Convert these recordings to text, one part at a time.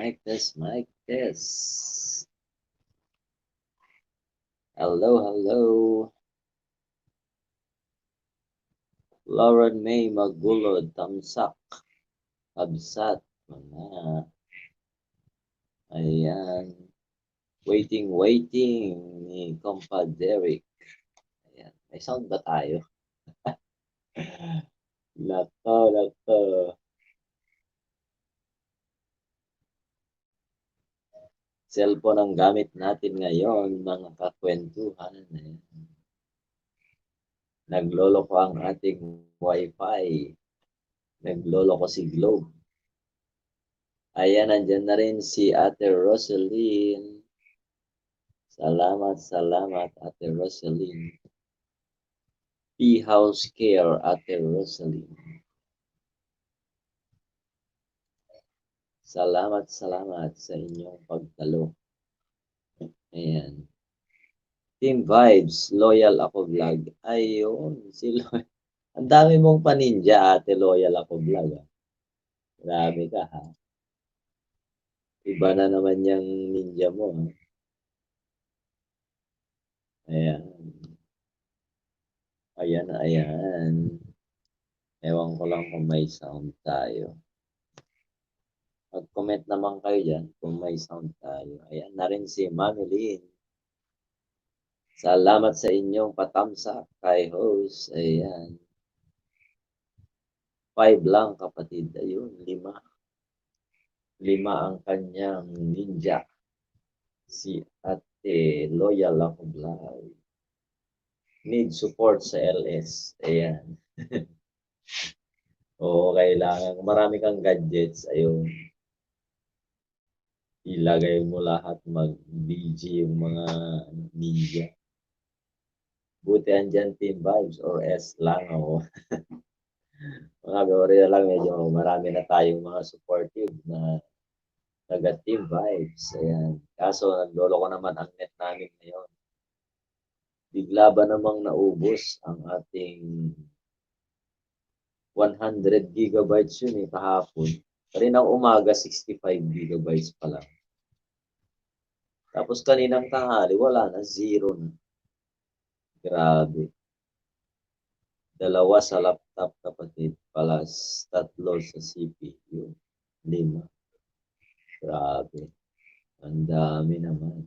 Mic test, mic test. Hello, hello. Lauren May Magulod, Tamsak, Absat, mga. Ayan. Waiting ni Compa Derek. Ayan. May sound ba tayo? Lako. Cellphone ang gamit natin ngayon, mga kakwentuhan. Ayan. Nagloloko ang ating wifi. Nagloloko si Globe. Ayan, nandyan na rin si Ate Rosaline. Salamat, Ate Rosaline. P-House Care, Ate Rosaline. Salamat sa inyong pagtalo. Ayan. Team Vibes, loyal ako vlog. Ayun, si Loyal. Ang dami mong paninja, Ate Loyal ako vlog. Grabe ka, ha? Iba na naman yung ninja mo, ha? Ayan. Ayan. Ewan ko lang kung may sound tayo. Mag-comment naman kayo dyan kung may sound tayo. Ayan na rin si Mami Lynn. Salamat sa inyong patamsa kay host. Ayan. 5 lang, kapatid. Ayun, 5. 5 ang kanyang ninja. Si Ate Loyal ako vlog. Need support sa LS. Ayan. Oo, kailangan. Marami kang gadgets. Ayun. Ilagay mo lahat. Mag-BG yung mga ninja. Buti andyan Team Vibes or S lang ako. Mga gorilla lang, medyo marami na tayong mga supportive na taga Team Vibes. Ayan. Kaso naglolo ko naman ang net namin ngayon. Bigla ba namang naubos ang ating 100 gigabytes yun kahapon. Kaninang umaga, 65 gigabytes pa lang. Tapos kaninang tanghali, wala na, 0 na. Grabe. 2 sa laptop, kapatid, plus 3 sa CPU. 5. Grabe. Ang dami naman.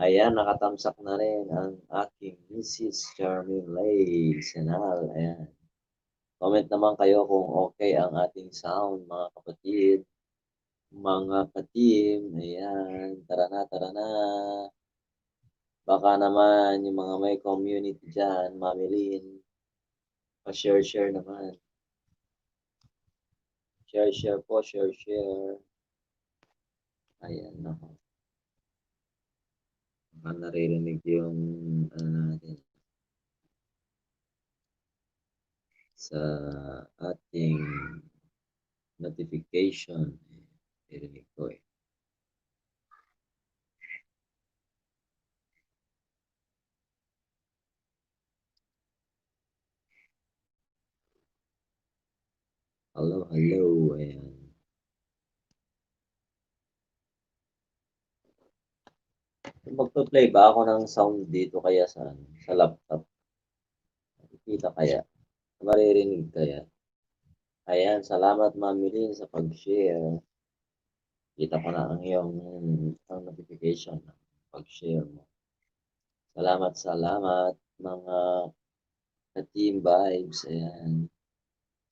Ayan, nakatamsak na rin ang aking Mrs. Charming Lay Senal. Ayan. Comment naman kayo kung okay ang ating sound, mga kapatid. Mga ka-team. Ayan. Tara na. Baka naman yung mga may community dyan, Mami Lynn, pa-share naman. Share po, share. Ayan, ako. Baka naririnig yung natin sa ating notification. Naririnig ko eh. Hello. Ayan. Magpa-play ba ako ng sound dito kaya sa laptop? Nakikita kaya? Maririnig kaya? Ayan, salamat Mami Lynn sa pag-share. Kita ko na ang iyong notification pag-share mo. Salamat mga ka-Team Vibes. Ayan.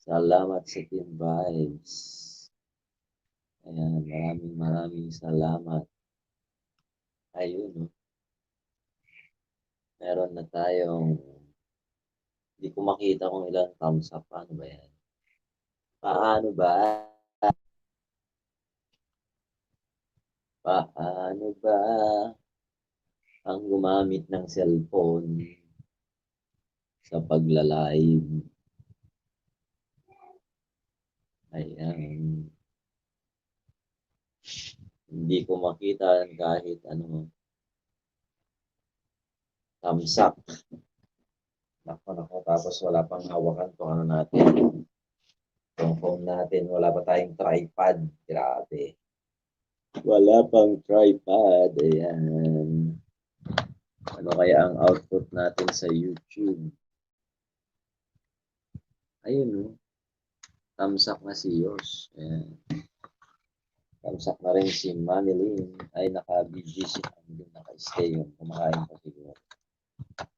Salamat sa Team Vibes. Ayan, maraming salamat. Ayun, no? Meron na tayong, hindi ko makita kung ilang thumbs up. Paano ba yan? Paano ba ang gumamit ng cellphone sa pagla-live? Ayan. Hindi ko makita kahit ano. Thumbs up. Nako. Tapos wala pang hawakan kung ano natin. Yung phone natin, wala pa tayong tripod. Grabe. Wala pang tripod. Ayan. Ano kaya ang output natin sa YouTube? Ayun, no? Thumbs up na si Yos. Ayan. Thumbs up na rin si Mami Lynn. Ay, naka-BG si Mami Lynn. Naka-stay yun. Kumakain pa siguro.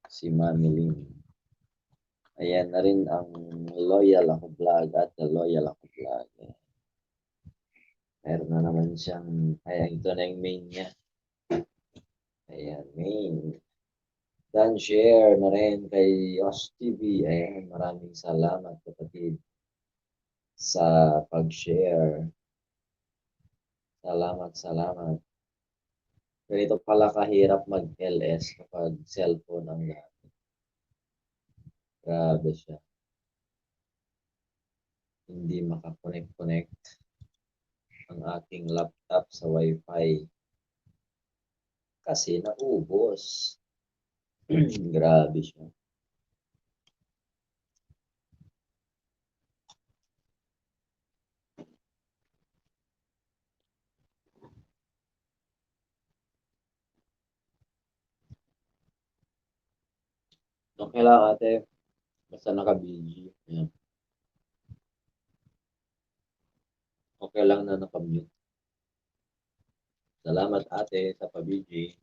Si Mami Lynn. Ayan na rin ang Loyal Ako Vlog at the Loyal Ako Vlog. Ayan. Meron na naman siyang, ayan, ito na yung main niya. Ayan, main. Dan share na rin kay Yos TV. Ayan, maraming salamat kapatid sa pag-share. Salamat. Ganito pala kahirap mag-LS kapag cellphone ang gamit. Grabe siya. Hindi makakonect ang aking laptop sa Wi-Fi kasi naubos. Grabe siya. Okay lang ate, basta naka-BG. Ayan. Okay lang na naka-mute. Salamat ate sa pa-BG.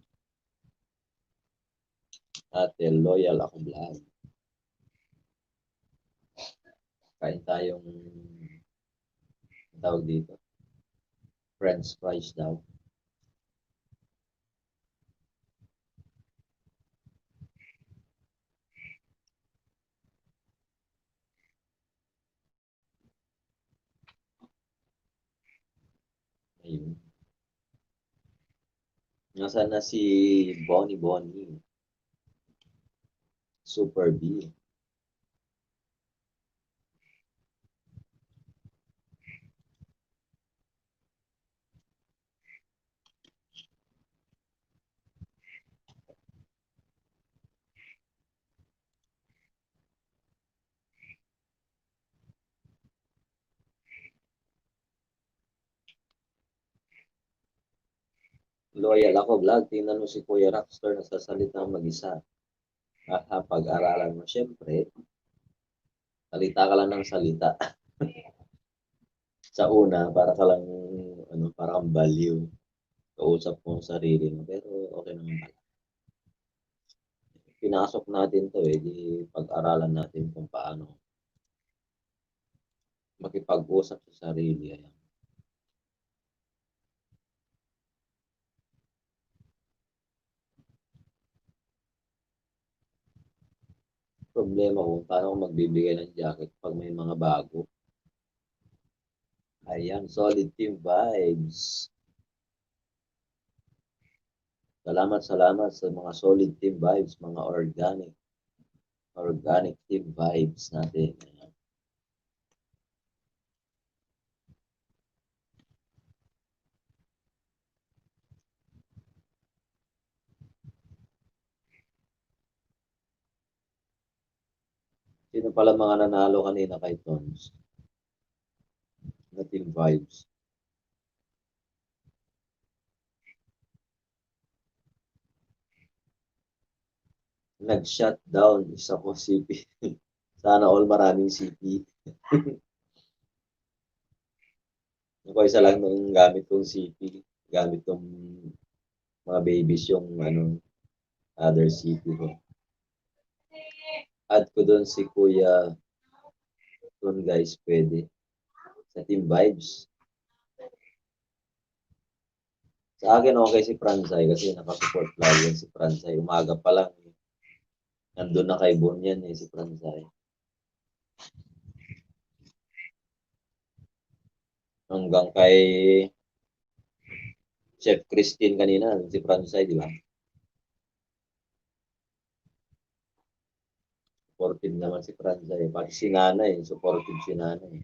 Ate, loyal ako vlog. Kain tayong tawag dito. French fries daw. Ayun. Nasaan na si Bonnie? Super B. Loyal ako vlog. Tingnan mo si Kuya Rockstar na sasalita mag-isa. Pag-aralan mo. Siyempre, salita ka lang ng salita. Sa una, para ka lang, para kang baliw. Kausap mo ang sarili mo. Pero okay naman pala. Pinasok natin to di pag-aralan natin kung paano makipag-usap sa sarili. Ayan. Problema ko, paano ko magbibigay ng jacket pag may mga bago. Ayan, solid team vibes. Salamat sa mga solid team vibes, mga organic team vibes natin. Ayan. Sino pala mga nanalo kanina kay Tons? Na team vibes. Nag-shutdown isa ko CP. Sana all maraming CP. Ako isa lang nung gamit kong CP. Gamit kong mga babies yung other CP ko. Add ko doon si Kuya doon guys, pwede. Sa team vibes. Sa akin okay si Fransay kasi nakasupport lagi yan si Fransay. Umaga pa lang. Nandun na kay Bunyan si Fransay. Hanggang kay Chef Christine kanina, si Fransay, di ba? Supportive naman si Fransay. Pati si Nanay, supportive si Nanay.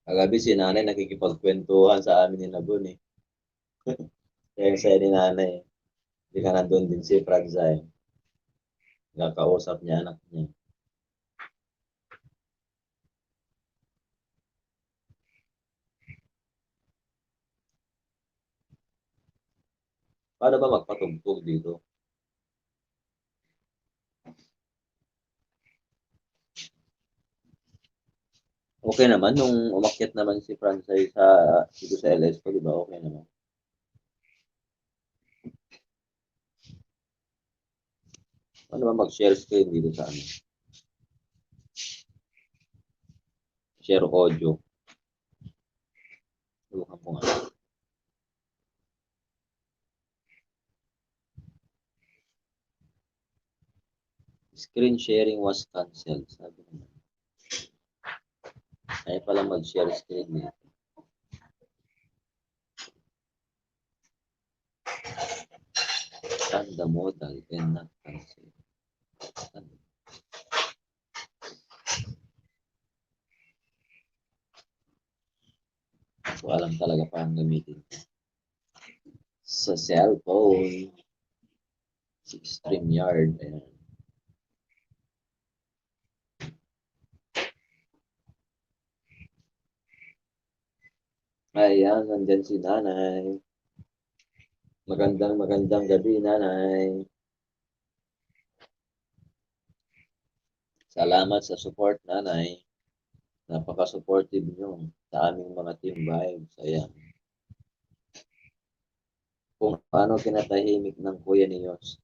Kagabi si Nanay nakikipagkwentuhan sa amin ni Nabun Kaya saya ni Nanay. Hindi ka nandun din si Fransay. Nakausap niya anak niya. Paano ba magpatugtog dito? Okay naman nung umakyat naman si Fransay dito sa LS ko, di ba? Okay naman. Ano ba mag-share screen dito sa ano? Share audio. Subukan ko nga. Screen sharing was cancelled. Sabi naman. Kaya pala mag-share screen dito. And the model cannot cancel. So, alam talaga paano gamitin. Sa cellphone. StreamYard. Ayan. Ayan, nandyan si nanay. Magandang gabi, nanay. Salamat sa support, nanay. Napaka-supportive nyo sa aming mga team vibes. Ayan. Kung paano kinatahimik ng kuya ni Yos,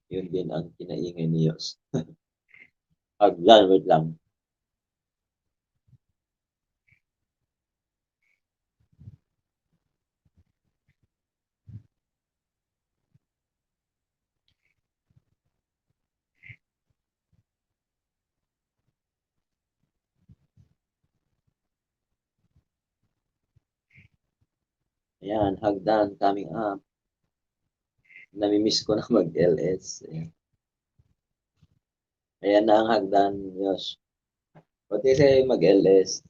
yun din ang kinaingay ni Yos. Wait lang. Ayan, hagdan coming up. Namimiss ko na mag-LS. Ayan na ang hagdan, Yos. Pati kayo mag-LS.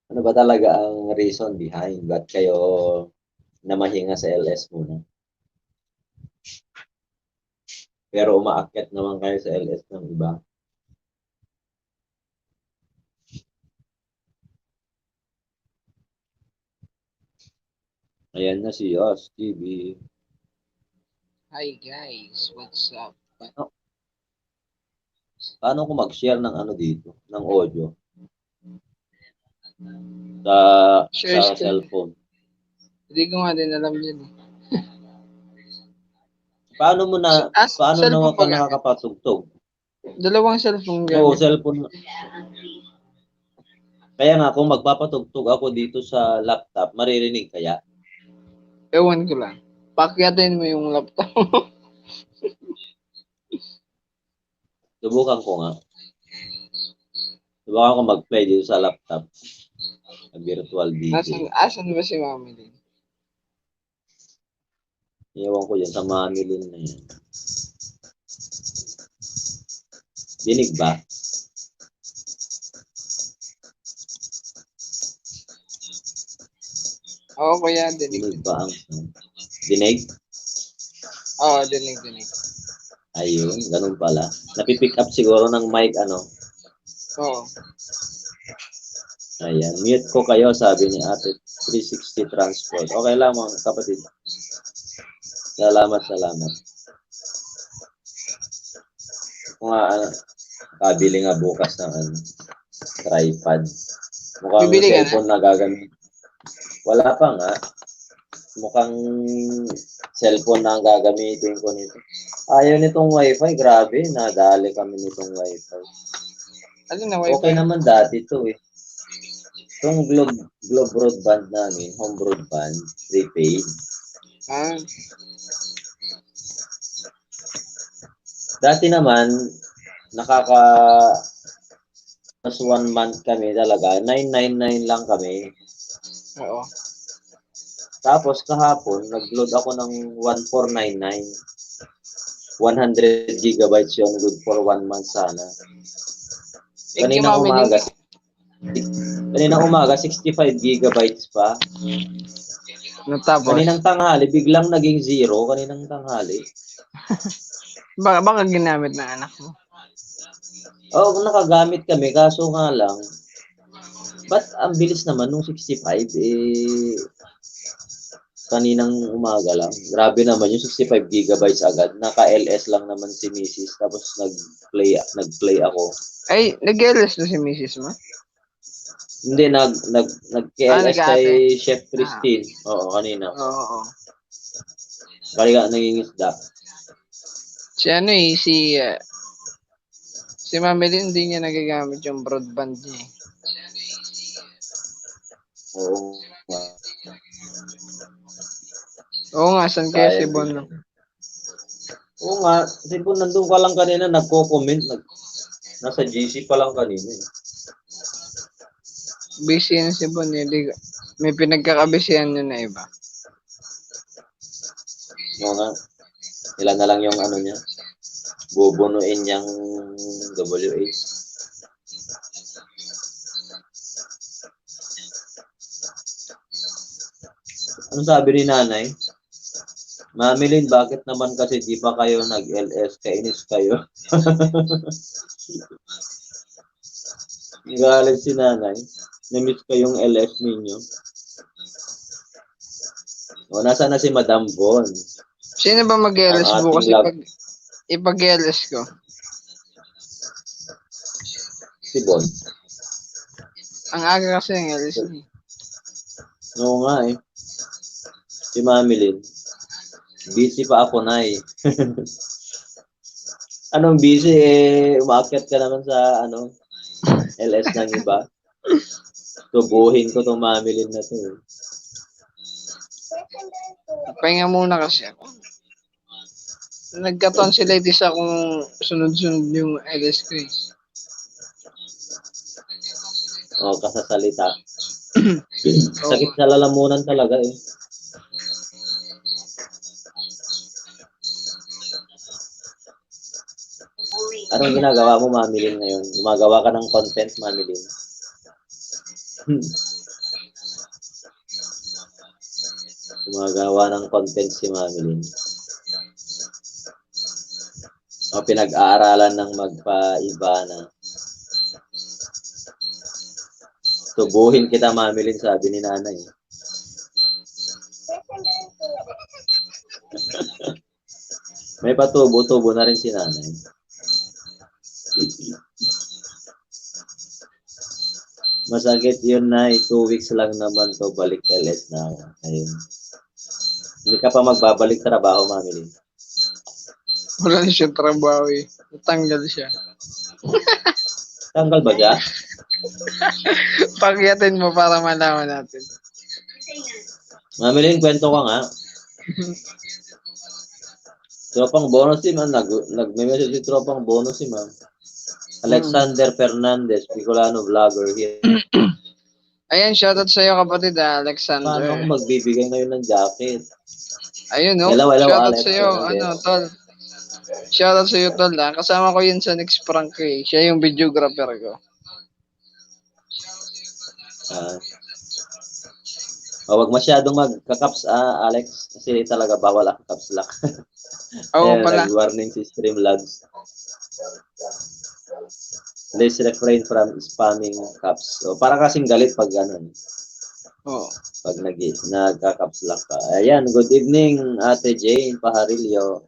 Ano ba talaga ang reason behind ba't kayo namahinga sa LS muna? Pero umaakyat naman kayo sa LS ng iba. Ayan na si Yos TV. Hi guys, what's up? Paano ko mag-share ng ano dito, ng audio? Sa cellphone. Hindi ko nga din alam yun. Paano naman ka nakakapatugtog? Dalawang cellphone ganyan. Oo, cellphone. Kaya nga, kung magpapatugtog ako dito sa laptop, maririnig kaya? Ewan ko lang. Pakyatin mo yung laptop. Subukan ko nga. Subukan ko mag-play dito sa laptop. Virtual DJ. Asan ba si Mami Lynn? Iwan ko yan sa Mami Lynn na yan. Dinig ba? Oo, kuya, dinig. Dinig ba ang dinig? Oo, dinig. Ayun, ganun pala. Napipick up siguro ng mic, ano? Oo. Ayan, mute ko kayo, sabi ni Ate 360 Transport. Okay lang mga kapatid. Salamat. Kung kabili nga bukas ng tripod. Mukhang cellphone na gagamit. Wala pa nga. Mukhang cellphone na ang gagamitin ko nito. Ayaw nitong wifi, grabe. Nadali kami nitong wifi. Ano na wifi? Okay naman dati ito eh. Itong Globe broadband namin, home broadband, prepaid. Dati naman, mas 1 month kami talaga. 999 lang kami. Oo. Tapos kahapon, nag-load ako ng 1499. 100 gigabytes yun, good for 1 month sana. Kanina umaga 65 gigabytes pa. Natapos. Kaninang tanghali, biglang naging 0. Kaninang tanghali. Baka ginamit ng anak mo. Oo, nakagamit kami. Kaso nga lang, ba't ang bilis naman nung 65? Kaninang umaga lang. Grabe naman yung 65 gigabytes agad. Naka-LS lang naman si Mrs. Tapos nag-play ako. Ay, nag-LS na si Mrs. mo? Hindi, nag-KLS nag-ate. kay Chef Christine. Oo, kanina. Oo. Kaya nangingisda. Si si Mami din, hindi niya nagagamit yung broadband niya. Oo. Oo nga, saan kaya si Bon? Oo nga, si Bon nandun ka lang kanina, nagko-comment. Nasa GC pa lang kanina. Busy na si Bon. May pinagkakabisihan yun na iba. Oo nga. Ilan na lang yung ano niya. Bubunuin niyang WH. Ano sabi ni nanay? Mami Lynn, bakit naman kasi di pa kayo nag-LS? Kainis kayo. Galit si nanay. Na-miss ko yung LS ninyo. O, nasa na si Madam Bon? Sino ba mag-LS Ang bukas? ating Ipag-LS ko. Si Bon. Ang aga kasi ang LS niya. Oo nga eh. Si Mami Lynn. Busy pa ako na eh. Anong busy eh? Umaakyat ka naman sa LS ng iba. Tubuhin ko tong Mami Lynn na to eh. Pahinga muna kasi ako. Nagka-tonsillitis akong sunod-sunod yung LS ko eh. O, kasasalita. Sakit sa lalamunan talaga eh. Anong ginagawa mo, Mami Lynn, ngayon? Gumagawa ka ng content, Mami Lynn? Gumagawa ng content si Mami Lynn. O, pinag-aaralan ng magpa-iba na. Tubuhin kita, Mami Lynn, sabi ni nanay. May patubo-tubo na rin si nanay. Masakit yun na 2 weeks lang naman to balik LS na. Ayun. Hindi ka pa magbabalik trabaho, Mami Lynn. Wala na siyang trabaho eh. Natanggal siya. Tanggal ba siya? Pagyatin mo para malaman natin. Mami Lynn, kwento ka nga. Tropang bonus si ma'am. Nag-message si Tropang bonus si ma'am. Alexander Fernandez, Bicolano vlogger here. Ayan, shoutout sa iyo kapatid Alexander. Paano ako magbibigay ngayon ng jacket? Ayun no. Hello, Shoutout Alex sa iyo, Fernandez. tol. Shoutout sa iyo, tol. Kasama ko yun sa next prank eh. Siya yung videographer ko. Wag masyadong magka-caps, Alex. Kasi talaga bawal ang caps lock. Oo pala. Nag-warning si Streamlabs. Please refrain from spamming caps. So, para kasing galit pag ganun. Oo. Pag nagka-caps lock ka. Ayan, good evening, Ate Jane Pajarillo.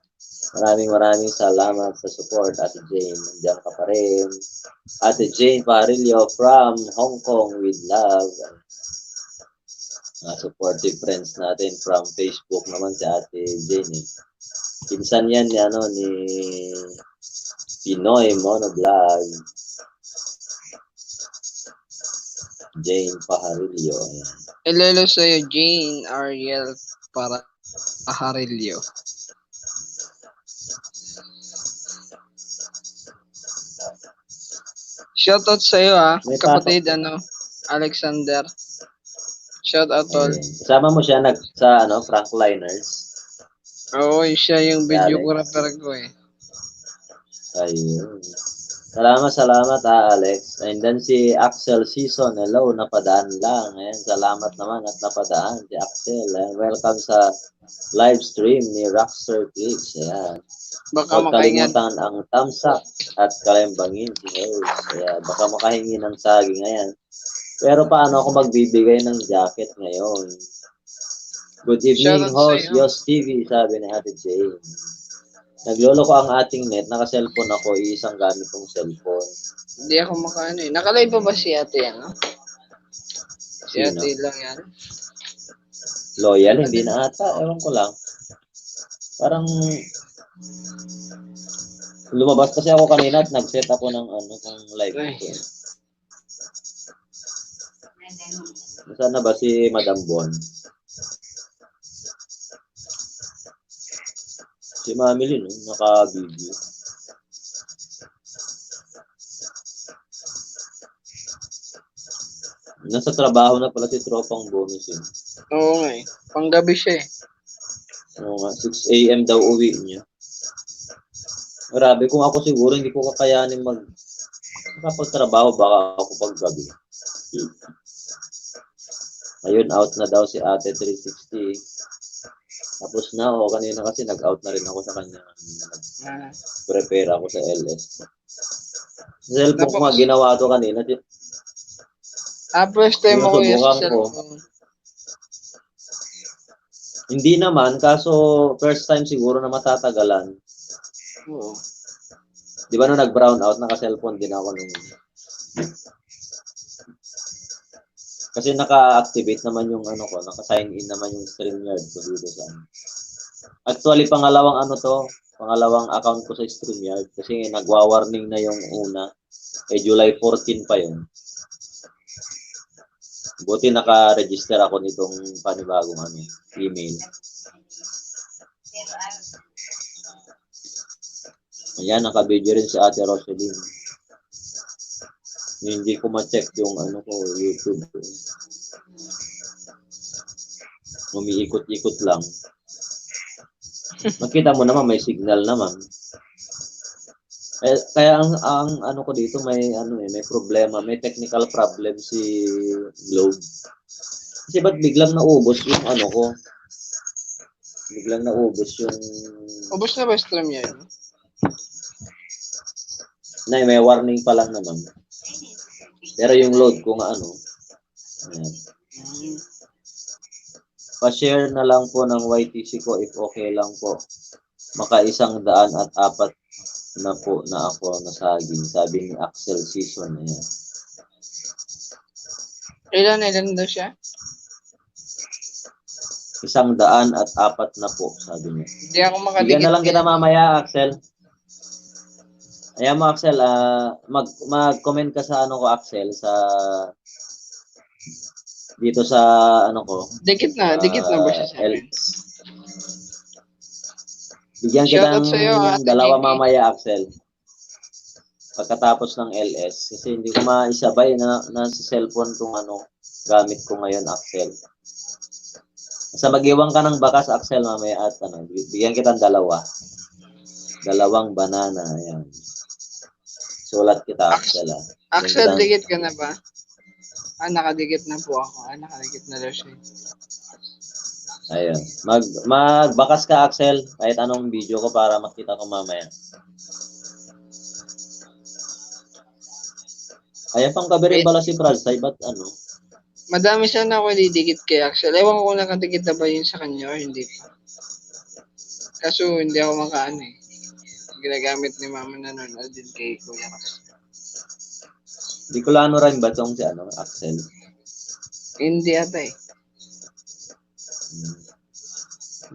Maraming salamat sa support, Ate Jane. Nandiyan ka pa rin. Ate Jane Pajarillo from Hong Kong with love. Supportive friends natin from Facebook naman si Ate Jane eh. Pinsan yan ni Pinoy Monovlog. Jane Pajarillo. Ilelo sa'yo, Jane Ariel Pajarillo. Shoutout sa'yo kapatid, Alexander. Shoutout tol. Kasama mo siya sa Frankliners. Oo, siya yung videographer ko eh. Ayun. Salamat, Alex. And then si Axel Season, hello, napadaan lang. Ayan, salamat naman at napadaan si Axel. And welcome sa live stream ni Rockstar Clips. Ayan. Baka Huwag makaingad. kalimutan ang thumbs up at kalembangin si host. Ayan, baka makahingi ng saging. Ayan. Pero paano ako magbibigay ng jacket ngayon? Good evening, Shoutout host, sa'yo. Yos TV, sabi ni Ate Jane. Naglolo ko ang ating net, naka-cellphone ako, isang gamit kong cellphone. Hindi ako makaano eh. Nakalive pa ba si ate yan, no? Si Sino? ate lang yan. Loyal, hindi na ata, ewan ko lang. Parang, lumabas kasi ako kanina at nag-set ako ng live ko. Saan na ba si Madam Bon? Si Mami Lynn, naka-video. Nasa trabaho na pala si Tropang Bonus eh. Oo nga eh. Panggabi siya eh. Oo nga, 6 a.m. daw uwi niya. Grabe, kung ako siguro hindi ko kakayanin makapagtrabaho, baka ako paggabi. Ayun, out na daw si Ate 360. Tapos na ako, kanina kasi nag-out na rin ako sa kanya. Prepare ako sa LS. Sa cellphone ko nga, ginawa to kanina. First time ako yung sa Sinusubukan ko. cellphone. Hindi naman, kaso first time siguro na matatagalan. Oo. Di ba nung nag-brown out, naka-cellphone din ako nung... Kasi naka-activate naman yung naka-sign in naman yung StreamYard ko dito sa... Actually, pangalawang account ko sa StreamYard kasi nagwa-warning na yung una. July 14 pa yun. Buti naka-register ako nitong panibagong email. Ayan, naka-video rin si Ate Rosaline. Hindi ko ma-check yung YouTube ko. Umiikot-ikot lang. Makita mo naman, may signal naman. Kaya ang ko dito may problema, may technical problem si Globe. Kasi ba't biglang naubos yung ko? Biglang naubos yung... Ubus na ba stream niya yun? May warning pa lang naman. Pero yung load ko nga ayan. Pa-share na lang po ng YTC ko if okay lang po. Maka 100 at 4 na po na ako nasaging, sabi ni Axel Season. Ayan. Ilan daw siya? 100 at 4 na po, sabi niya. Hindi ako makadikit. Bigyan na lang kita mamaya, Axel. Ayan mo, Axel, mag-comment ka sa ko, Axel, sa dito sa ko. Dikit na ba siya sa akin? Bigyan kita ng dalawa JP. mamaya, Axel. Pagkatapos ng LS. Kasi hindi ko maisabay na sa cellphone kung gamit ko ngayon, Axel. Sa mag-iwang ka ng bakas, Axel, mamaya at bigyan kita ng dalawa. Dalawang banana, ayan. Sulat kita, Axel. Axel, dikit ka na ba? Nakadikit na po ako. Nakadikit na daw siya. Ayun. Magbakas ka, Axel, kahit anong video ko para makita ko mamaya. Ayan pang gabi rin pala si Pralsay, ba't Madami sana ako didikit kay Axel. Ewan ko kung nakadikit na ba yun sa kanya o hindi pa. Kaso hindi ako makaano eh. Ginagamit ni Mama na nun din kay Kuya Ross. Hindi ko lano rin ba itong si Axel? Hindi ata eh.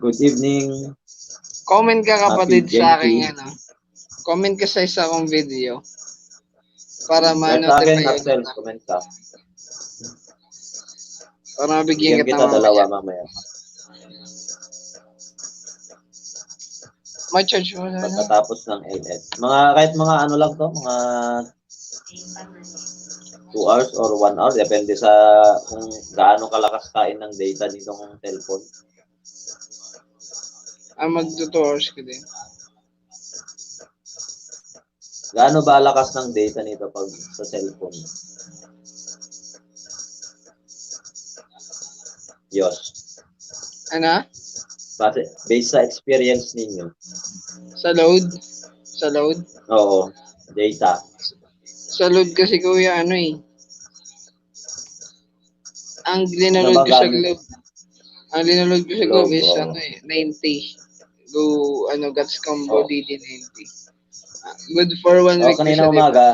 Good evening. Comment ka kapatid Happy sa akin Genki. Comment ka sa isa kong video. Para Sa akin, ma-notify Axel, comment ka. Para mabigyan Bigyan kita dalawa mamaya. Ma-charge mo na. Pagkatapos ng LS. Kahit mga lang to, mga 2 hours or 1 hour. Depende sa kung gaano kalakas kain ng data nitong cellphone. Mag-2 hours ka din. Gaano ba lakas ng data nito pag sa cellphone? Yos. Ano? Based sa experience ninyo. Sa load? Sa load? Oo. Data. Sa load kasi kuya, ano eh. Ang Ano linaload ba ko sa gamit? Globe. Ang linaload ko sa Globe Globe, is oo. ano eh, 90. Go, Guts Combo Oo. DD90. Good for 1 week ko Kanina siya, di ba? umaga.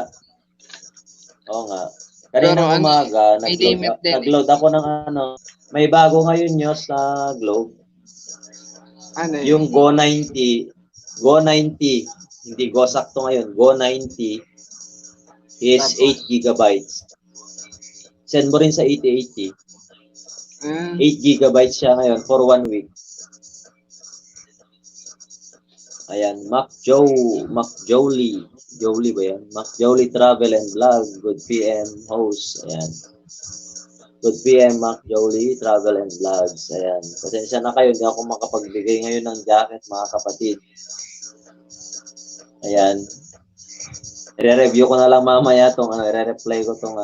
Oo nga. Kaninang Pero ano, umaga, may limit din eh. nag-load ako ng ano. May bago ngayon yun sa Globe. Ano yun? Yung Go 90. Go 90. Hindi Go sakto ngayon. Go 90 is Tapos? 8 gigabytes. Send mo rin sa 8080. 8 gigabytes siya ngayon for 1 week. Ayan, Jolie. Jolie ba yan? Jolie Travel and Vlog. Good PM host. Ayan. Good PM, Jolie Travel and Vlogs. Ayan. Pasensya na kayo, hindi ako makapagbigay ngayon ng jacket, mga kapatid. Ayan. I-review ko na lang mamaya itong, i-reply ko itong,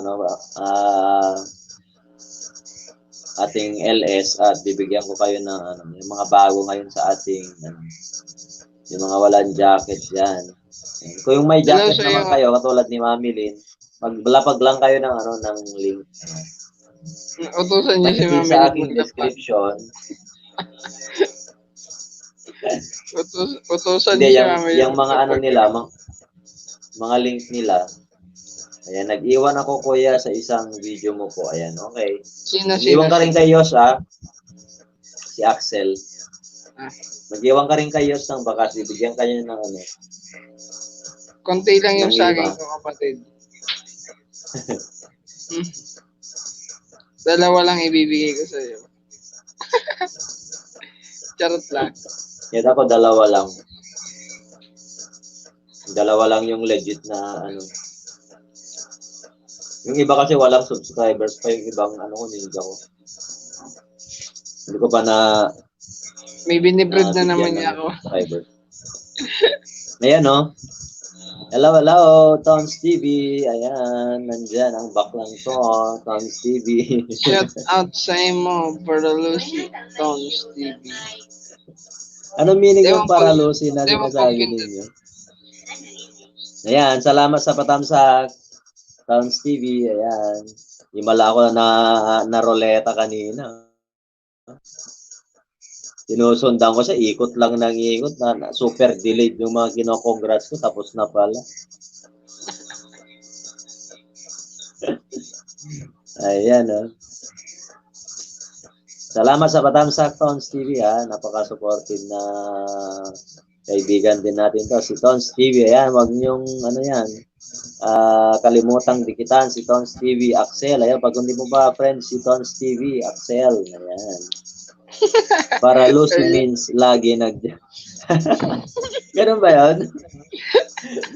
ating LS at bibigyan ko kayo ng yung mga bago ngayon sa ating yung mga walang jacket yan. Kung yung may jacket naman kayo katulad ni Mami Lynn, maglapag lang kayo ng ng link. Utusan niyo si Link Mami sa Lynn aking maglapag. description. Utusan Hindi, niyo si Mami Lynn yung mga nila, mga link nila. Ayan, nag-iwan ako kuya sa isang video mo po. Ayan, okay. Nag-iwan ka rin kay Yos, si Axel. Mag-iwan ka rin kay Yos ng bakas. Bibigyan ka niya ng konti lang yung saging ko, kapatid. Dalawa lang ibibigay ko sa'yo. Charot lang. Yan ako, dalawa lang. Dalawa lang yung legit na Yung iba kasi walang subscribers pa yung ibang ninja ko. Hindi ko pa may binibreed na naman niya ako. Subscribers. Ayan, no? Hello, Tom's TV. Ayan, nandyan ang baklang to, Tom's TV. Shout out sa imo, Paralusi, Tom's TV. Ano meaning ng Paralusi na sinasabi ninyo? Ayan, salamat sa patamsak. Tom's TV, ayan. Himala ako na roleta kanina. Sinusundan ko siya, ikot lang ng ikot na super delayed yung mga kino-congrats ko, tapos na pala. Ayan, Salamat sa patamsak, Tons TV, napaka-supportive na kaibigan din natin to, si Tons TV. Ayan, wag niyong kalimutang dikitan si Tons TV, Axel. Ayan, pag hindi mo ba friends si Tons TV, Axel. Ayan. Paralusi means lagi Ganun ba yun?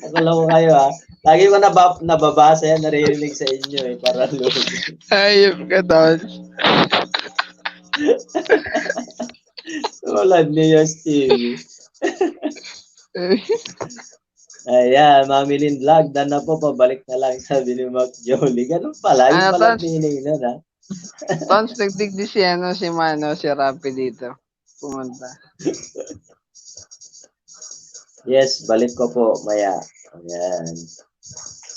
Akala ko kayo Lagi ko nababasa yan, naririnig sa inyo Paralusi. Ayop ka, Tons. Tulad niyo, Stevie. Ayan, Mami Lynn Vlog, na po, pabalik na lang, sabi ni Mac Jolie. Ganun pala, yung pala meaning nun, Tons, nagdigdi si Mano, si Rapi dito. Pumunta. Yes, balik ko po, maya. Ayan.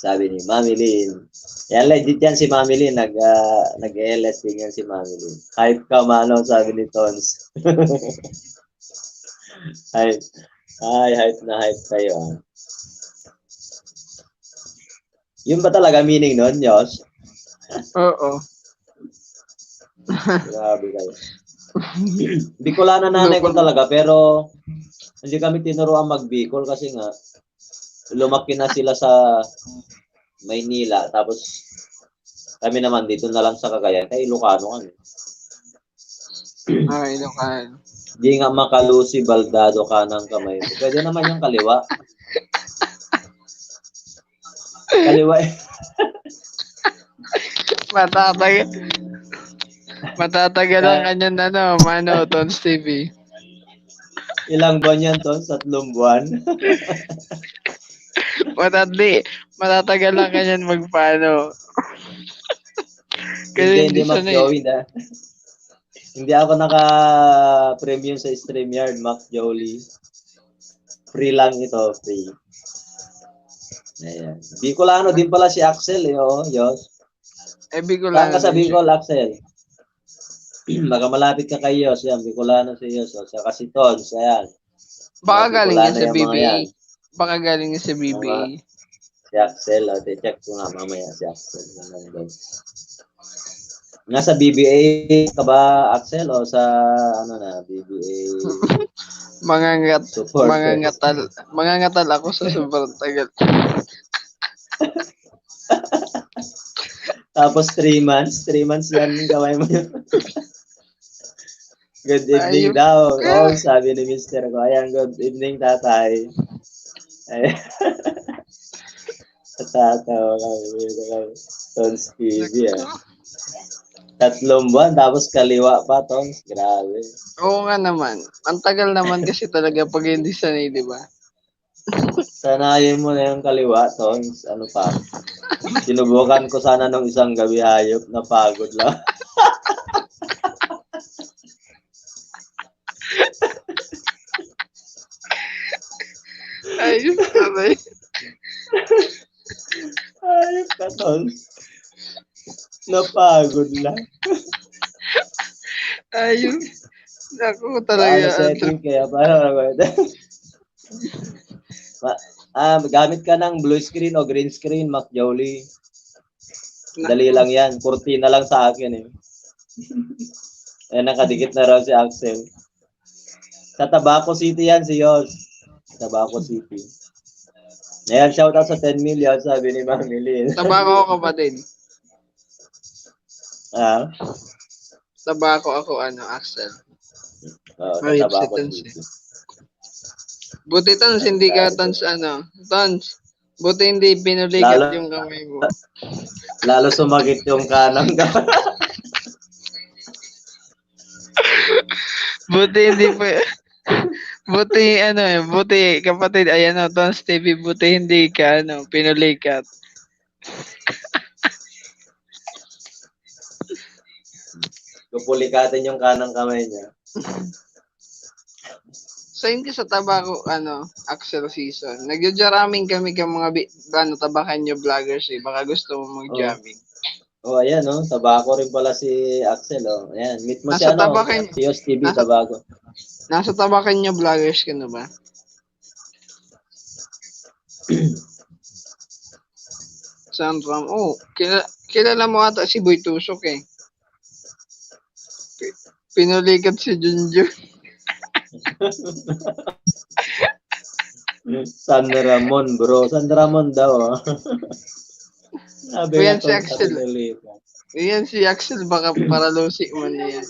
Sabi ni Mami Lynn. Yan, legit yan si Mami Lynn. Nag-LS din yan si Mami Lynn. Hype ka, Mano, sabi ni Tons. Hype. Hype na hype kayo. Yun ba talaga meaning nun, Josh? Oo. Grabe kayo. Bicolana nanay ko talaga, pero hindi kami tinuruan mag-Bicol kasi nga lumaki na sila sa Maynila, tapos kami naman dito na lang sa Cagayan, kaya Ilocano kami. Ilocano. Di nga makalusi, baldado kanang kamay. Pwede naman yung kaliwa. Kaliwa Matatagal ang kanyang Mano, Tons TV. Ilang buwan yan, Tons? 3 buwan? Matandi. Matatagal lang kanyan magpaano. Kasi Hindi, hindi Mac sanay. Joey na. Hindi ako naka-premium sa StreamYard, Mac Jolie. Free lang ito, free. Ayan. Bicolano din pala si Axel, Yos. Saan ka Bicolano sa din siya. Bicol, Axel? Baka malapit ka kay Yos, yan. Bicolano si Yos. Saka si Tons, ayan. Baka galing yan Bicolano sa yung mga yan. BBA. Baka galing yan sa BBA. Si Axel, check ko nga mamaya si Axel. Nasa BBA ka ba, Axel, o sa BBA supporter? Mangangatal ako sa sobrang tagal. Tapos 3 months yan, gawin mo yun. Good evening daw. Sabi ni Mr. ko, ayan, good evening, tatay. Ayan. Tatawa kami. Tons TV, 3 buwan, tapos kaliwa pa, Tons. Grabe. Oo nga naman. Ang tagal naman kasi talaga pag hindi sanay, di ba? Sanayin mo na yung kaliwa, Tons. Ano pa? Sinubukan ko sana nung isang gabi, hayop, napagod lang. Ayos sabay. Hayop ka, Tons. Napagod lang. Ayos. Naku talaga. Setting kaya para gamit ka ng blue screen o green screen, Mac Jolie. Dali lang yan. Kurtina lang sa akin eh. Nakadikit na raw si Axel. Sa Tabaco City yan si Yos. Tabaco City. Ayan, shoutout sa 10 million, sabi ni Mami Lynn. Tabaco ako kapatid. Tabaco ako, Axel. Tabaco City. Buti Tons, hindi ka Tons, Tons, buti hindi pinulikat yung kamay mo. Lalo sumagit yung kanang kamay. Buti hindi pa, buti kapatid, ayan Tons TV, buti hindi ka, pinulikat. Pupulikatin yung kanang kamay niya. So hindi sa Tabaco, Axel season. Nagjo-jamming kami ng mga tabakan nyo vloggers eh. Baka gusto mo mag-jamming. Ayan Tabaco rin pala si Axel Ayan, meet mo nasa siya si Yos TV Tabaco. Nasa tabakan nyo vloggers ka na ba? Sandram. Kilala mo ata si Boy Tusok eh. Pinulikat si Junjun. San Ramon, bro. San Ramon daw. Yan si Axel. Yan si Axel, baka paralusi man yan.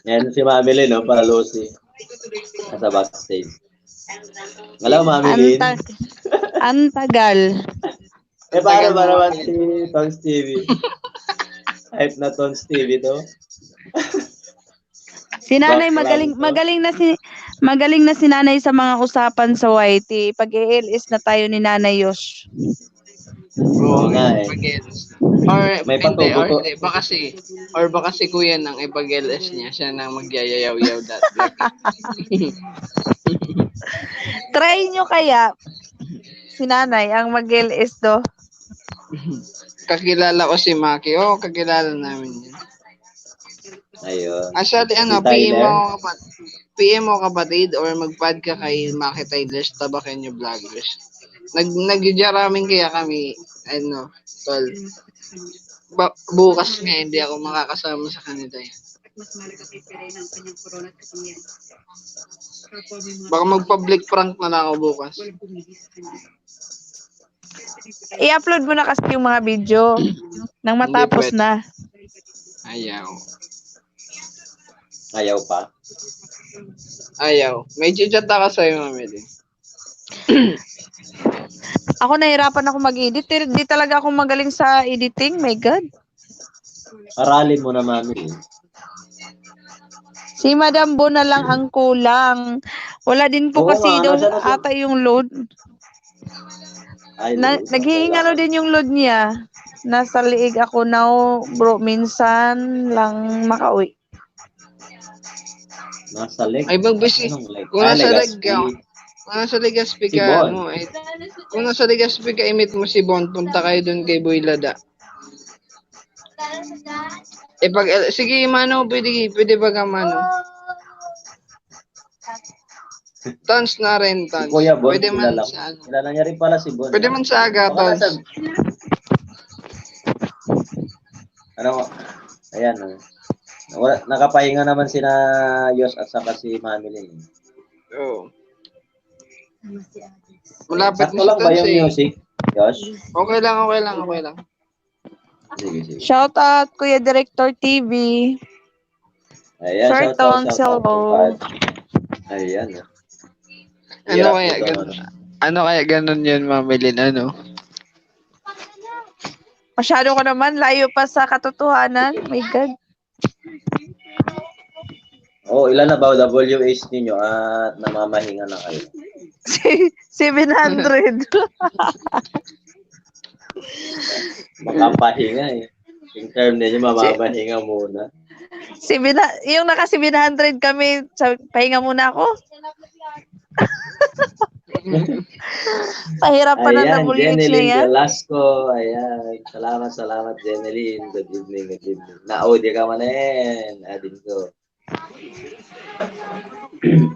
Yan si Mami Lynn, paralusi. Nasa backstage. Hello, Mami Lynn. Ang tagal. Para ba naman si Tons TV? Hype na Tons TV to. Si Nanay magaling na si Nanay sa mga usapan sa YT. Pag-ELS na tayo ni Nanay Yos. Oo nga eh. Or may patubo. Baka si Kuya nang ipag-LS niya, siya nang magyayayaw-yaw Try nyo kaya si Nanay ang mag-LS do. Kakilala ko si Maki. Kakilala namin yan. Ayun. Actually, PM mo kapatid or mag-pod ka kay Maki Tylers, Tabakenyo Vloggers. Nag-jamming kaya kami, tol. Bukas nga, hindi ako makakasama sa kanila eh. Baka mag-public prank na lang ako bukas. I-upload mo na kasi yung mga video nang matapos na. Ayaw pa? Ayaw. May chichat ka sa'yo, Mami. Ako nahirapan ako mag-edit. Di talaga ako magaling sa editing. My God. Aralin mo na, Mami. Si Madam Bo na lang ang kulang. Wala din po Oo kasi nga, daw nasa na siya. ata yung load. Ay, load. Naghihingalo din yung load niya. Nasa liig ako now, bro. Minsan lang makauwi. Nasa leg. Ay, magbisi. Anong leg? Kung Ay, nasa Legazpi. kung nasa Legazpi Si ka, Bon. kung nasa Legazpi ka, i-meet mo si Bon, punta kayo dun kay Boy Lada. Sige, Mano, pwede ba ka, Mano? Tons na rin, Si Tons. Kuya Bon, Pwede man kilala ko. sa ano. Kilala niya rin pala si Bon. Pwede man sa aga, Baka Tons. nasa... Ano, ayan. Nakapahinga naman sina Yos at saka si Mami Lin. Oo. Malapit Sakto na si lang ba Tons yung eh. music, Yos? Okay lang. Sige. Shout out, Kuya Director TV. Ayan, Sir shout Tons, out. hello. Ayan. Ano Hirap kaya ito, ganun? Ano kaya ganun yun, Mamilin? Ano? Masyado ko naman, layo pa sa katotohanan. My God. Oh, ilan na ba WH ninyo at namamahinga na kayo? 700. Makapahinga eh. Yung term ninyo, mamapahinga muna. Yung naka 700 kami, pahinga muna ako. Pahirap pa ng Ayan, WH na Jeneline yan. Velasco. Ayan. Salamat, Jeneline. Good evening. Na-audio ka man adin ko.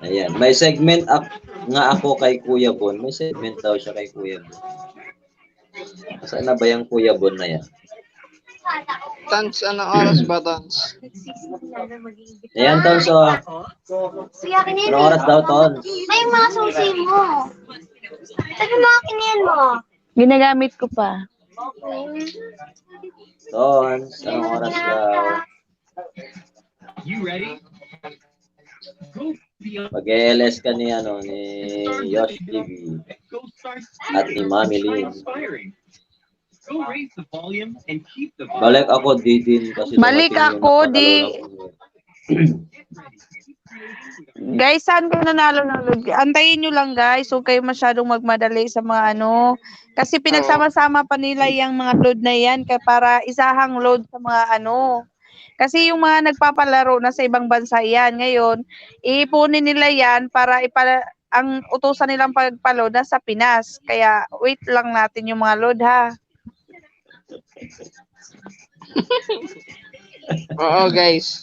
Ayan. May segment nga ako kay Kuya Bon. May segment daw siya kay Kuya Bon. Saan na ba yung Kuya Bon na yan? Tons, anong oras ba, Tons? Ayan, Tons. Anong oras daw, Tons? May mga susi mo. Sabi mo akin yan mo. Ginagamit ko pa. Tons, anong oras daw? Mag-LS ka ni Yosh TV at ni Mami Lin. Balik ako din kasi Balik ako, di. Guys, saan kayo nanalo ng load? Antayin nyo lang guys. Huwag kayo masyadong magmadali sa mga ano. Kasi pinagsama-sama pa nila yung mga load na yan para isahang load sa mga ano. Kasi yung mga nagpapalaro na sa ibang bansa yan. Ngayon, iipunin nila yan para ang utusan nilang pagpaload na sa Pinas. Kaya wait lang natin yung mga load ha. Oo, guys.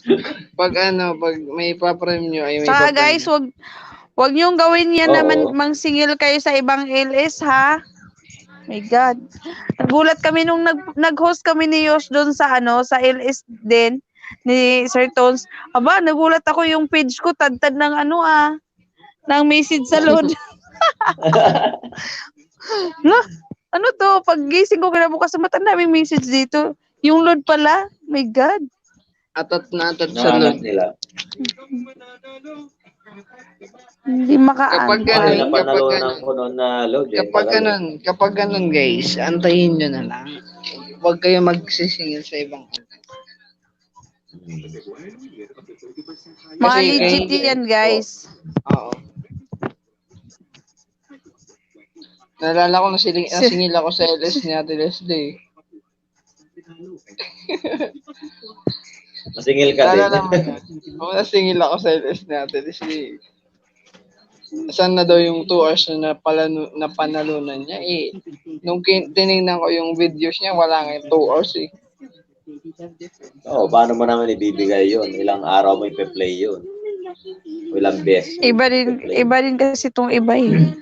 Pag may ipaprem nyo, ay may Saka ipaprem guys, nyo. wag niyong gawin yan Oo. naman mangsingil kayo sa ibang LS ha. My God. Nagulat kami nung nag-host kami ni Yosh doon sa sa LS din ni Sir Tones. Aba, nagulat ako yung page ko tad-tad ng ng message sa load. Ano to? Pag gising ko kinabukas, ang daming message dito. Yung load pala. My God. Atat sa Nahanap load. nila. Hindi makaan. Kapag Ay, ganun, napanalunan ko noon na load eh. kapag ganun guys, antayin nyo na lang. Huwag kayo magsisingil sa ibang Mga Kasi legit yan guys. Oo. Nalala ko nasingil ako sa LS ni Ate Leslie. Masingil ka din. Nalala mo na. Oo, nasingil ako sa LS ni Ate Leslie. Saan na daw yung 2 hours na panalunan niya? Nung tinignan ko yung videos niya, wala nga yung 2 hours eh. Oo, paano mo naman ibibigay yun? Ilang araw mo ipe-play yun? O ilang beses? Iba din kasi itong iba eh.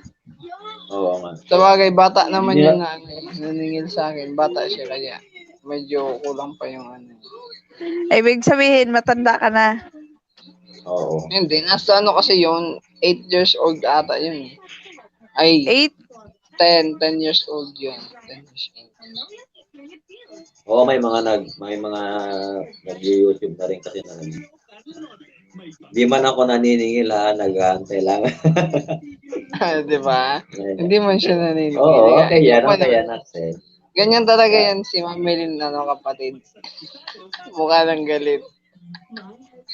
Oo nga. Sabagay, bata naman Hindi yun na naningil sa akin. Bata siya kaya medyo kulang pa yung Ibig sabihin, matanda ka na. Oo. Hindi, nasa kasi yun, 8 years old ata yun. Ay, 8? 10 years old yun. 10 years old. Oo, may mga nag-YouTube na rin kasi na Di man ako naniningil ha, nag-aantay lang. Di ba? Hindi man siya naniningil. Oo, okay yan, Axel. Ganyan talaga yan si Ma'am Melin, kapatid. Mukha lang galit.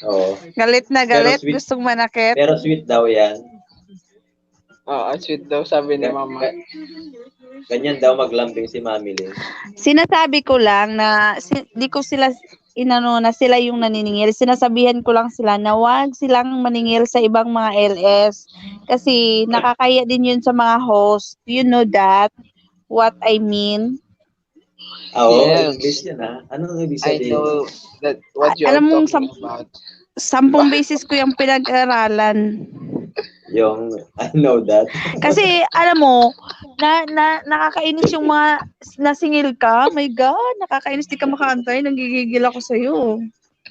Oo. Galit na galit, Pero sweet. gustong manakit. Pero sweet daw yan. Oo, sweet daw sabi ni mama. Ganyan daw maglambing si Mami Lynn. Sinasabi ko lang na di ko sila inano na sila yung naniningil. Sinasabihan ko lang sila na wag silang maningil sa ibang mga LS kasi nakakaya din yun sa mga host. You know that what I mean? Oo, Yes. English yun ha. Anong ibig I sabihin? know that what you are Alam mong talking about. 10 beses ko yung pinag-aralan. Yung, I know that. Kasi alam mo, nakakainis yung mga nasingil ka. My God, nakakainis, di ka makaantay. Nanggigigil ako sa'yo.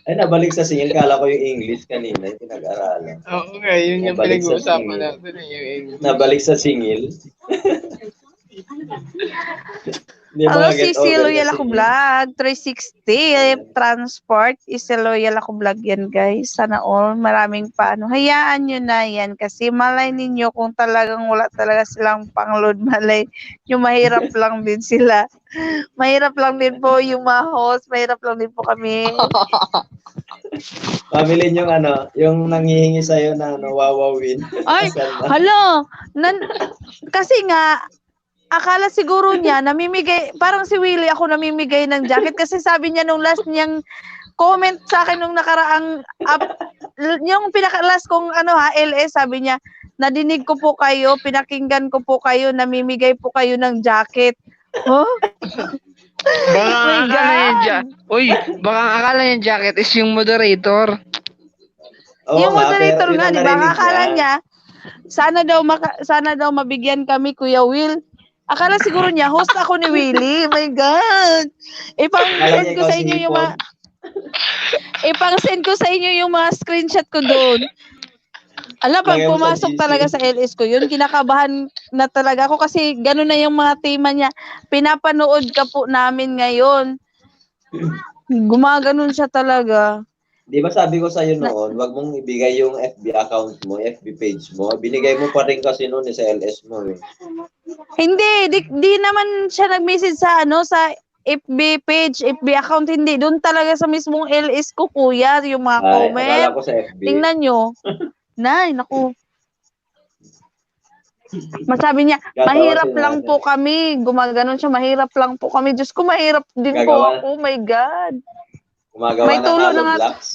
Ay, nabalik sa singil. Kala ko yung English kanina, yung pinag-aralan. Oo nga, yun yung Nabalik sa pinag-uusapan singil. natin. Yung English. Nabalik sa singil. Hindi Hello, mga si get over Loyal na ako singil. vlog. 360 Transport. Loyal ako vlog yan, guys. Sana all. Maraming paano. Hayaan nyo na yan. Kasi malay ninyo kung talagang wala talaga silang pang-load. Malay nyo, mahirap lang din sila. Mahirap lang din po yung mga host. Mahirap lang din po kami. Mami Lynn, yung ano, yung nanghihingi sa'yo na ano, wawawin. Ay, Asan na? hala. Kasi nga, akala siguro niya, namimigay, parang si Willie ako namimigay ng jacket kasi sabi niya nung last niyang comment sa akin nung nakaraang yung pinaka-last kong LS, sabi niya, nadinig ko po kayo, pinakinggan ko po kayo, namimigay po kayo ng jacket. Huh? Baka My akala yung God! Uy, baka akala yung jacket is yung moderator. Oo Yung nga, pero moderator yun nga, ang di ba? narinig Akala niya, sana daw mabigyan kami, Kuya Will. Akala siguro niya, host ako ni Willie. My God! Akala Ipang-send niya ko ikaw sa si inyo yung Hipon. ipang-send ko sa inyo yung mga screenshot ko doon. Pag Lagay mo sa pumasok GC. talaga sa LS ko yun, kinakabahan na talaga ako kasi gano'n na yung mga tema niya. Pinapanood ka po namin ngayon. Gumaganon siya talaga. Di ba sabi ko sa'yo noon, wag mong ibigay yung FB account mo, FB page mo. Binigay mo pa rin kasi noon sa LS mo. Eh. Hindi, di naman siya nag-message sa sa FB page, FB account, hindi. Doon talaga sa mismong LS ko, kuya, yung mga Ay, comment. akala ko sa FB. Tingnan nyo. Nay, naku. Masabi niya, Gatawa mahirap si lang nanay. po kami. Gumaganon siya, mahirap lang po kami. Diyos ko, mahirap din po Gagawa- ako. My God. Gumagawa May ng tulo hollow na nga. blocks.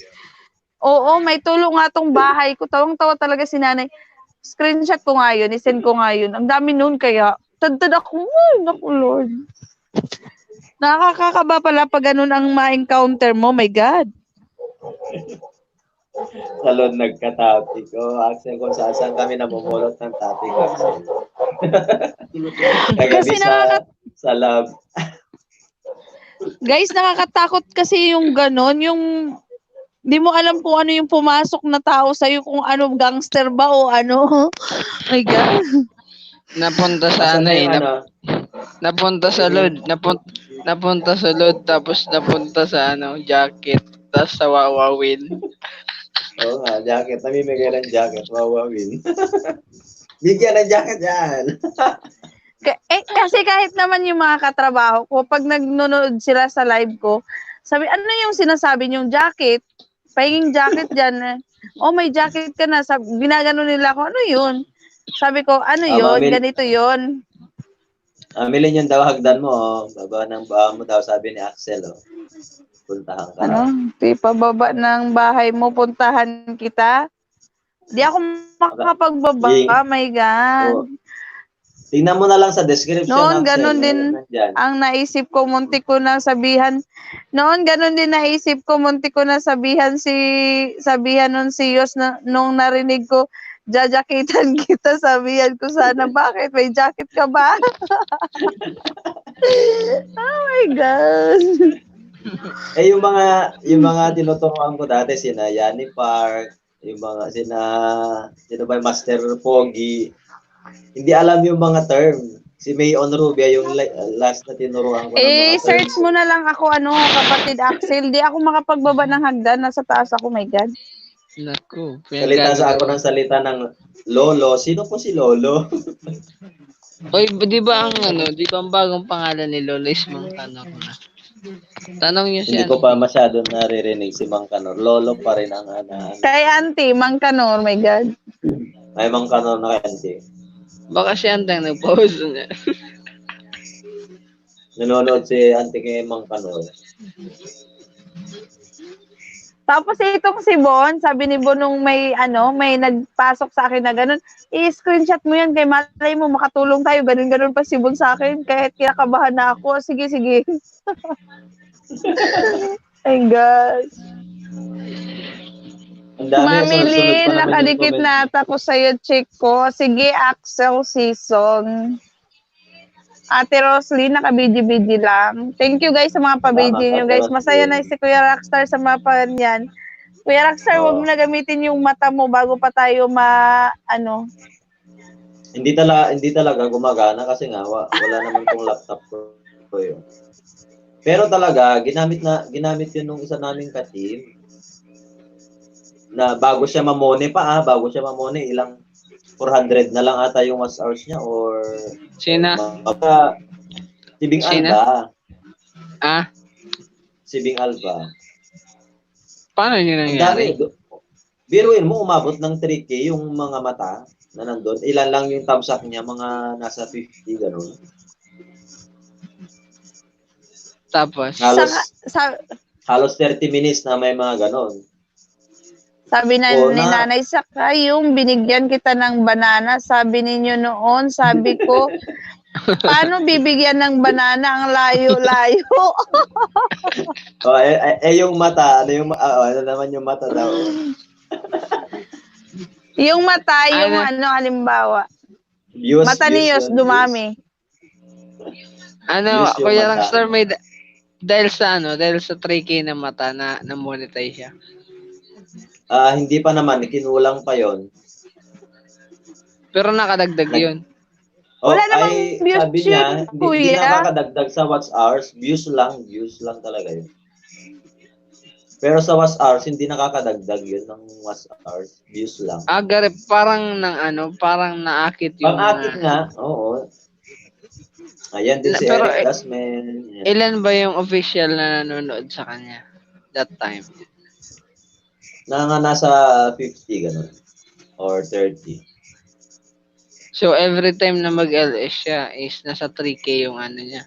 Oo, may tulong nga tong bahay ko. Tawang-tawa talaga si nanay. Screenshot ko nga yun, isend ko nga yun. Ang dami nun kaya, tad ako, ay, naku Lord. Nakakakaba pala pag ganun ang ma-encounter mo, my God. Salon nagka-topic. Axel, kung saan kami namumulot ng topic, Axel. Kagabi Kasi sa lab. Guys, nakakatakot kasi yung ganun, yung di mo alam kung ano yung pumasok na tao sa'yo, kung ano, gangster ba o ano. My God. Napunta sa Asan ano na eh. yung ano? Napunta sa load. Napunta sa load. Tapos napunta sa jacket. Tapos sa wawawin. Oo nga, jacket. Namimigay ng jacket. Wawawin. Bigyan ng jacket yan. Kasi kahit naman yung mga katrabaho ko, pag nagnonood sila sa live ko, sabi, ano yung sinasabi niyong jacket? Pahinging jacket dyan. Oh, may jacket ka na. Sabi, ginagano nila ako, ano yun? Sabi ko, ano yun? Ganito yun. Amilin yung daw hagdan mo. Oh. Baba ng baha mo daw, sabi ni Axel. Oh. Puntahan ka. Di pababa ng bahay mo, puntahan kita. Di ako makapagbaba, my God. Oh. Tingnan mo na lang sa description. Noon, Axel, ganun din ang naisip ko, muntik ko na sabihan. Noon, ganun din naisip ko, muntik ko na sabihan nun si Yos nung narinig ko, jajakitan kita, sabihan ko sana, bakit? May jacket ka ba? Oh my God. yung mga tinuturuan ko dati, sina Yanni Park, yung mga sino ba yung Master Pogi, hindi alam yung mga term. Si May Onrubia, yung last na tinuruan ko ng mga term. Search mo na lang ako, kapatid Axel. Di ako makapagbaba ng hagdan. Nasa taas ako, my God. Naku. Salita sa ako ng salita ng Lolo. Sino po si Lolo? Oy, di ba ang bagong pangalan ni Lolo is Mang Kanor na? Tanong niyo siya. Hindi ko pa masyado naririnig si Mang Kanor. Lolo pa rin ang Kay Auntie, Mang Kanor, my God. May Mang Kanor na kante. Baka siya ang nag-post niya. Nanonood si Auntie kay Mang Kanor. Tapos itong si Bon, sabi ni Bon nung may nagpasok sa akin na ganun, i-screenshot mo yan kay malay mo makatulong tayo, ganun-ganun pa si Bon sa akin, kahit kinakabahan na ako. Sige. My gosh. Ang dami yung Mami sunod-sunod Lynn, pa naman yung nakadikit comment. na ata ko sa'yo, chick ko. Sige, Axel Season. Ate Roslyn, naka-BG-BG lang. Thank you guys sa mga pa-BG Salamat, nyo Ate guys. Masaya Roslyn. na si Kuya Rockstar sa mga pa yan. Kuya Rockstar, wag mo na gamitin yung mata mo bago pa tayo Hindi talaga gumagana kasi nga wala naman tong laptop ko yun. Pero talaga ginamit yun nung isa naming ka-team na bago siya mamone ilang 400 na lang ata yung watch hours niya or Sina? Si Bing Sina? Alba. Si Bing Alba. Paano yun Ang nangyari? dami. Biruin mo, umabot ng 3K yung mga mata na nandun. Ilan lang yung thumbs up niya, mga nasa 50, gano'n. Tapos? Halos 30 minutes na may mga gano'n. Sabi ni Nanay Saka, yung binigyan kita ng banana, sabi ninyo noon, sabi ko, paano bibigyan ng banana ang layo-layo? Yung mata, ano naman yung mata daw? Yung mata, yung halimbawa. Mata ni Yos, dumami. Kuya Rockstar, may dahil sa 3K na mata na monetize siya. Hindi pa naman, kinulang pa yon. Pero nakadagdag yun. Wala namang views sabi niya, yun, hindi kuya. nakakadagdag sa watch hours, views lang talaga yun. Pero sa watch hours, hindi nakakadagdag yun ng watch hours, views lang. Garip, parang parang naakit yung Pang-akit nga, oo. Ayan din si pero, Eric Dasman. Ilan ba yung official na nanonood sa kanya that time? Nasa 50 ganun or 30. So every time na mag-LS siya is nasa 3K yung niya,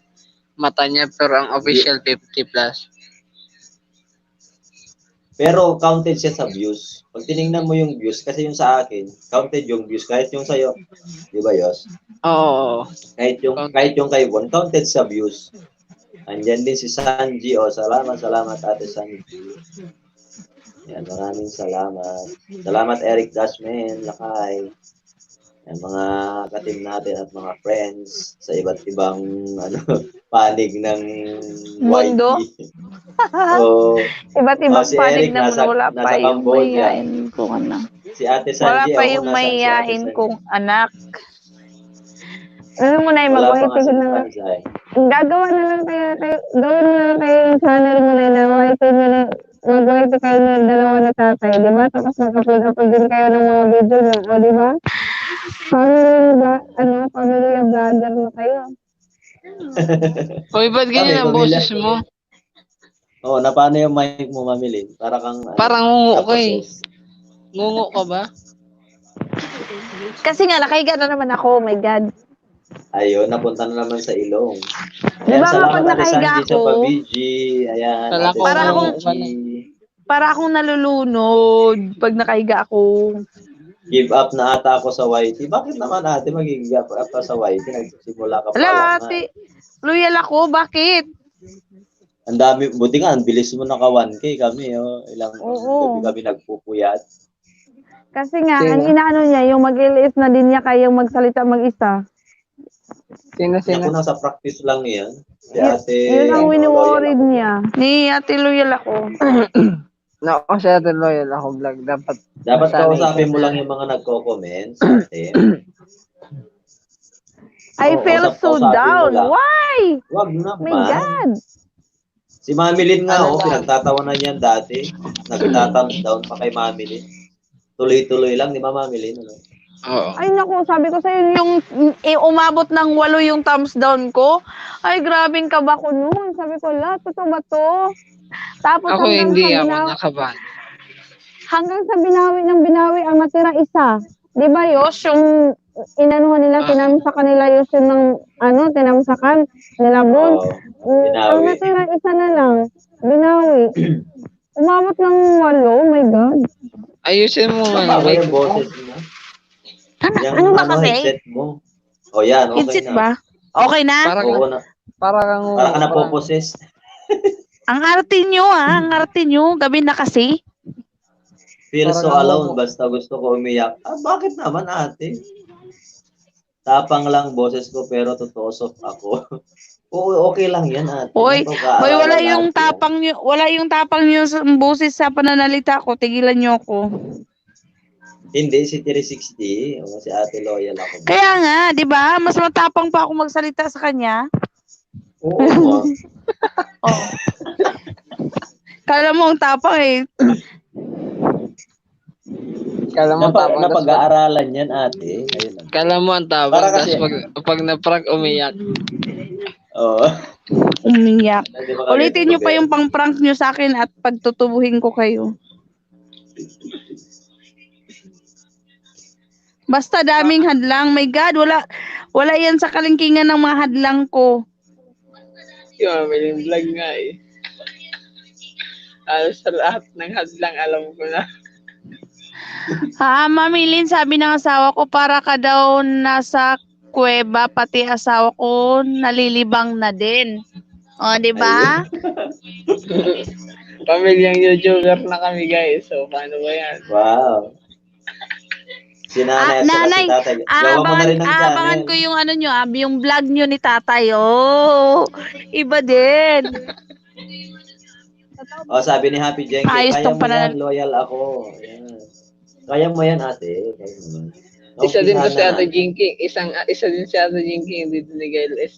mata niya, pero ang official 50 plus. Pero counted siya sa views. Pag tinignan mo yung views, kasi yung sa akin, counted yung views kahit yung sa'yo. Di ba, Yos? Oo. Kahit yung kay Bon, counted sa views. Andyan din si Sanji. Salamat Ate Sanji. Yan, maraming salamat. Salamat Eric Dashman, Lakay. Yan, mga ka-team natin at mga friends sa iba't ibang panig ng mundo. YT. Iba't ibang si panig Eric na wala pa yung mayayain kong anak. Si Ate Sanji, wala pa yung mayayain kong anak. Ano mo na yung mag-waiting na. Gagawa na lang kayo, gawin mo na lang kayo yung channel mo na waiting mo na. Mag-waiting kayo ng dalawa na tatay, di ba? Tapos mag-upload din kayo ng mga video nyo, di ba? Family vlogger na kayo. Hoy, ba't ganyan ang boses mo? Na paano yung mic mo, mamili? Parang ngungo ka eh. Ngungo ka ba? Kasi nga, nakahiga na naman ako, oh my God. Ayun, napunta na naman sa ilong. Diba kapag nakahiga ako, sa PaBG. Ayan, para akong nalulunod pag nakahiga ako. Give up na ata ako sa YT. Bakit naman ate mag-give up ka sa YT? Nagsimula ka pa lang. Ate, loyal ako. Bakit? Ang dami, buti nga, ang bilis mo naka 1K kami. Ilang gabi kami nagpupuyat. Kasi nga, ang inaano niya, yung mag-LS na din niya kayang magsalita mag-isa. Sino? Ako nasa practice lang yan. Si ate, yun ang wini-worried niya. Ni ate loyal ako. Ako si ate loyal ako vlog. Dapat kausapin mo lang yung mga nagko-comment sa atin. I feel so down. Why? Wag naman. My God. Si Mami Lynn nga, pinagtatawanan yan dati. Nagtatthumbs down pa kay Mami Lynn. Tuloy-tuloy lang, di ba Mami Lynn? Oo. Ay naku, sabi ko sa'yo, yung umabot ng 8 yung thumbs down ko. Ay, grabing kaba ko noon. Sabi ko, totoo ba to? Tapos ako hindi ako nakabahan. Hanggang sa binawi ang natira isa. Di ba, Yos? inanuhan nila, tinamsakan nila yung ng, tinamsakan nila Bon. Oo, Ang binawi. natira, isa na lang. Binawi. Umabot ng 8, oh my God. Ayusin mo nga. Tama ba yung boses mo? Yung Ano ba kasi? headset mo. O yan, okay Headset na. ba? Okay na? Parang, Oo na. parang, Para ka napoposes. Ang arte nyo ang arte nyo. Gabi na kasi. Feel so Parang alone, ako. basta gusto ko umiyak. Bakit naman ate? Tapang lang boses ko pero totoo ako. Oo, okay lang yan ate. Hoy, wala Napag-aaralan yung natin yan. tapang nyo, wala yung tapang nyo sa boses sa pananalita ko. Tigilan nyo ako. Hindi, si 360. O, si ate loyal ako. Kaya nga, di ba? Mas matapang pa ako magsalita sa kanya. Oo nga. Oh. Kala mo ang tapang eh. Kala mo tapang. Napag-aaralan yan ate. Ayun lang. Kala mo ang tabang. Para Tapos kasi- pag na-prank, umiyak. Oo. Umiyak. Hindi ba Ulitin nyo ganito, pa Ben? yung pang-prank nyo sa akin at pagtutubuhin ko kayo. Basta daming hadlang. My God, wala yan sa kalingkingan ng mga hadlang ko. Yung aming vlog nga eh. Alas sa lahat ng hadlang, alam ko na. Mami Lynn, sabi ng asawa ko, para ka daw nasa kuweba, pati asawa ko nalilibang na din. O, di ba? Pamilyang YouTuber na kami guys. So, paano ba yan? Wow. Si nanay at saka si Nanay, tatay. Gawa mo na rin ng abangan channel. ko yung ano nyo, yung vlog nyo ni tatay. Oh, iba din. O, sabi ni Happy Jenke, Ayos kaya tong mo yan, pananal- loyal ako. Yan. Kaya mo yan, ate. Kaya mo yan. Isa din to si Umpisahan Ate na. Jinky. Isa din si Ate Jinky. Hindi din ni Gail S.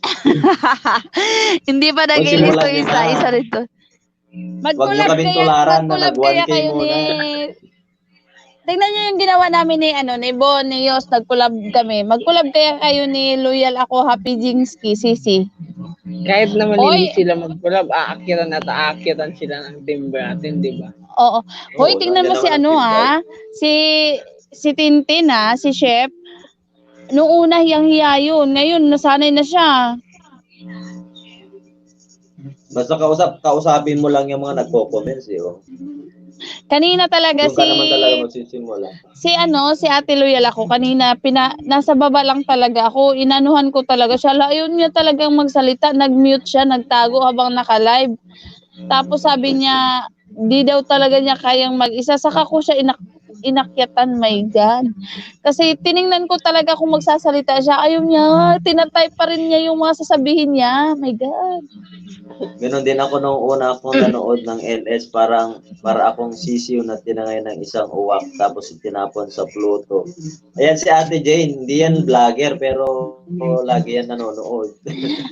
Hindi pa Simulan nag-ilis to nyo isa, na. isa rin to. Huwag nyo kaming tularan na Mag-collab kaya nag-1K kayo muna. Tingnan nyo yung ginawa namin ni Bon, ni Yos, nag-collab kami. Mag-collab kaya kayo ni Loyal Ako, Happy Jingsky, Sisi. Kahit naman Oy. hindi sila mag-collab, aakitan at aakitan sila ng timber natin, di ba? Oo. Hoy, Oo, tingnan mo nandiyan si naman ang si Tintin si Chef. Noong una hiyang-hiya yun. Ngayon, nasanay na siya. Basta kausapin mo lang yung mga nagko-comments, eh. Oh. Kanina talaga Doon ka naman talaga magsisimula. si Ate Loyal Ako, kanina, nasa baba lang talaga ako. Inanuhan ko talaga siya. Ayun niya talagang magsalita. Nag-mute siya, nagtago habang naka-live. Tapos sabi niya, di daw talaga niya kayang mag-isa. Saka ko siya inakyatan, my God. Kasi tiningnan ko talaga kung magsasalita siya. Ayaw niya, tinatype pa rin niya yung mga sasabihin niya. My God. Ganon din ako nung una akong nanood ng LS, para akong sisiw na tinangay ng isang uwak tapos tinapon sa Pluto. Ayan si Ate Jane, hindi yan vlogger pero lagi yan nanonood.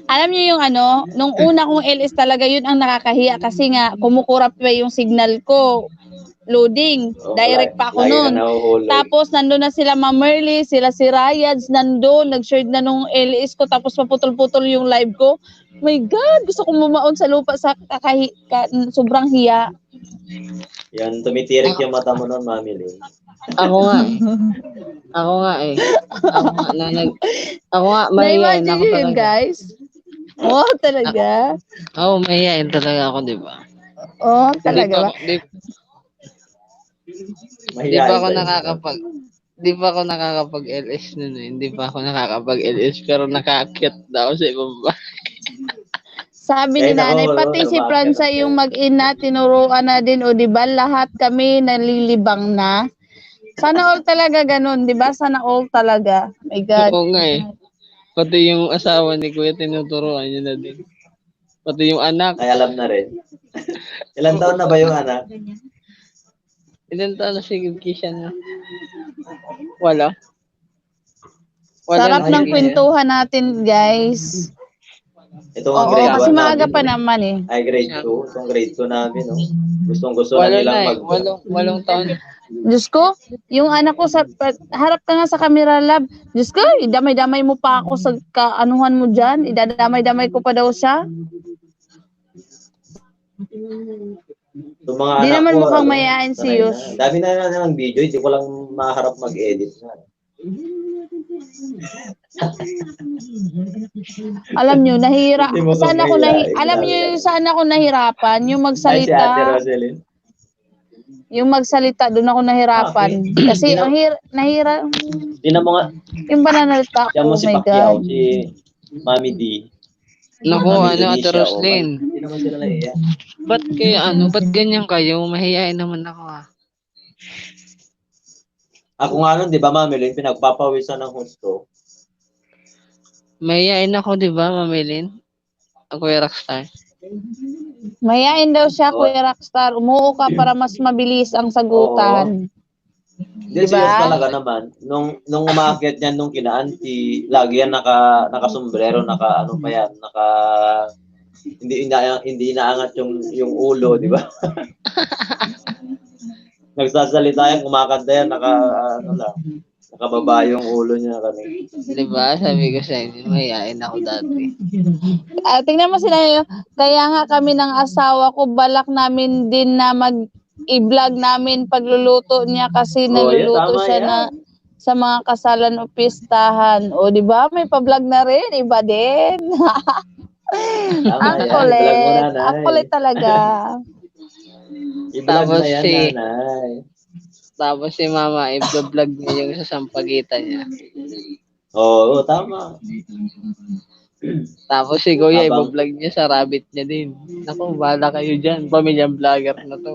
Alam niyo yung nung una kong LS talaga, yun ang nakakahiya kasi nga kumukurap pa yung signal ko. Loading. Direct pa ako lagi nun. ka nahuhulog. Tapos nandun na sila Ma'am Merly, sila si Ryads nandun, nag-share na nung LS ko, tapos maputol-putol yung live ko. My God, gusto kong mumaon sa lupa sa sobrang hiya. Yan, tumitirik yung mata mo nun, Mami Lynn. Ako nga eh. Ako nga, mahihayin Na-imagine ako nyo yun, talaga. guys? Oh, talaga? Oo, mahihayin talaga ako, di ba? Oh, talaga ba? Di pa ako nakakapag LS nun eh. Hindi pa ako nakakapag LS pero nakaakyat na ako sa ibaba. Sabi ni Kahit ako, nanay, wala, pati si wala, Franza wala. yung mag-ina, tinuruan na din, o diba, lahat kami nalilibang na. Sana all talaga ganun, diba? Sana all talaga. My God. Oo nga eh. Pati yung asawa ni Kuya tinuturuan niya na din. Pati yung anak. Ay, alam na rin. Ilan taon na ba yung anak? Ilan taon na si Kisha na? Wala. Sarap na ng si Kisha. kwentuhan natin, guys. Ito ang Oo, grade 1 kasi maaga namin. pa naman eh. Ay, grade 2. Itong grade 2 namin. Oh. Gustong-gusto na Walo nilang na eh. Walong taon. Diyos ko, yung anak ko harap ka nga sa camera lab. Diyos ko, idamay-damay mo pa ako sa kaanuhan mo dyan. Idadamay-damay ko pa daw siya. Itong mga Di anak naman ko, mukhang mayayain si sanay Yus. na. Dami na ng video, hindi ko lang maharap mag-edit na. Alam nyo, Hindi mo saan ako mahihain. alam Grabe nyo ka yung naman. saan ako nahirapan, yung Ay, si Ate magsalita, Roselyn. yung magsalita, doon ako nahirapan. Bakit? Kasi ang Tingnan mo nga. yung pananalita Tiyan mo ko, oh si my Pacquiao, God. si Mami D. Naku, Mami ano, Ate Denicia, Roslyn. Hindi naman sila nahiya. Ba't ganyan kayo? Mahihain naman ako ah. Ako nga nun, di ba, Mami Lynn, pinagpapawisan ng husto. Mahihain ako, di ba, Mamilin? Ako yung rockstar. Mayain daw siya, Oo. Kuya Rockstar. Umuo ka para mas mabilis ang sagutan. Hindi, Diba? serious talaga naman. Nung umakyat niyan, nung kina-auntie, lagi yan naka-sombrero, ano pa yan, hindi inaangat yung ulo, di ba? Nagsasalita yan, kumakanta yan, nakababa yung ulo niya kanina. Di ba? Sabi ko sa inyo, mahihain ako dati. Tingnan mo sila yun. Kaya nga kami ng asawa ko, balak namin din na i-vlog namin pagluluto niya kasi Oh, yan, naluluto tama siya yan. na sa mga kasalan o pistahan. O, di ba? May pa-vlog na rin. Iba din. Tama Ang yan, kulit. i-vlog mo, Ang nanay. kulit talaga. I-vlog Tapos na yan, si- nanay. Tapos si Mama, i-vlog niya yung sa sampagitan niya. Oo, tama. Tapos si Kuya, Habang- i-vlog niya sa rabbit niya din. Naku, bahala kayo dyan. Pamilyang vlogger na to.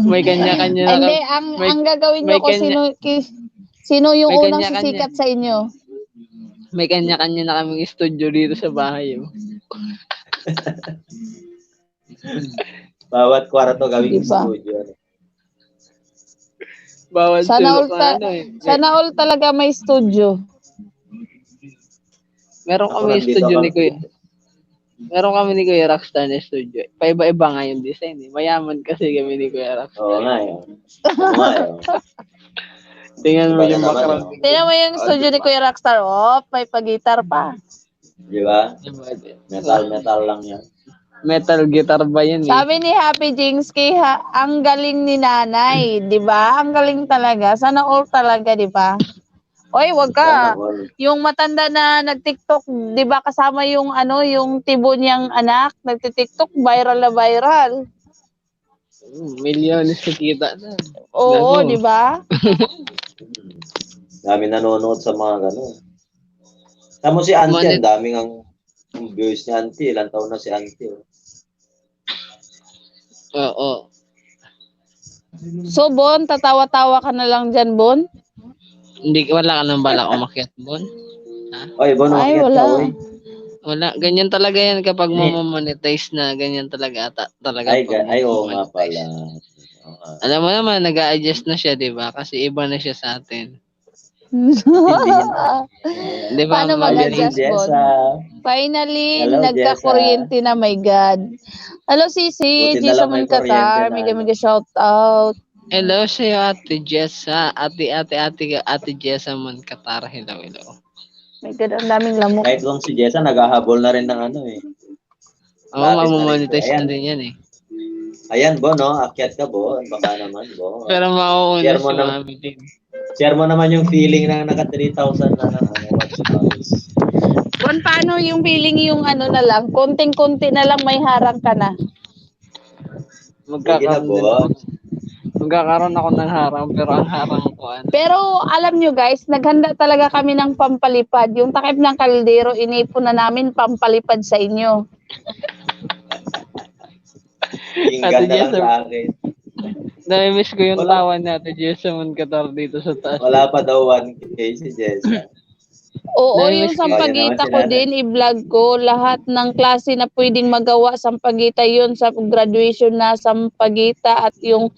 May kanya-kanya na Hindi, may- ang gagawin may nyo ko sino yung may unang kanya-kanya. sisikat sa inyo. May kanya-kanya na kaming studio dito sa bahay. Oh. Bawat kwarto gawing Diba? studio. Bawal Sana all, tulog na ano eh. sana all talaga may studio. Meron Ako kami nandito studio kami. ni Kuya. Meron kami ni Kuya Rockstar na studio. Paiba-iba nga yung design eh. Mayaman kasi kami ni Kuya Rockstar. Oo nga yun. Oo nga yun. Tingnan mo Iba yung na naman, background. oh. Tingnan mo yung studio ni Kuya Rockstar. Oh, may pag-guitar pa. Di ba? Diba? Metal lang yan. Metal guitar ba yun eh? Sabi ni Happy Jingsky, ang galing ni nanay, di ba? Ang galing talaga. Sana all talaga, di ba? Oy, wag Sana ka. all. Yung matanda na nag-TikTok, di ba kasama yung yung tibo niyang anak, nagti-TikTok, viral na viral. Milyones kita na. Oo, Naku. di ba? Dami nanonood sa mga gano'n. Tamo si Auntie, ang daming ang views ni Auntie. Ilang taon na si Auntie. Oh. Oo. So, Bon, tatawa-tawa ka na lang dyan, Bon? Wala ka nang balak umakyat, Bon? Oy, Bon, Ay, umakyat ka, wala. oy. Wala. Ganyan talaga yan kapag mamamonetize na. Ganyan talaga talaga. Ay, oo nga pala. Oo nga. Alam mo naman, nag-a-adjust na siya, di ba? Kasi iba na siya sa atin. Di ba? Paano Ayan si mag-adjust, Bon? Jessa. Finally, Hello, nagka-kuryente na, my God. Hello, Sisi. Buti na lang may Jason Qatar. kuryente na, Mega mega shout out. Hello sa'yo, Ate Jessa. Ate Jessa Moncatar. Hello. My God, ang daming lamok. Kahit lang si Jessa, naghahabol na rin ng ano eh. Oo, Lapis na mamamonetize rin. na din yan eh. Ayan, Bon, no? Akyat ka, Bon. Baka naman, Bon. Pero mauuna Share si mo na- Mami din. Share mo naman yung feeling na naka 3,000 na watch hours. Bon, paano yung feeling yung na lang? Konting-konti na lang may harang ka na. Magkakaroon din ako. Magkakaroon ako ng harang, pero ang harang ko Pero alam nyo guys, naghanda talaga kami ng pampalipad. Yung takip ng kaldero, inipon na namin pampalipad sa inyo. Yung Ate ganda lang Jessa. sa akin. Nami-miss ko yung Wala. tawa ni Ate Jessa Moncatar dito sa taas. Wala pa daw 1K si Jessa. Oo, Nami-miss yung ko. sampagita Yan naman ko sila. din, i-vlog ko. Lahat ng klase na pwedeng magawa, sampagita yun sa graduation na sampagita at yung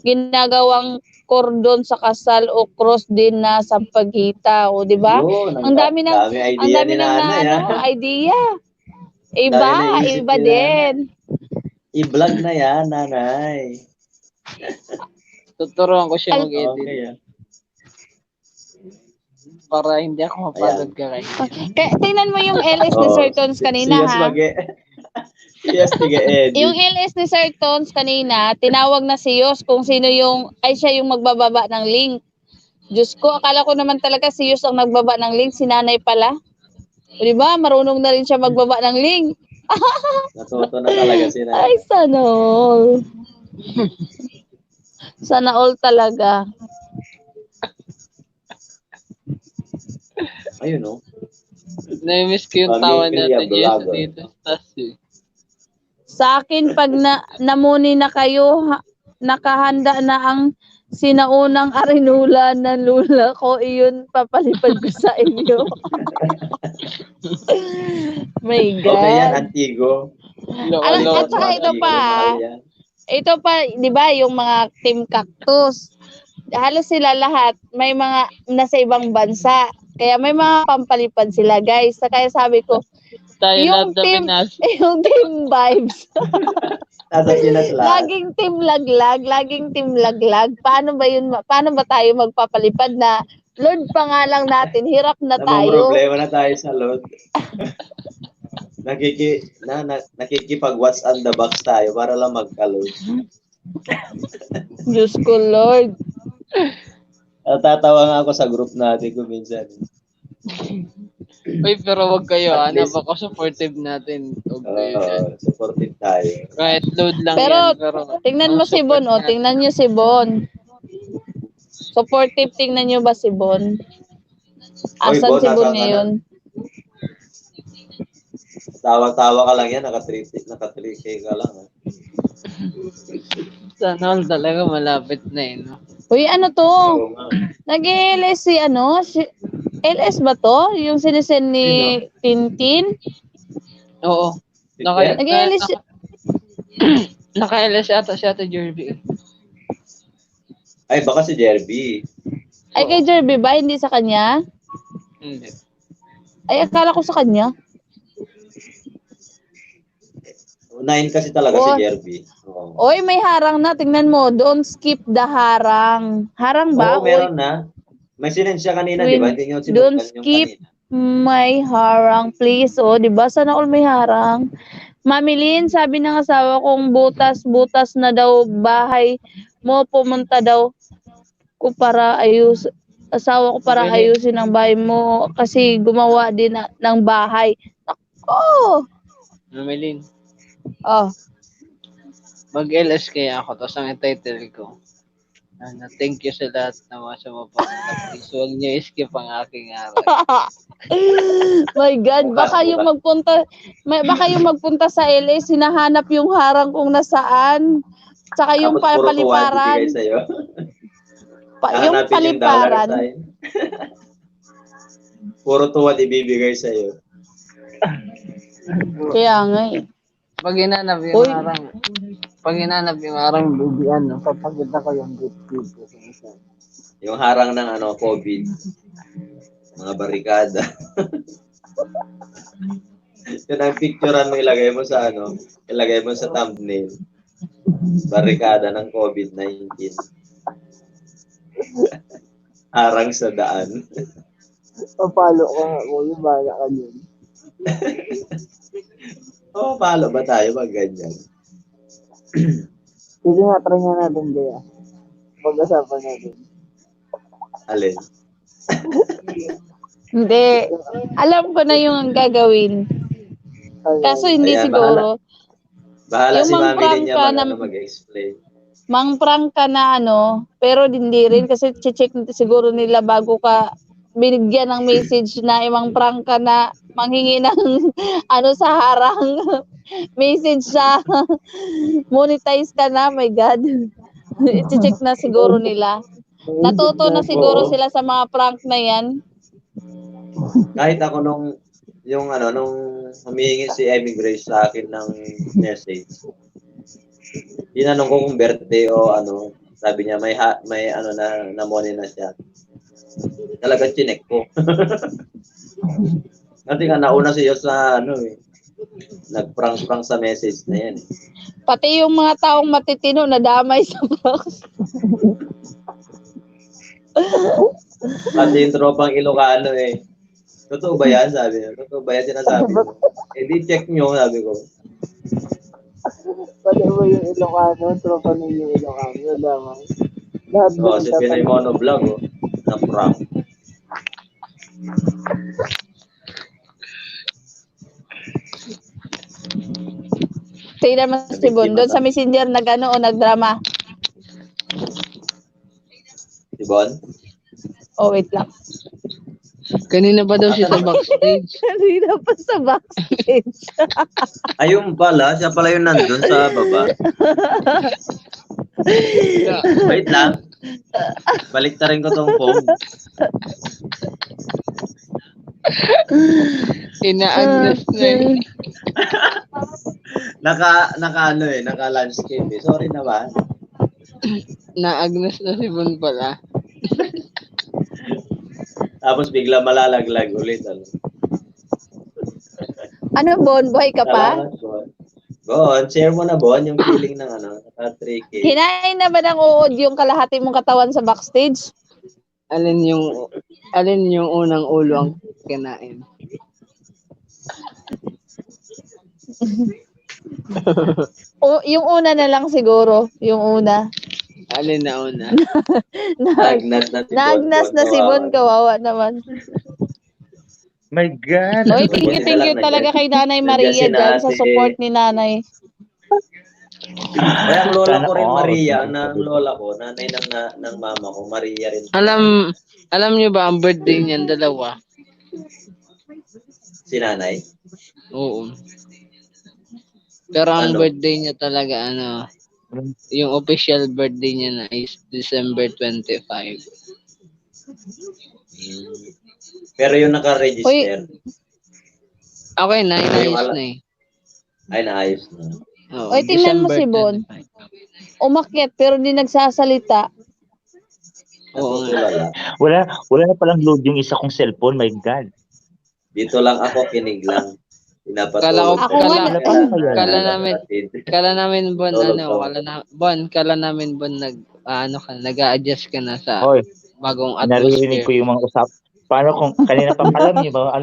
ginagawang cordon sa kasal o cross din na sampagita. O, di ba? Yun, Ang dami ng idea ni nanay. idea. Dami Iba, naisip iba ni din. I-vlog na yan, nanay. Tuturuan ko siya mag-edit Okay, ah. para hindi ako mapagod ka kayo. Tingnan mo yung LS ni Sir Tons kanina, ha? Siyas tiga-edit. Yung LS ni Sir Tons kanina, tinawag na si Yos kung sino siya yung magbababa ng link. Diyos ko, akala ko naman talaga si Yus ang nagbaba ng link, si nanay pala. O, di ba? Marunong na rin siya magbaba ng link. Natuto na talaga si Ay, nanay. sana all. Sana all talaga. Ayun, no? Na-miss ko yung tawa Pamilya natin yes vlogger. dito sa taas. Sa akin, pag namuni na kayo, nakahanda na ang sinaunang arinula ng lula ko, iyon papalipad ko sa inyo. My God. Okay yan, Antigo. At saka ito pa, ito pa, di ba, yung mga Team Cactus, halos sila lahat, may mga nasa ibang bansa. Kaya may mga pampalipad sila, guys. Kaya sabi ko, Tayo yung lahat na team, Pinas. yung team vibes. Nasa Pinas lahat. Laging team laglag. Paano ba tayo magpapalipad na Lord pa nga lang natin, hirap na tayo. Problema na tayo sa load. Nakikipag what's on the box tayo para lang magka-load. Diyos ko, Lord. Tatawa nga ako sa group natin kung minsan. Uy, pero wag kayo, At least- napaka-supportive natin. Huwag kayo dyan. Supportive tayo. Kahit load lang Pero, yan. Pero, tingnan mo si Bon, oh. Tingnan nyo si Bon. Supportive, tingnan nyo ba si Bon? Asan Bon, si Bon nasaan ka ngayon? Tawa-tawa ka lang yan, naka-3K ka lang. Ha? Sana all talaga malapit na eh, no? Uy, ano to? Oo nga. Nag-LS si ano? LS ba to? Yung sinisend ni Tintin? Oo. Naka- Nag-LS Naka-LS ata siya ata Jerby. Ay, baka si Jerby. Ay, kay Jerby ba? Hindi sa kanya? Hindi. Ay, akala ko sa kanya. Unahin kasi talaga si Jerby. Oo. Oy, may harang na. Tingnan mo. Don't skip the harang. Harang ba? Oo, meron na. May sinend siya kanina, di ba? Hindi nyo Don't sinundan yung skip kanina. may harang, please. O, di ba? Sana all may harang. Mami Lynn, sabi ng asawa kong butas-butas na daw bahay mo, pumunta daw ko para asawa ko para Mami Lynn. ayusin ang bahay mo kasi gumawa din ng bahay. Ako! Mamelin. Oh, Mag-LS kaya ako, tapos ang title ko. Thank you sa lahat na mga sumuporta. Please, huwag niyo skip ang aking aral. my God, baka yung magpunta sa LA, sinahanap yung harang kung nasaan. Tsaka yung Tapos puro tuwa paliparan. ibigay sa'yo. Yung Hahanapin dollar paliparan. sign. Puro tuwa ibibigay sa'yo. Kaya nga eh. Pag hinanap yung arang, papaganda ko yung good ko sa isa. Yung harang ng COVID. Mga barikada. Yun ang picturean mo, ilagay mo sa thumbnail. Barikada ng COVID-19. Harang sa daan. Papalo ko nga mo, yung bala ka dyan. Paano ba tayo mag ganyan? Sige nga, try nga natin kaya. Pag-usapan natin. Alin? Hindi. Alam ko na yung gagawin. Kaso hindi Ayan, siguro. Bahala Yung si Mami mang-prank niya ka na- mag-explain. Mang-prank ka na pero hindi rin kasi check siguro nila bago ka binigyan ng message na imang-prank ka na manghingi ng sa harang. Message sa monetize ka na, my God. I-check na siguro nila. Natuto na siguro Oo. sila sa mga prank na yan. Kahit ako nung humihingi si Emmy Grace sa akin ng message. Tinanong ko kung birthday o sabi niya may na money na siya. Talaga chinek ko. Kasi nga nauna siya sa nag-prank sa message na yan. Pati yung mga taong matitino nadamay sa prank. Pati yung tropang Ilocano Totoo ba yan? Sabi niya. Totoo ba yan sinasabi mo? Di check nyo, sabi ko. Pati mo yung Ilocano, tropa ninyo Ilocano, lamang. Lahat Si Pinoy Monovlog, na prank. Tingnan mo si Bon. Doon sa messenger nag-ano o nagdrama. Si Bon? Oh, wait lang. Kanina ba daw siya sa backstage? Kanina pa sa backstage. Ayun pala, siya pala yung nandun sa baba. Wait lang. Balik ta rin ko tong phone. Inaagnas na eh. Naka landscape eh. Sorry naman. Naagnas na si Bon pala. Tapos bigla malalaglag ulit. Ano? Ano, Bon? Buhay ka pa? Salamat, Bon. Bon, share mo na, Bon, yung feeling ng naka 3K. Kinain na ba ng uod yung kalahati mong katawan sa backstage? Alin yung unang ulo ang kinain? O, yung una na lang siguro. Yung una. Alin na una? Nagnas na si Bon. Naagnas na si Bon. Kawawa naman. My God. Oy, thank you talaga kay Nanay Maria dyan sa support ni Nanay. Kaya ang lola ko rin, Sana all. Maria, ang lola ko, nanay ng mama ko, Maria rin. Alam niyo ba ang birthday niyan dalawa? Si nanay? Oo. Pero ang Ano? birthday niya talaga yung official birthday niya na is December 25. Pero yung naka-register, Okay na, inayos Yung na eh. ay naayos na. Oo, Oy, tingnan mo si Bon. 25. Umakyat pero di nagsasalita. Oo nga. Natutulala. Wala na palang load yung isa kong cellphone. My God. Dito lang ako, kinig lang. Pinapatulog. Ako nga, Kala namin Bon, Tulog. kala namin Bon nag-a-adjust ka na sa Hoy, bagong naririnig ko atmosphere. yung mga usap. Paano kung kanina pa alam niyo ba,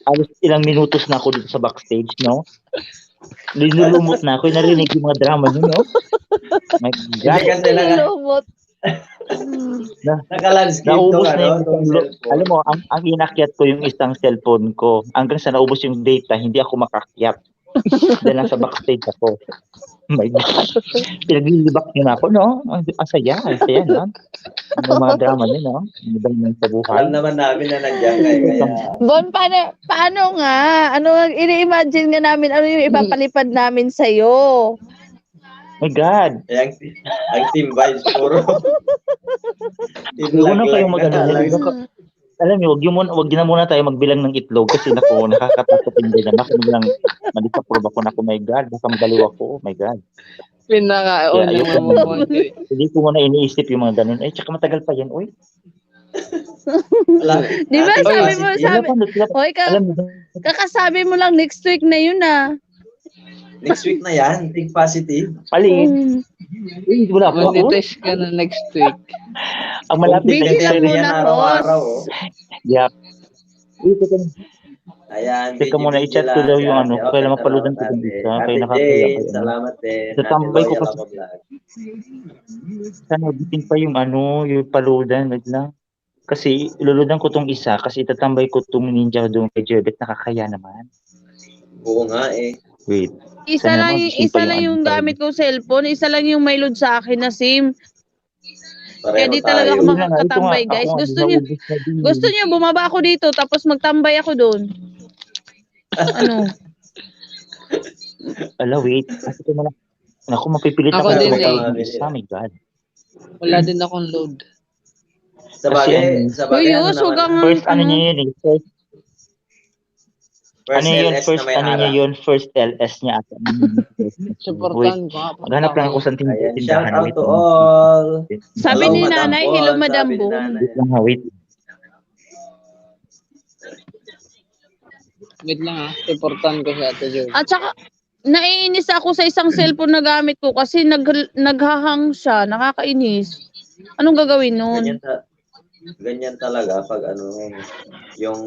alos ilang minutos na ako dito sa backstage, no? Linulumot na ako, narinig yung mga drama niyo, no? My Hindi God. kasi Lumot. naka-landscape Naubos to, na yung tong cellphone. alam mo, ang inakyat ko yung isang cellphone ko. Hanggang sa naubos yung data, hindi ako makakyat. Dahil nasa backstage ako. Oh my God. Pinaglilibak niyo na ako, no? Ang saya, no? Yung mga drama niyo, no? Ang dami sa buhay. Alam naman namin na nandiyan kayo, kaya Bon, paano nga? Ano, ini-imagine nga namin, ano yung ipapalipad namin sa'yo? My God. ang team vibes puro. Huwag na kayong mag-ano. Alam niyo, wag na muna tayo magbilang ng itlog kasi nako, nakakatakot din naman. Kasi biglang mali-approve ako na ako, my God. Baka magaliw ako, my God. Pinaka-una Yeah, ayoko mo Bon. Hindi ko muna iniisip yung mga ganun. Tsaka matagal pa yan, oy. Di ba sabi mo, Hoy, Alam mo, kakasabi mo lang next week na yun ah. Next week na yan, think positive. palin. Wala po ako. Mag-test ka na next week. Ang malapit Busy lang Yan muna, araw-araw. Oh. Yeah. Ayan, Teka muna, i-chat ko daw yung ano, kailan mapaludan ko din isa. Kaya nakakaya ko. Salamat din. Tatambay ko kasi. Sana bitin pa yung ano, yung paludan. Wait lang. Kasi iluludan ko tong isa kasi itatambay ko tong ninja doon kay Jebet. Nakakaya naman. Oo nga eh. Wait. Isa Sana lang, magising isa pa lang yung yung ano, gamit kong cellphone, isa lang yung may load sa akin na SIM. Kaya Pareho di talaga ako tayo. makakatambay, guys. Gusto niyo bumaba ako dito tapos magtambay ako doon. Ano? Ala, wait. Kasi ko na Naku, mapipilit Ako ako din na eh. Oh my God. Wala din akong load. Sabagay, Uy, ano huwag naman, kang... First, ano niya yun eh. first Ano yun? LS First, na may ano niya harap. yun? First LS niya. Supportan ko. Maghanap lang ako sa Ayan, shout tindahan. out Wait to lang. all. Sabi Hello, ni Madam Nanay, Bon, hello, Madam sabi ni Bon. Nanay. Wait lang ha, wait. Wait lang ha. Supportan ko si Ate Jo. At saka, naiinis ako sa isang cellphone na gamit ko kasi naghahang siya, nakakainis. Anong gagawin nun? Ganyan talaga pag ano, yung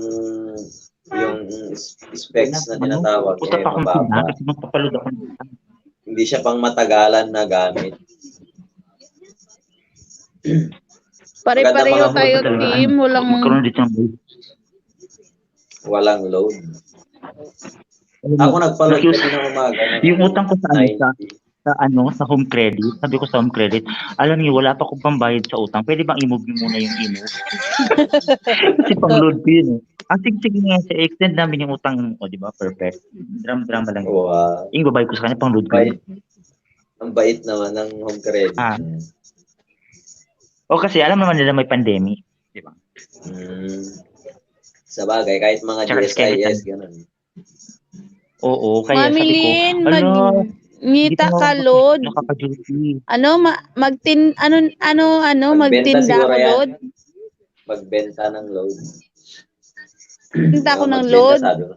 specs na tinatawag Usap eh, ako ng mababa. kasi magpapalod ako. Hindi siya pang matagalan na gamit. Pare-pareho Maganda tayo, mga team. Magkaroon dito ng walang load. Alam mo, Ako nagpa-load nakius- kasi ng umaga. yung utang ko sa ano, 90. sa home credit, sabi ko sa home credit, alam niyo, wala pa akong pambayad sa utang. Pwede bang i-move niyo muna yung i-move? Kasi pang-load ko yun eh. Sige nga, extend namin yung utang, o di ba? Perfect. Drama lang. Wow. Yung babayad ko sa kanya, pang-load ko yun. Ang bait naman ng home credit. Ah. O kasi alam naman nila may pandemic. Di ba? Sa bagay, kahit mga Tsaka GSIS, gano'n. Oo, kaya Mami sabi ko, Lynn, ala, ngita hindi ka, ko Lord. nakaka-duty. Ano, Magbenta magtinda siguro ako, yan. Lord. Magbenta ng load. Tinda ako ng Magbenta, load. sabi ko.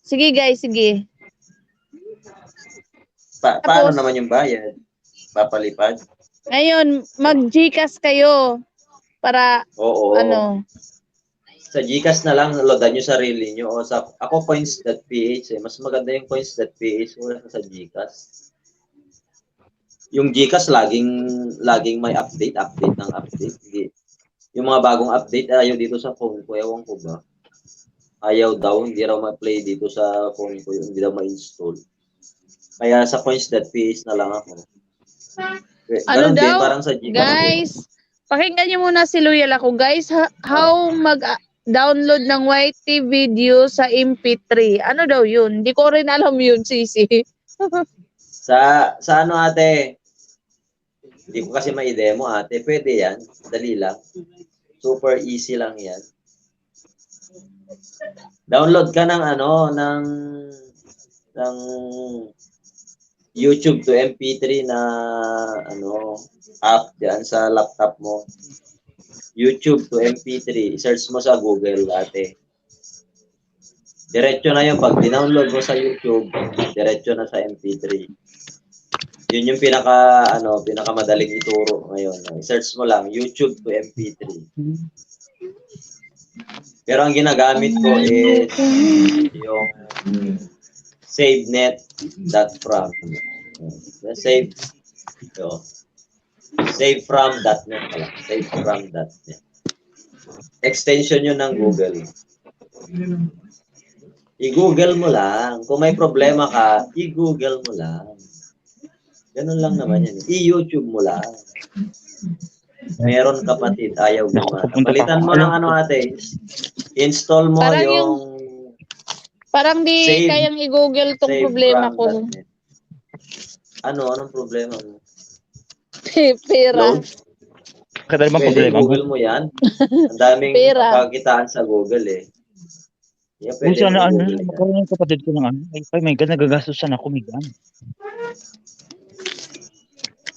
Sige, guys, sige. Paano Tapos- naman yung bayad? Papalipad? Ngayon, mag-Gcash kayo para, Oo. ano, Sa Gcash na lang, loadan nyo sarili nyo. O sa, ako, coins.ph eh. Mas maganda yung coins.ph mula sa Gcash. Yung Gcash, laging may update ng update. Yung mga bagong update, ayaw dito sa phone ko. Ewan ko ba? Ayaw daw, hindi raw ma-play dito sa phone ko. Hindi daw ma-install. Kaya sa coins.ph na lang ako. Ano Ganun din, daw? parang sa Gcash. guys, pakinggan nyo muna si Loyal ako. Guys, how mag-download ng YT video sa MP3? Ano daw yun? Hindi ko rin alam yun, Sisi. Sa ano ate? Hindi ko kasi ma-demo ate. Pwede yan. Dali lang. Super easy lang yan. Download ka ng ng YouTube to MP3 na app diyan sa laptop mo. YouTube to MP3. I-search mo sa Google ate. Diretso na yun. Pag dinownload mo sa YouTube, diretso na sa MP3. Yun yung pinakamadaling ituro ngayon. I-search mo lang, YouTube to MP3. Pero ang ginagamit ko is yung SaveNet.from. SaveFrom.net pala. SaveFrom.net. Extension yun ng Google. I-Google mo lang. Kung may problema ka, i-Google mo lang. Ganun lang naman yan. I-YouTube mo lang. Meron kapatid, ayaw gumana. Palitan mo ng ate. Install mo Parang yung Parang di Save- kayang i-google tong problema ko. SaveFrom.net. Anong problema mo? Pera. Load? Kadal bang Pwede, problema mo? Google mo yan. Ang daming Pera. pagkitaan sa Google eh. Yeah, Kung pwede saan mo ano, Google yan. magkaroon yung kapatid ko ng ay my God, nagagastos siya na ako, my God.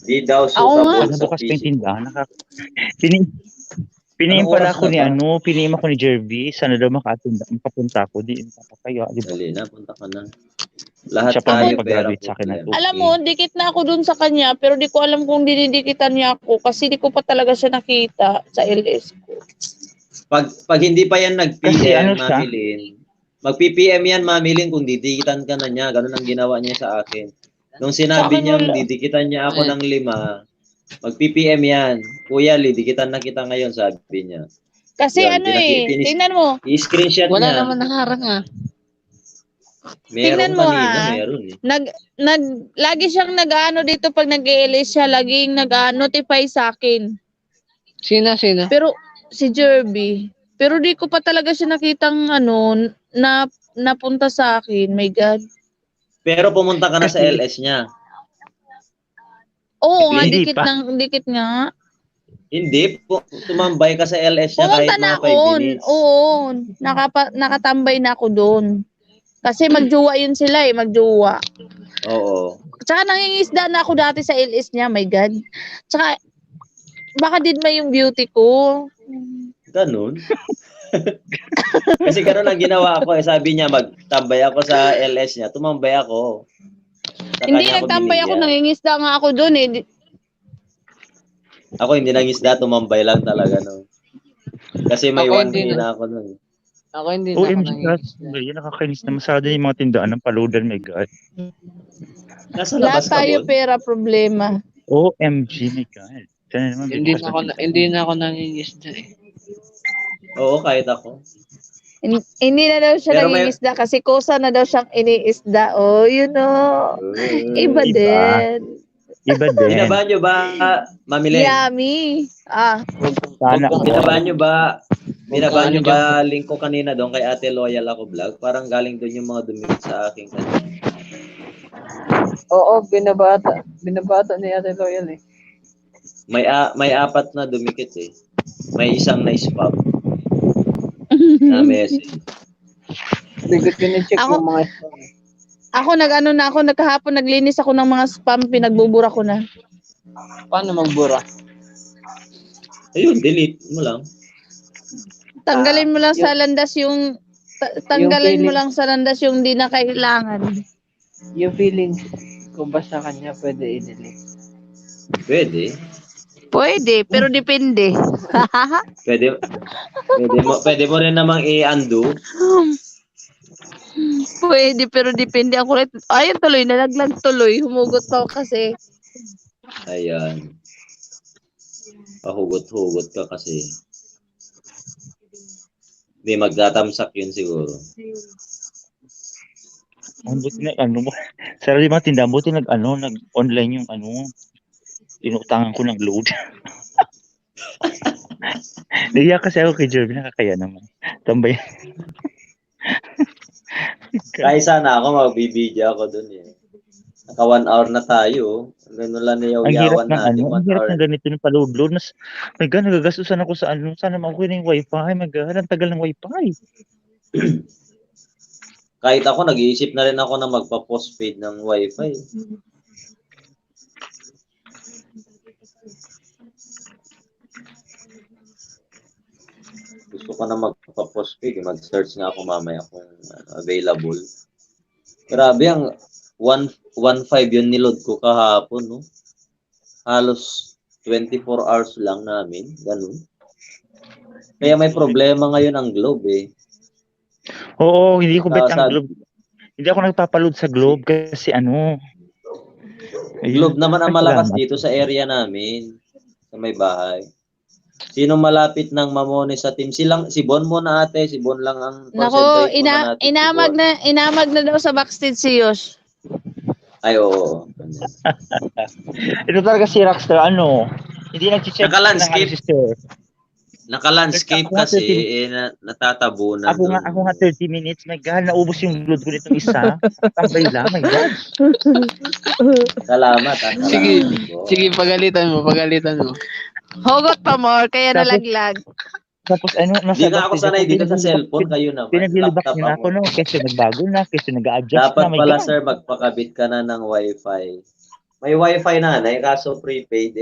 Di daw Ako suitable nga. sa Bukas pa yung PC. tindahan. Piniim Anong pala oras ako ni na ba? piniim ako ni Jervy, sana daw makapunta ako, di napapakaya, di ba? Dali na, punta ka na. Lahat Siya pa tayo ang pera pag-graduate sa akin na problema. Alam mo, dikit na ako dun sa kanya, pero di ko alam kung dinidikitan niya ako kasi di ko pa talaga siya nakita sa LS ko. Pag hindi pa yan Kasi ano nag-PM, siya? mamilin. Mag-PPM yan, mamilin kung didikitan ka na niya. Ganun ang ginawa niya sa akin. Nung Sa sinabi akin niyang wala. didikitan niya ako ng 5, mag-PPM yan. Kuya, didikitan na kita ngayon, sabi niya. Kasi Yun, tingnan mo, I-screenshot Wala niya. naman nakarang tingnan Meron mo, kanina, ha? meron eh. lagi siyang nag-ano dito pag nag-LS siya, laging nag-notify sa akin. Sina? Pero si Jerby, pero di ko pa talaga siya nakitang na napunta sa akin. My God. Pero pumunta ka na sa Kasi- LS niya. Oo nga, Hindi dikit pa. dikit nga. Hindi, tumambay ka sa LS niya kahit Pumunta na mga ako. 5 minutes. Oo, nakatambay na ako doon. Kasi magjowa yun sila magjowa. Oo. Tsaka nangingisda na ako dati sa LS niya, my God. Tsaka, baka din may yung beauty ko. Ganun. Kasi ganun ang ginawa ko. Sabi niya, magtambay ako sa LS niya. Tumambay ako. Sa Hindi, kanya nagtambay ako, binigyan. nangingisda nga ako doon Ako hindi nangisda, tumambay lang talaga. No? Kasi may Ako 1K hindi, no? na ako nun. Ako hindi na ako OMG, nangingisda. yun nakakainis na masyado yung mga tindahan ng paludan, my God. Nasa Lahat labas ka, tayo Bon? pera problema. OMG, my God. Ka na naman, Hindi bukas na ako hindi na ako nangingisda eh. Oo, kahit ako. Hindi na daw siya Pero may- nangingisda kasi kusa na daw siyang iniisda. Oh, you know. Iba Iba. din. Iba din. Binabahan nyo ba, Mamileng? Yummy. Ah, Sana all. Binabahan nyo ba, binabahan nyo Ano ba link ko kanina doon kay Ate Loyal ako vlog? Parang galing doon yung mga dumi sa aking kanya. Oo, binabata ni Ate Loyal eh. May apat na dumikit eh. May isang na-spam na message. Hindi ko tine-check Ako- yung mga spam. ako nagkahapon naglinis ako ng mga spam, pinagbubura ko na. Paano magbura? Ayun, delete mo lang. Tanggalin mo lang sa landas yung tanggalin mo feeling- lang sa landas yung di na kailangan. Yung feelings ko ba sa kanya pwede i-delete? Pwede. Pwede, pero depende. Pwede mo rin namang i-undo. Pwede, pero depende. Ako rin, ayun tuloy, nalaglag tuloy. Humugot pa ako kasi. Ayan. Pahugot-hugot ka kasi. Hindi, magtatamsak yun siguro. Ang buti na, ano mo. Sarili mga tindahan, buti nag-online yung inutangan ko ng load. Naiyak kasi ako kay Jervin, nakakaya naman. Tambay. Kaya sana ako, magbibideo ako dun eh. Naka 1 hour na tayo. Ganun lang na Ang hirap yaw-yawan ng natin. ang 1 hirap hour. ng ganito yung pa-load. My God, nagagastusan ako sa sana makuha na yung wifi. My God, ang tagal ng wifi. Kahit ako, nag-iisip na rin ako na magpa-postpaid ng wifi. Gusto ko na magpa-postpaid. Mag-search nga ako mamaya kung available. Grabe, ang 1.5 yun niload ko kahapon, no? Halos 24 hours lang namin. Ganun. Kaya may problema ngayon ang Globe eh. Oo, hindi ko bet ang Sabi- Globe. Hindi ako nagpapaload sa Globe kasi ayun. Globe naman ang Ay, malakas salamat. dito sa area namin. Sa may bahay. Sino malapit ng mamone sa team? Si Bon muna ate. Si Bon lang ang Nako, concentrate muna natin. inamag na daw sa backstage si Yosh. Ay, oo. Ito talaga si Rockstar, hindi nag-check Naka-landscape. si Sir. Naka-landscape Ako nga, kasi natatabunan. Ako nga 30 minutes, my God, naubos yung load ko nitong isa. Tambay lang, my God. Salamat. Sige, pagalitan mo. Hugot pa more, kaya Tapos- nalaglag. Tapos Hindi nga ako sanay dito sa cellphone. Kayo naman. Pinaglilibak Laptop niyo na ako, ako. kasi nagbago na, kasi nag-a-adjust Dapat na, my pala God. sir, magpakabit ka na ng wifi. May wifi na, kaso prepaid.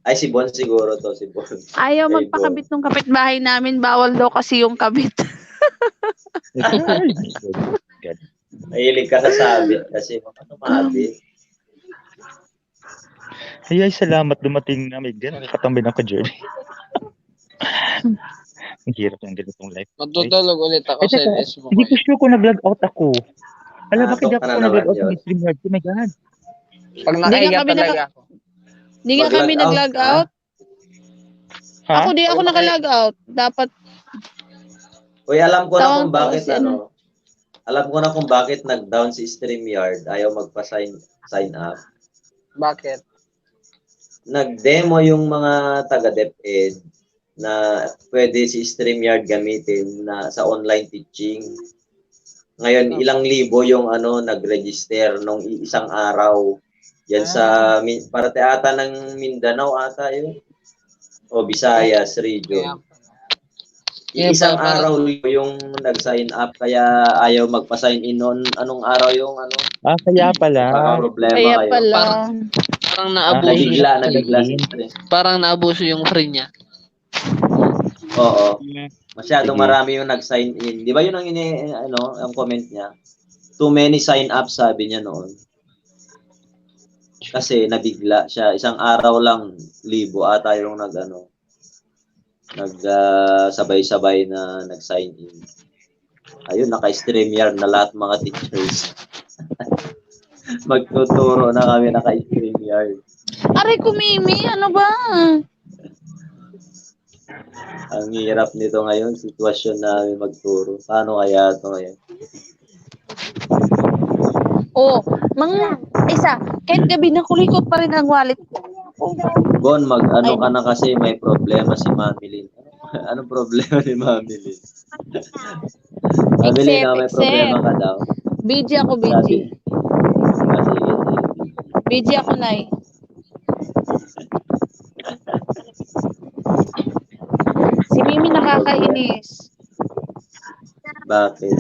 Ay, si Bon siguro to, si Bon. Ayaw Ay, magpakabit ng kapitbahay namin, bawal daw kasi yung kabit. Mahilig ka sa sabit kasi tumabit. Ay, salamat dumating na, my God. Nakakatambay na ako, Jerry. Ang hirap ng ganitong life. Matutulog ulit ako sa teka, LS mo. Hindi ko sure kung nag-log out ako. Alam, bakit Tok ako ka na nag-log naman out ng yun. StreamYard? Oh my God. Pag nakahiga kami talaga ako. Hindi nga kami Mag-log out, nag-log ha? out. Ha? Ako di ako naka-log out. Dapat Uy, alam ko na Tawag kung ko bakit si Alam ko na kung bakit nag-down si StreamYard. Ayaw magpa-sign up. Bakit? Nag-demo yung mga taga-DepEd na pwede si StreamYard gamitin sa online teaching. Ngayon, ilang libo yung nag-register nung isang araw. Yan sa parate ata ng Mindanao ata yun. O Visayas region. Isang araw yung nag-sign up kaya ayaw magpa-sign in on anong araw yung Kaya pala. baka problema kaya kayo. pala. Parang naabuso. Nabigla si Stress. Parang naabuso yung free niya. Oo. Masyadong Sige. marami yung nag-sign in. Di ba yun ang ang comment niya? Too many sign up sabi niya noon. Kasi nabigla siya. Isang araw lang, libo ata yung sabay-sabay na nag-sign in. Ayun, naka-StreamYard na lahat mga teachers. Magtuturo na kami naka-StreamYard. Aray ko, Mimi, ano ba? Ang hirap nito ngayon, sitwasyon namin magturo. Paano kaya ito ngayon? Oh, mga isa, kahit gabi na kulikot pa rin ang wallet ko. Bon, mag-ano Ay. ka na kasi may problema si Mami Lynn. Anong problema ni Mami Lynn? Mami Lynn, may Except. problema ka daw. BG ako, BG. Sabi, sige. BG ako, Nay. Si Mimi nakakainis. Bakit?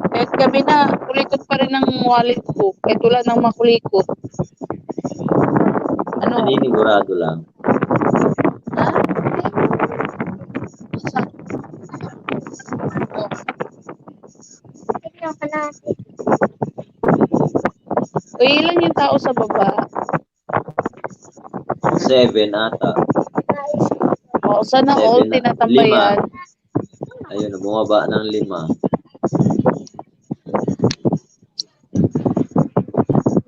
Kahit gabi na, kulikot pa rin ang wallet ko. Kahit wala nang makulikot. Ano? Naninigurado lang. Ha? O ilan yung tao sa baba? 7 ata. O, sana all 7 na. tinatambayan. Ayun, bumaba ng 5.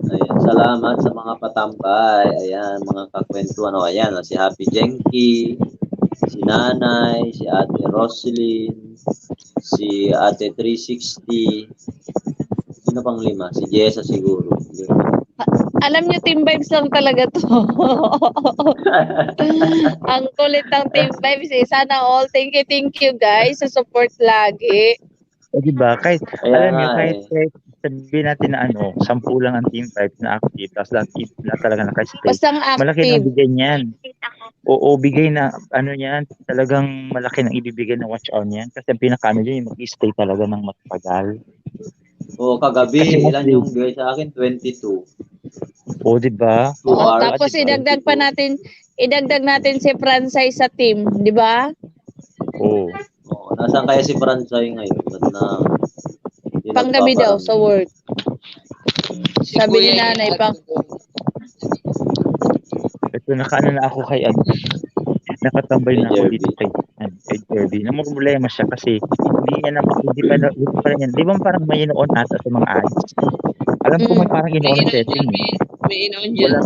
Ayan, salamat sa mga patambay. Ayan, mga kakwentuhan. O, ayan, si Happy Jenky, si Nanay, si Ate Roselyn, si Ate 360. Sino pang 5? Si Jessa siguro. Alam nyo, Team Vibes lang talaga to. Ang kulit ng Team Vibes eh. Sana all. Thank you guys sa support lagi. O diba, kahit, Kaya alam nyo, nga kahit sabihin natin na 10 lang ang team 5 na active, tapos lahat talaga nakastay. Basta ang Malaki na active. bigay niyan. Oo, bigay na, yan, talagang malaki nang ibibigay na watch on yan. Kasi ang pinaka-ano dyan, yung mag-stay talaga ng matagal. O, kagabi, Kasi ilan yung bigay sa akin? 22. O, diba? Oh, hours, tapos diba? idagdag natin si franchise sa team, di ba? Oo. O, nasaan kaya si Francoy ngayon? Ba't na, hindi Panggabi daw sa nagpaparamdam? work. Si Sabi ni Kuya nanay, Ian. Ito, nakaano na ako kay nakatambay na ako Kay dito kay Jerby. Na problema siya kasi hindi pa yan. Di ba parang may inoon ata sa mga ads? Alam ko may parang inoon na setting. May inoon dyan.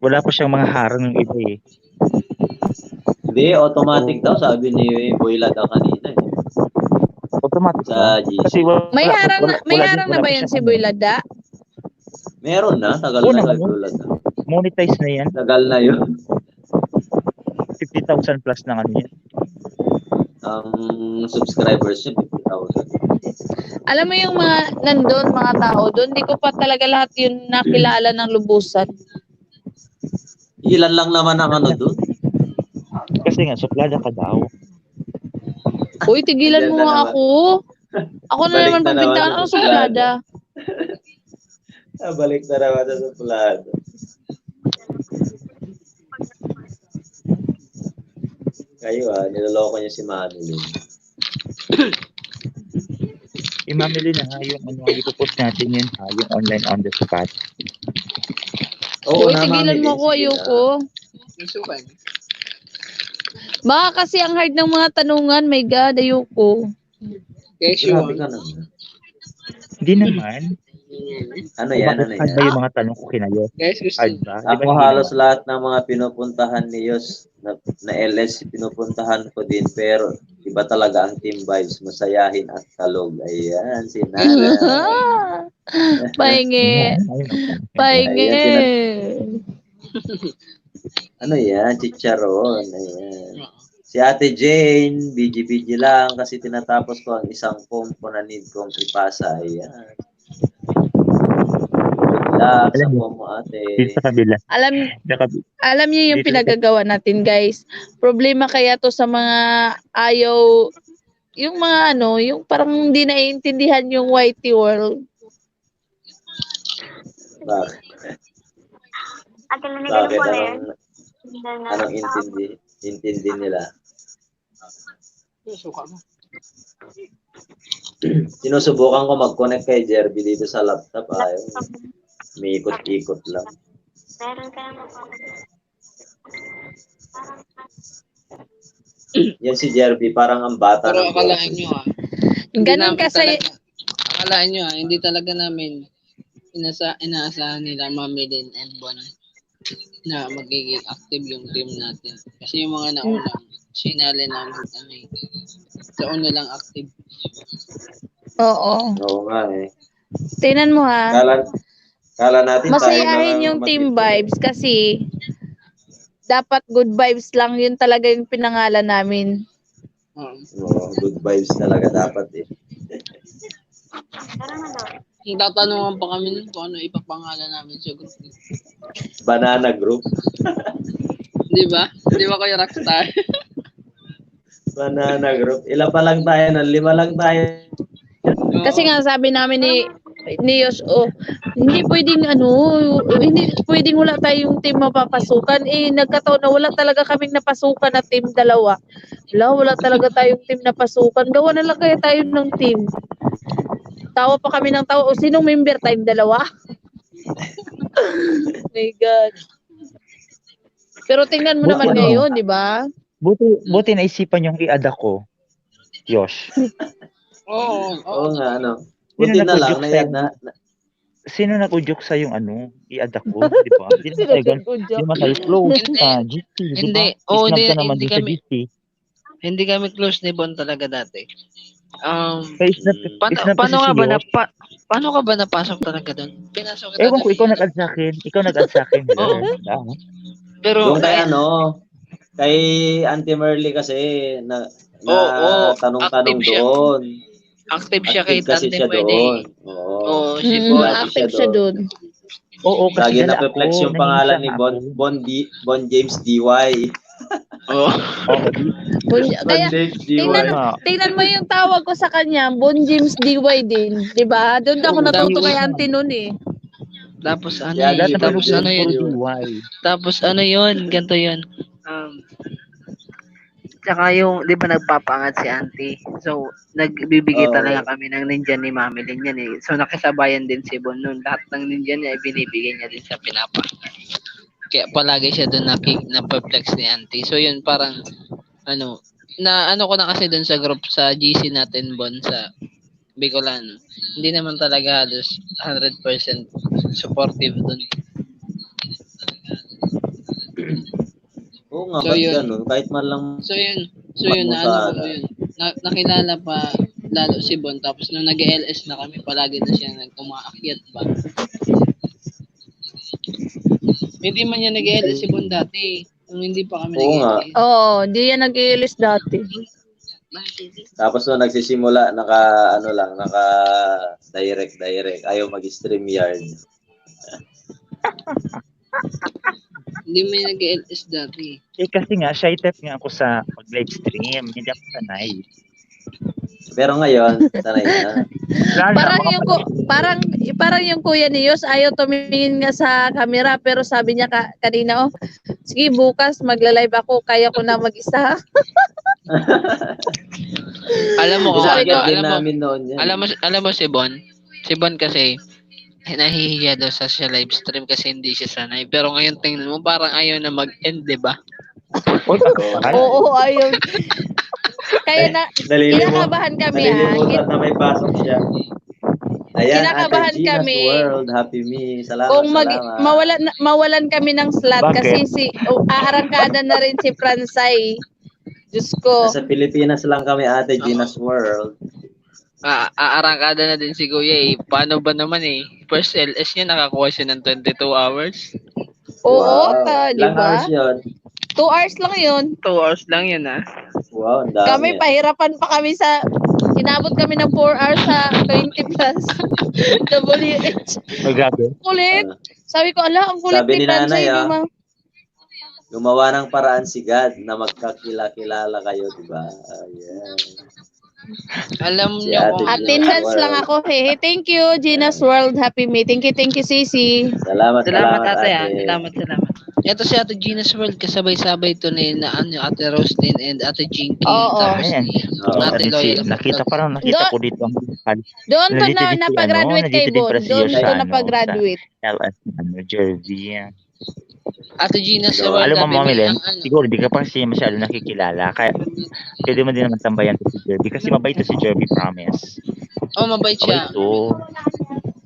Wala pa siyang mga harang ng iba eh. Hindi, automatic daw, sabi ni Boy Lada kanina. Automatic Sa ba? GC. Kasi May harang na ba yun si Boy Lada? Meron na, tagal Oo na naman. kay Boy Lada. Monetize na yan. Tagal na yun. 50,000 plus na ano yan. Ang subscribers niya, 50,000. Alam mo yung mga nandun, mga tao doon, di ko pa talaga lahat yun nakilala ng lubusan. Ilan lang naman ang ano doon? Kasi nga, suplada ka daw. Uy, tigilan Ayan mo na nga naman. ako. Ako na Balik naman na pagbintangan naman ako sa sa plada. Balik na naman sa suplado. Kayo niloloko niyo si Mami Lynn. Imamili na nga yung ipopost natin yun ha, yung online on the spot. Uy, na, tigilan Mami mo Lynn, ko, sige ayoko. Nasukan. Baka kasi ang hard ng mga tanungan, my God, ayoko. Guys, na. you Grabe ka want. naman. Hindi naman. Ano yan? Hard ba yung mga tanong ko kinayo? Guys, gusto. Hard ba? Di ba Ako hindi halos naman? lahat ng mga pinupuntahan ni Yos na LS, pinupuntahan ko din. Pero iba talaga ang team vibes, masayahin at kalog. Ayan, si Nana. Pahingi. Pahingi. Ano yan? Chicharon. Ayan. Si Ate Jane, BG lang kasi tinatapos ko ang isang compo na need kong ipasa. Ayan. Good luck sa mo, ate. Dito sa kabila. Alam niyo yung pinagagawa natin, guys. Problema kaya to sa mga ayaw, yung mga yung parang hindi naiintindihan yung YT world. Bakit? Bakit? Anong intindi nila? Suka mo. Sinusubukan ko mag-connect kay Jerby dito sa laptop. Ayaw. May ikot-ikot lang. Yan si Jerby, parang ang bata Pero ng akalain boses. nyo Ganun kasi, paniwalaan nyo hindi talaga namin inaasahan nila Mami Lynn and Bon na magiging active yung team natin. Kasi yung mga naunang sinali namin sa una lang active. Oo. Oo nga eh. Tingnan mo ha. Kala natin Masayahin tayo yung team vibes kasi dapat good vibes lang yun talaga yung pinangalan namin. Oo, good vibes talaga dapat eh. Tatanungan pa kami nun kung ano ipapangalan namin sa group. Banana group. Di ba? Di ba kayo rockstar? Banana group. Ilan pa lang tayo nun? 5 lang tayo. Kasi nga sabi namin ni Yos, hindi pwedeng hindi pwedeng wala tayong team mapapasukan. Nagkataon na wala talaga kaming napasukan na team dalawa. Wala talaga tayong team na pasukan. Gawa na lang kaya tayo ng team. Tawa pa kami ng tawa. O sinong member? Tayong dalawa? My God. Pero tingnan mo naman ngayon, di ba? Buti naisipan yung i-add ako. Yosh. Oo nga, ano. Buti na lang na Sino nag-udyok sa yung i-add ako, di ba? Hindi naman tayo hindi naman tayo close sa GC, di ba? Hindi. Ka naman doon sa GC. Hindi kami close ni Bon talaga dati. Paano ka ba napasok talaga doon? Pinasok kita. Ewan ko, ikaw nag-add sa akin. Oo. Pero yung kay Auntie Merly kasi na tanong-tanong doon. Active siya kay kasi siya doon. Oo. Active siya doon. Oo, kasi lagi na-flex yung pangalan ni Bon James DY. Oo. Kaya tingnan mo yung tawag ko sa kanya, Bon James DY din, 'di ba? Doon ako natuto kay Auntie noon eh. Tapos ganito yun. Tsaka yung, di ba nagpapaangat si Auntie? So, nagbibigay talaga kami ng ninja ni Mami Lynn yan eh. So, nakisabayan din si Bon nun. Lahat ng ninja niya, binibigay niya din sa pinapaangat. Kaya palagi siya doon na-perplex ni Auntie. So, yun parang, ko na kasi doon sa group, sa GC natin, Bon, sa Bicolano. Hindi naman talaga halos 100% supportive doon. Oo nga, so, ganun? Kahit man lang... So yun, nakilala pa lalo si Bon, tapos nung nag-LS na kami, palagi na siya umaakyat ba. Hindi man niya nag-LS si Bon dati, nung hindi pa kami nag-LS. Oo, hindi yan nag-LS dati. Tapos nung nagsisimula, naka direct. Ayaw mag-stream yard. Hindi mo yung nag-LS dati. Kasi nga, shy type nga ako sa mag-live stream. Hindi ako sanay. Pero ngayon, sanay na. Parang yung kuya ni Yos, ayaw tumingin nga sa camera, pero sabi niya kanina, sige bukas magla-live ako, kaya ko na mag-isa. Alam mo si Bon? Si Bon kasi, nahihiya daw sa siya live stream kasi hindi siya sanay. Pero ngayon tingnan mo, parang ayaw na mag-end, di ba? Oo, ayaw. Kaya kinakabahan kami Nalilimutan na may pasok siya. Ayan, kinakabahan Ate Gina's kami. World, Happy Me. Salamat, Kung mawalan kami ng slot. Bakit? Kasi aarangkada na rin si Fransay. Diyos ko. Sa Pilipinas lang kami, Ate Gina's World. Aarangkada na din si Kuya eh. Paano ba naman eh? First LS niya nakakuha siya ng 22 hours. Oo, di Ilang ba? hours yun? 2 hours lang yun. 2 hours lang yun ah. Wow, ang dami. Kami, pahirapan pa kami inabot kami ng 4 hours sa 20 plus WH. Grabe. Kulit. Sabi ko, ang kulit Sabi ni ni Nanay, Fransay. Gumawa ng paraan si God na magkakilala kayo, di ba? Ayan. Alam Si niyo Ate kung Attendance lang ako. Hey, thank you, Gina's World. Happy Me. Thank you, Sisi. Salamat, ate. Ate. Salamat. Ito si Ate Gina's World, kasabay-sabay ito ni Ate Roslyn and Ate Jinky. Oo. Tapos Ayan. Ate Loyal. Nakita ko dito ang Doon to na napag-graduate kay Bon. Doon to napag-graduate. LS New Jersey. Ate Gina sa Alam Alam mo, Mami Len, ang ano. siguro di ka pa kasi masyado nakikilala. Kaya pwede mo din naman tambayan to si Jerby. Kasi mabait to si Jerby, promise. Oh, mabait siya. Mabait to.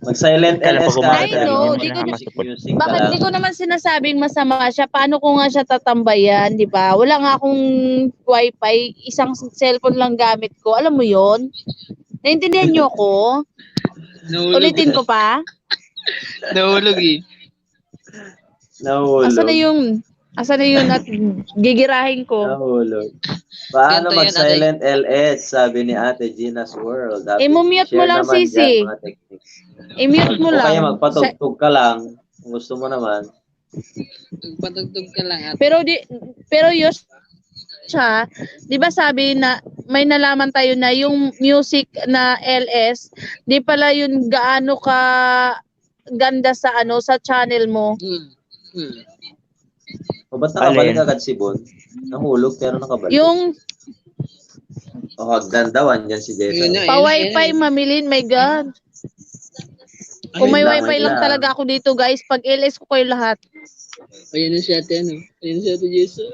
Mag-silent Kaya LS pag ka. umaga I know, talaga, di ko na- music ka Bakit lang. di ko naman sinasabing masama siya? Paano ko nga siya tatambayan, di ba? Wala nga akong wifi, isang cellphone lang gamit ko. Alam mo yon? Naintindihan niyo ko? Nahulog. Ulitin ko pa? Nahulog eh. Nahulog. Asa na yun at gigirahin ko? Nahulog. Paano Ganito yan, mag-silent LS? Sabi ni Ate Gina's World. I-mute mo share lang, naman Sisi. dyan mga techniques. I-mute mo O kaya lang. magpatugtog ka lang. Kung gusto mo naman. Patugtog ka lang ate. Pero Yos, siya, 'di ba sabi na may nalaman tayo na yung music na LS, di pala yun gaano ka ganda sa sa channel mo. O ba't nakabalik Alin? agad si Bon? Nahulog pero nakabalik. Yung O hagdan daw, andyan si Jessa. Yun na, pa-wifi mamilin, my God. Kung may Wait lang, wifi wait lang lang. talaga ako dito, guys, pag LS ko kayo lahat. Ayun na si ate ano. Ayun na si ate Jessa.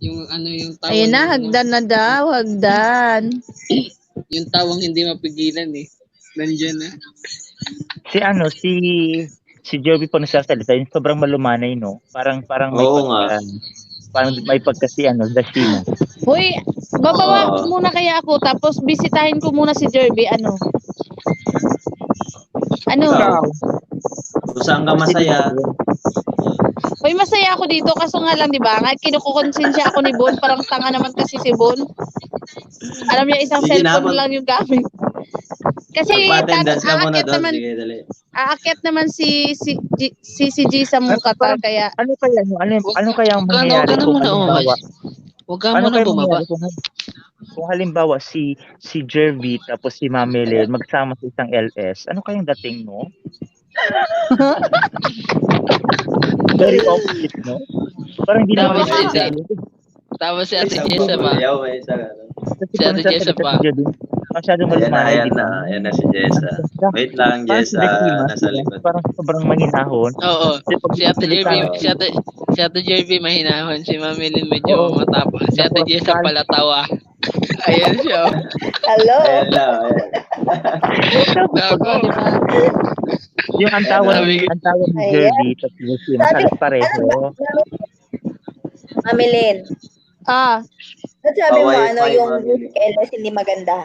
Yung yung tawang. Ayun na, hagdan na daw, hagdan. Yung tawang hindi mapigilan eh. Nandiyan na. Si Jerby po nagsasalita, yung sobrang malumanay, no? Parang may Oo nga. parang may pagkasi, Dashina. Hoy, babawa muna kaya ako, tapos bisitahin ko muna si Jerby, Ano? Ikaw? Kung saan ka masaya. Hoy, masaya ako dito, kaso nga lang, di ba? Kahit kinukukonsensya ako ni Bon, parang tanga naman kasi si Bon. Alam niya, isang Sige na, cellphone lang yung gamit. Kasi Magpa-attendance ka muna doon. naman, Sige, dali. aakyat naman si G sa Mukatar, kaya Ano kaya, ano kaya ang mangyayari kung halimbawa, Huwag ka ano muna kaya bumaba. mangyayari kung halimbawa si Jerby tapos si Mami Len magsama sa isang LS, ano kayang dating, no? Very opposite, no? Parang hindi naman Tapos magkakasali. Tapos si May ate isang Jessa ba? babayaw, may isang ano. Kasi Si Ate Jessa pa. masyadong Ayan na, malumanay, ayan di ba? na. Ayan na si Jessa. Wait lang, Parang si Jessa. Dakima, Nasa likod. parang sobrang mahinahon. Oo. Kasi pag Si ate salita- Jerby, si ate Jerby mahinahon. Si Mami Lynn medyo Oo. matapang. Si ate Naku, Jessa pala tawa. Ayan siya. oh. Hello? Ayan na, ayan. Nako. Yung ang tawag Sabi- ni Ayan. Jerby tapos yung Sabi- pareho. Mamilin. Ah, Ano sabi mo, Pa-wifi, yung Mamilin. music LS hindi maganda?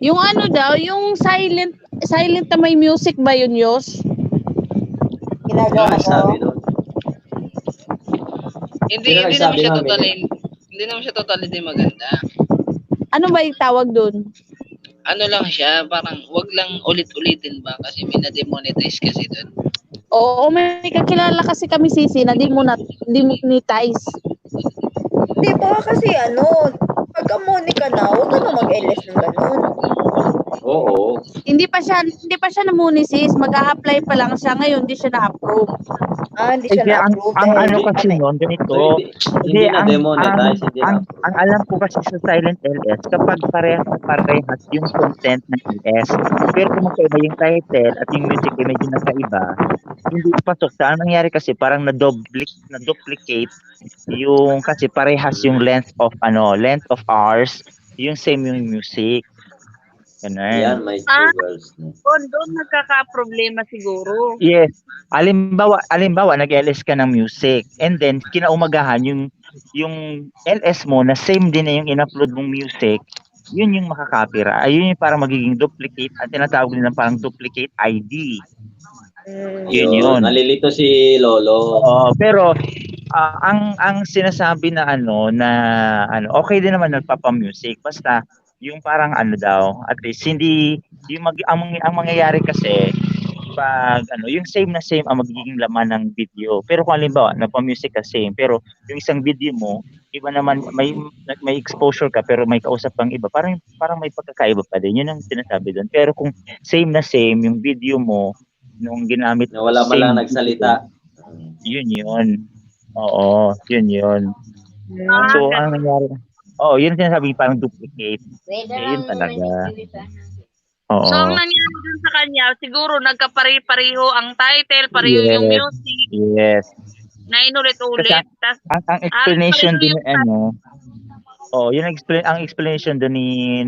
yung daw, yung silent na may music ba yun, Yos? Ginagawa Ano ko? sabi doon? Hindi Sino naman nagsabi, siya Mami? totally din maganda. Ano ba yung tawag dun? Ano lang siya, parang wag lang ulit-ulitin ba kasi may na-demonetize kasi doon. Oo, may kakilala kasi kami, Sisi, na demonetize. Hindi ba kasi pagka Monica na, huwag ka na mag-LS ng ganun. Oo. Hindi pa siya namuni, sis. Mag-a-apply pa lang siya. Ngayon, hindi siya na-approve. Hindi siya Kaya na-approve. ang dahil ano hindi kasi pa- noon, ganito. Hindi na demonetize, hindi na. Ang alam ko kasi sa silent LS, kapag parehas yung content ng LS, pero kung magkaiba yung title at yung music ay medyo nakaiba, hindi pasok. Ang nangyari kasi parang na-duplicate yung kasi parehas yung length of hours, yung same yung music. Yan, Ganun. may two girls. No? Doon nagkaka-problema siguro. Yes. Alimbawa, nag-LS ka ng music and then kinaumagahan yung LS mo na same din na yung in-upload mong music, yun yung makakopyright. Ayun yung parang magiging duplicate at tinatawag nila parang duplicate ID. Yun. Nalilito si Lolo. Pero ang sinasabi na okay din naman nagpapa-music basta yung parang daw at least hindi yung ang mangyayari kasi pag yung same ang magiging laman ng video. Pero kung halimbawa nagpa-music ka same pero yung isang video mo iba naman may exposure ka pero may kausap kang iba parang may pagkakaiba pa din. Yun ang sinasabi doon. Pero kung same yung video mo nung ginamit Na wala man lang nagsalita. yun. Oo, yun. So, ang nangyari, yun ang sinasabi parang duplicate. Yun talaga. Oo. So, ang nangyari dun sa kanya, siguro nagkapare-pareho ang title, pareho yung Yes. music, Yes. na inulit-ulit. Tas, Ang explanation pareho din yung yung ang explanation doon ni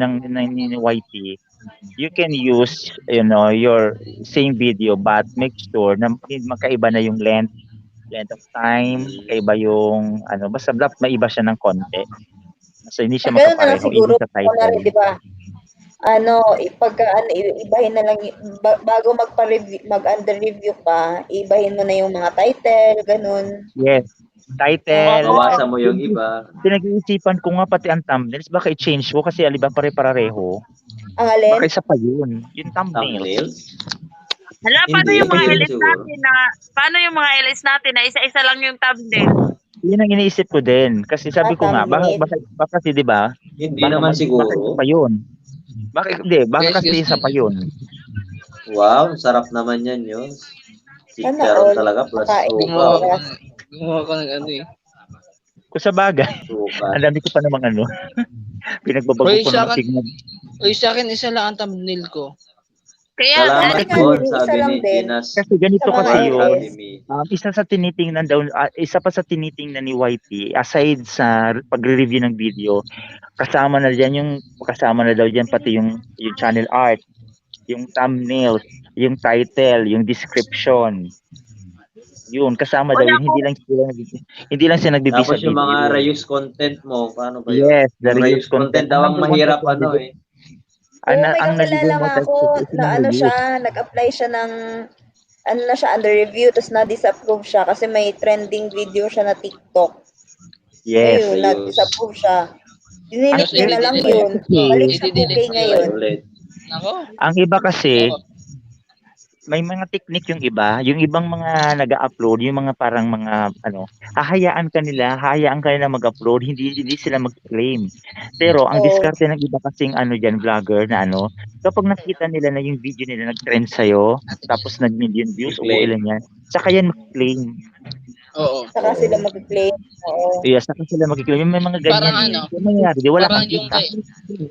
YT, you can use your same video but make sure na magkaiba na yung length of time, magkaiba yung basta maiba siya ng konti. So hindi siya Ganun na lang magkapareho siguro, even sa kunwari, title. di ba? Ibahin na lang, bago mag-under review ka, ibahin mo na yung mga title, ganun. Yes. Title. Bawasan mo yung iba. Pinag-iisipan ko nga pati ang thumbnails, baka i-change ko kasi aliba pare-pareho. Ang alin? Baka isa pa yun. Yung thumbnail. Thumbnails? Hala, paano Hindi, yung mga yun LS siguro. natin na isa-isa lang yung thumbnail? Yun ang iniisip ko din. Kasi sabi ko nga, thumbnail. baka kasi diba, Hindi naman baka siguro. isa pa yun. Baka kasi isa pa yun. Wow, sarap naman yan yun. Sana Chicharon all. talaga plus Makain. suka. Gumawa ko ng ano eh. Kung sa bagay, Suka. ang dami ko pa namang pinagbabago Hoy, ko sa naman akin- tignan. Uy, sa akin isa lang ang thumbnail ko. Kaya, Salamat Dati nga, po, isa sabi lang ni din. Ginas. Kasi ganito Sa mga kasi yun. Academy. Isa pa sa tinitingnan ni YT, aside sa pagre-review ng video, kasama na daw diyan pati yung channel art, yung thumbnail, yung title, yung description. Yun, kasama daw yun. Hindi lang siya nagbibisa Tapos yung video. mga reuse content mo, paano ba yun? Yes, the Yung reuse content daw ang Number one mahirap kasi eh. Oo, may ang kakilala nga nagiging ako na siya, nag-apply siya ng under review, tapos na-disapprove siya kasi may trending video siya na TikTok. Yes. Ngayon, na-disapprove siya. Dinilit niya na lang i-delete yun. mo. Balik sa I-delete 2K mo ngayon. Ulit. Nako. Ang iba kasi, Oo. may mga technique yung iba, yung ibang mga nag-upload, yung mga parang mga hahayaan ka nila mag-upload, hindi sila mag-claim. Pero ang Oo. diskarte ng iba kasing diyan vlogger na kapag nakita nila na yung video nila nag-trend sa'yo, tapos nag-million views o I-claim. ilan yan, saka yan mag-claim. Oo. Saka sila mag-play. Oo. Yes, saka sila mag-claim. Yung may mga ganyan Parang eh. Yung nangyari, di wala Parang kang yung kita.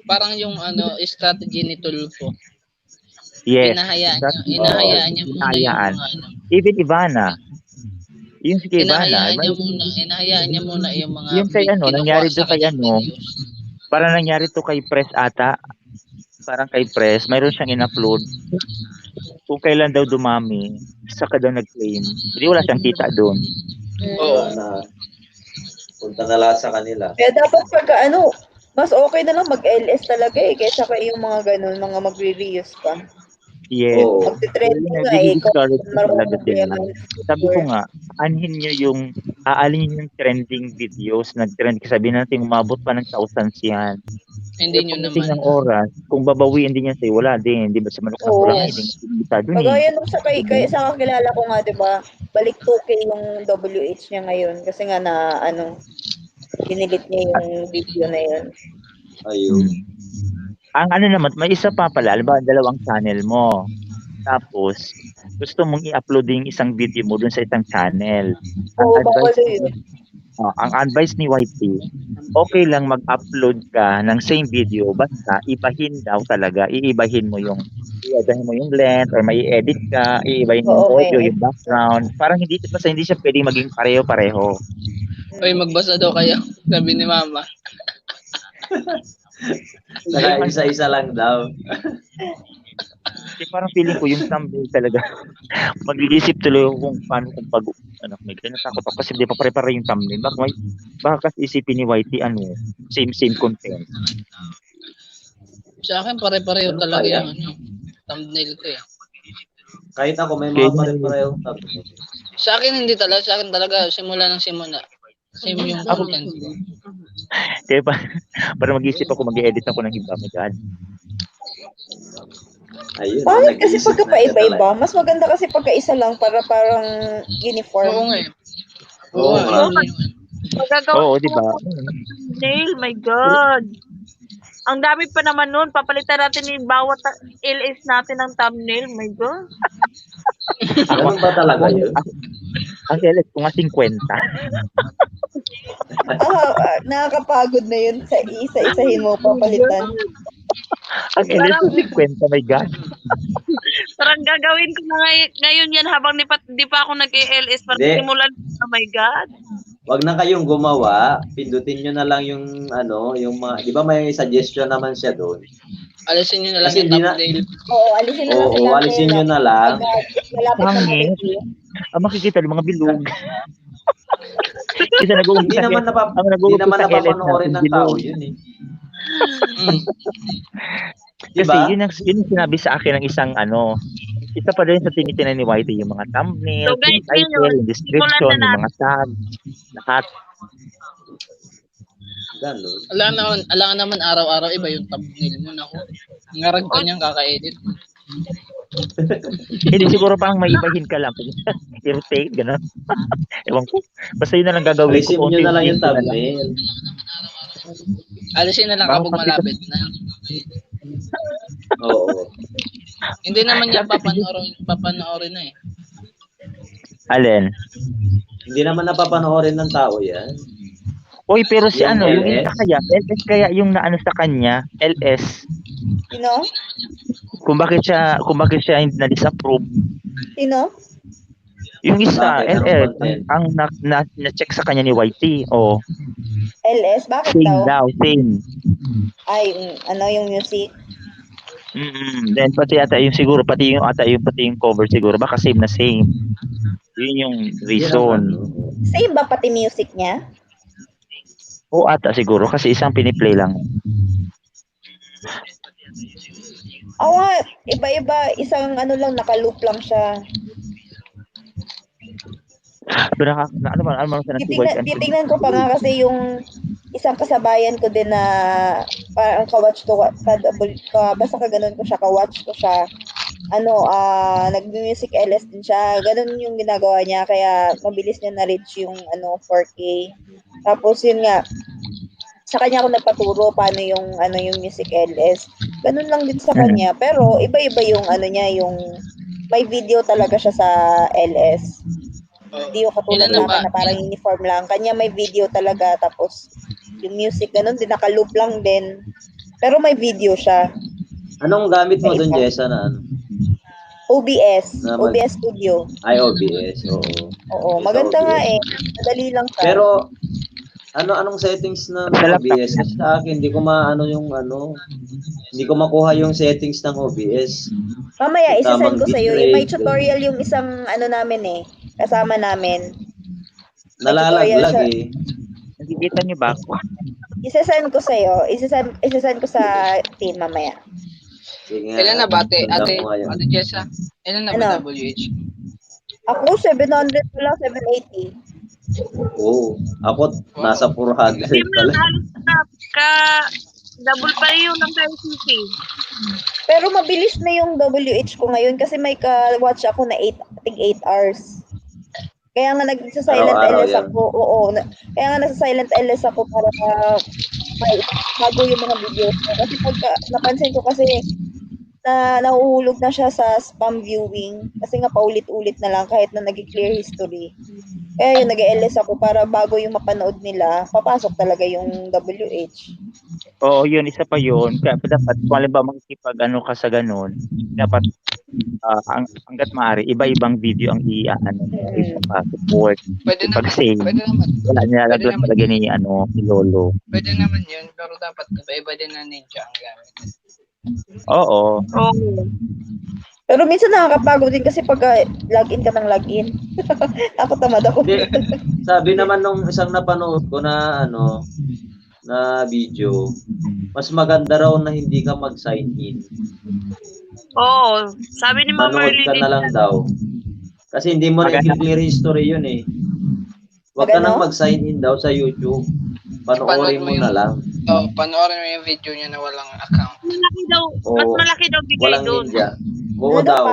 parang yung strategy ni Tulfo. Yes. Inahayaan niya muna Hinahayaan. yung mga Even Ivana. Yung si Ivana. Inahayaan niya muna yung mga Yung kay kinukuha nangyari sa doon kay kanyang videos. parang nangyari to kay Press ata. Parang kay Press, mayroon siyang in-upload. Kung kailan daw dumami, saka daw nag-claim. Hindi wala siyang kita doon. Oo. Punta na lahat sa kanila. Kaya dapat mas okay na lang mag-LS talaga kaysa yung mga ganun, mga magre-reuse pa. Yes. Oo. Magte-trending nga Nag-discourage ko marunong talaga sila. problema. Sabi ko nga, aalin yung trending videos, nag-trend. Sabihin natin, umabot pa ng thousands yan. Hindi nyo Pagdating naman. ng oras, kung babawiin din yan sa'yo, wala din. Di ba sa manok na Oo. kulang, Yes. hindi kita dun eh. Kagaya nung sa kakilala ko nga, 'di ba? Balik 2K yung WH niya ngayon kasi nga dinilit niya yung video na yun. Ayun. Ang naman, may isa pa pala, alam dalawang channel mo. Tapos, gusto mong i-upload yung isang video mo dun sa isang channel. Oo, bawal yun. Ang advice ni YT, okay lang mag-upload ka ng same video, basta iibahin mo yung length or may edit ka, iibahin mo yung Oo, audio, may yung background. Parang hindi siya pwedeng maging pareho-pareho. Uy, magbasa daw kayo. Sabi ni Mama. Saka isa-isa lang daw. Kasi parang feeling ko yung thumbnail talaga. Mag-iisip tuloy ako kung paano may ganun takot ako kasi hindi pa pare-pare yung thumbnail. Baka kasi isipin ni YT same content. Sa akin pare-pareho Ano talaga kaya? yung thumbnail ko eh. Kahit ako, may mga pare-parehong thumbnail. Sa akin hindi talaga. Sa akin talaga simula. Same yung content ko. Kaya para mag-iisip ako, mag-edit ako ng iba. My God. Ayun. Bakit kasi nag-iisip pagka na siya paiba-iba, mas maganda kasi pagka isa lang para parang uniform. Oo nga eh. Oo nga. magagawa Oo, di ba? thumbnail, my God. Ang dami pa naman nun. Papalitan natin yung bawat LS natin ng thumbnail, my God. Ganun ba talaga yun? Ang LS ko nga 50. Nakakapagod na yun sa isa-isahin mo papalitan. Ang LS ko 50, my God. Parang gagawin ko na ngayon yan habang di pa ako nag-LS. Parang Hindi. simulan, oh my God. Wag na kayong gumawa, pindutin nyo na lang yung yung mga, di ba may suggestion naman siya doon? Alisin nyo na lang Kasi yung hindi na- thumbnail. Oo, alisin na lang si Oo, alisin nyo na lang. Malapit na Pangit. mag-review. Ang makikita ng mga bilog. Kasi nag-uumpisa Hindi naman hindi naman napapanoorin ng tao yun eh. Mm. Kasi Diba? yun ang sinabi sa akin ng isang isa pa rin sa tinitinan ni Whitey, yung mga thumbnail, So, guys, yung title, ngayon, yung description, simulan na yung mga tag, lahat. Ganun. Alangan naman araw-araw iba yung thumbnail mo. Naku, ngarag ka niyang kaka-edit. Hindi siguro parang may ibahin ka lang. Irritate, gano'n. Ewan ko. Basta yun na lang gagawin Alisin ko. nyo na lang yung unti-unti na lang. thumbnail. Alisin na lang Baka kapag kasi- malapit na. Oo. Hindi naman niya papanoorin na eh. Alin? Hindi naman napapanoorin ng tao yan. Uy, pero si Yung yung LS? isa kaya, LS kaya yung naano sa kanya, LS, Sino? kung bakit siya hindi na-disapprove. Sino? Yung isa, Bakit? Anong LS, content? ang na-check sa kanya ni YT. Oh, LS? Bakit same daw? daw, same. Ay, yung music. Then pati yung cover siguro baka same na same. Yun yung reason. Same ba pati music niya? O ata siguro kasi isang piniplay lang. Oo nga, iba-iba. Isang lang, nakaloop lang siya. Pero ano man sa Titignan ko pa nga kasi yung isang kasabayan ko din na parang ka-watch ko, basta ka-ganon ko siya, ka-watch ko siya. Nag-music LS din siya. Ganon yung ginagawa niya, kaya mabilis niya na-reach yung 4K. Tapos yun nga, sa kanya ako nagpaturo paano yung music LS. Ganun lang din sa kanya, pero iba-iba yung niya, yung may video talaga siya sa LS. Hindi yung katulad Ilan na ba? namin na parang uniform lang. Kanya may video talaga, tapos yung music ganun din, naka-loop lang din. Pero may video siya. Anong gamit mo doon, Jessa, na ano? OBS. Na mag- OBS Studio. Ay, OBS, oo. Oo, maganda nga eh. Madali lang siya. Pero, anong settings ng Sa laptop OBS? Kasi sa akin, hindi ko hindi ko makuha yung settings ng OBS. Mamaya, isasend Tamang ko sa'yo. bitrate, May tutorial yung isang namin eh. Kasama namin. Nalalaglag siya. eh. Nakikita niyo ba? Isasend ko sa'yo. Isasend ko sa team mamaya. Sige nga, Ilan na ba, ate? sundan Ate mo nga yan. Jessa? Ilan na ba Ano? WH? Ako, 700 wala, 780. Oo. Ako, nasa 400 Hindi mo pala. na halos double pa yun ng KCC. Pero mabilis na yung WH ko ngayon kasi may ka-watch ako na 8 hours. Kaya nga nagsa-silent Araw-araw LS yan. ako. Oo. Kaya nga nasa-silent LS ako para bago yung mga videos ko. Kasi pagka napansin ko kasi na nahuhulog na siya sa spam viewing kasi nga paulit-ulit na lang kahit na nag-clear history. Kaya yun, nag-LS ako para bago yung mapanood nila, papasok talaga yung WH. Oo, yun, isa pa yun. Kaya dapat, kung alam ba makikipag ka sa ganun, dapat hanggat maaari, iba-ibang video ang support. Pwede naman. Pag-save, Pwede naman. wala nilalaglag Pwede naman. talaga ni Lolo. Pwede naman yun. Pero dapat iba-iba din na ninja ang gamit. Oo. Oo. Pero minsan nakakapagod din kasi pag login ka ng login. Napatamad ako. Hindi. Sabi naman nung isang napanood ko na na video, mas maganda raw na hindi ka mag-sign in. Oo. Sabi ni Mama Manood Merly ka na lang daw. Kasi hindi mo na Maganda. i-clear history yun eh. Huwag ka nang mag-sign in daw sa YouTube. Panoorin mo na lang. Oo, panoorin mo yung video niya na walang account. Malaki daw, Oo. mas malaki daw bigay Walang doon. ninja. Oo Ano daw.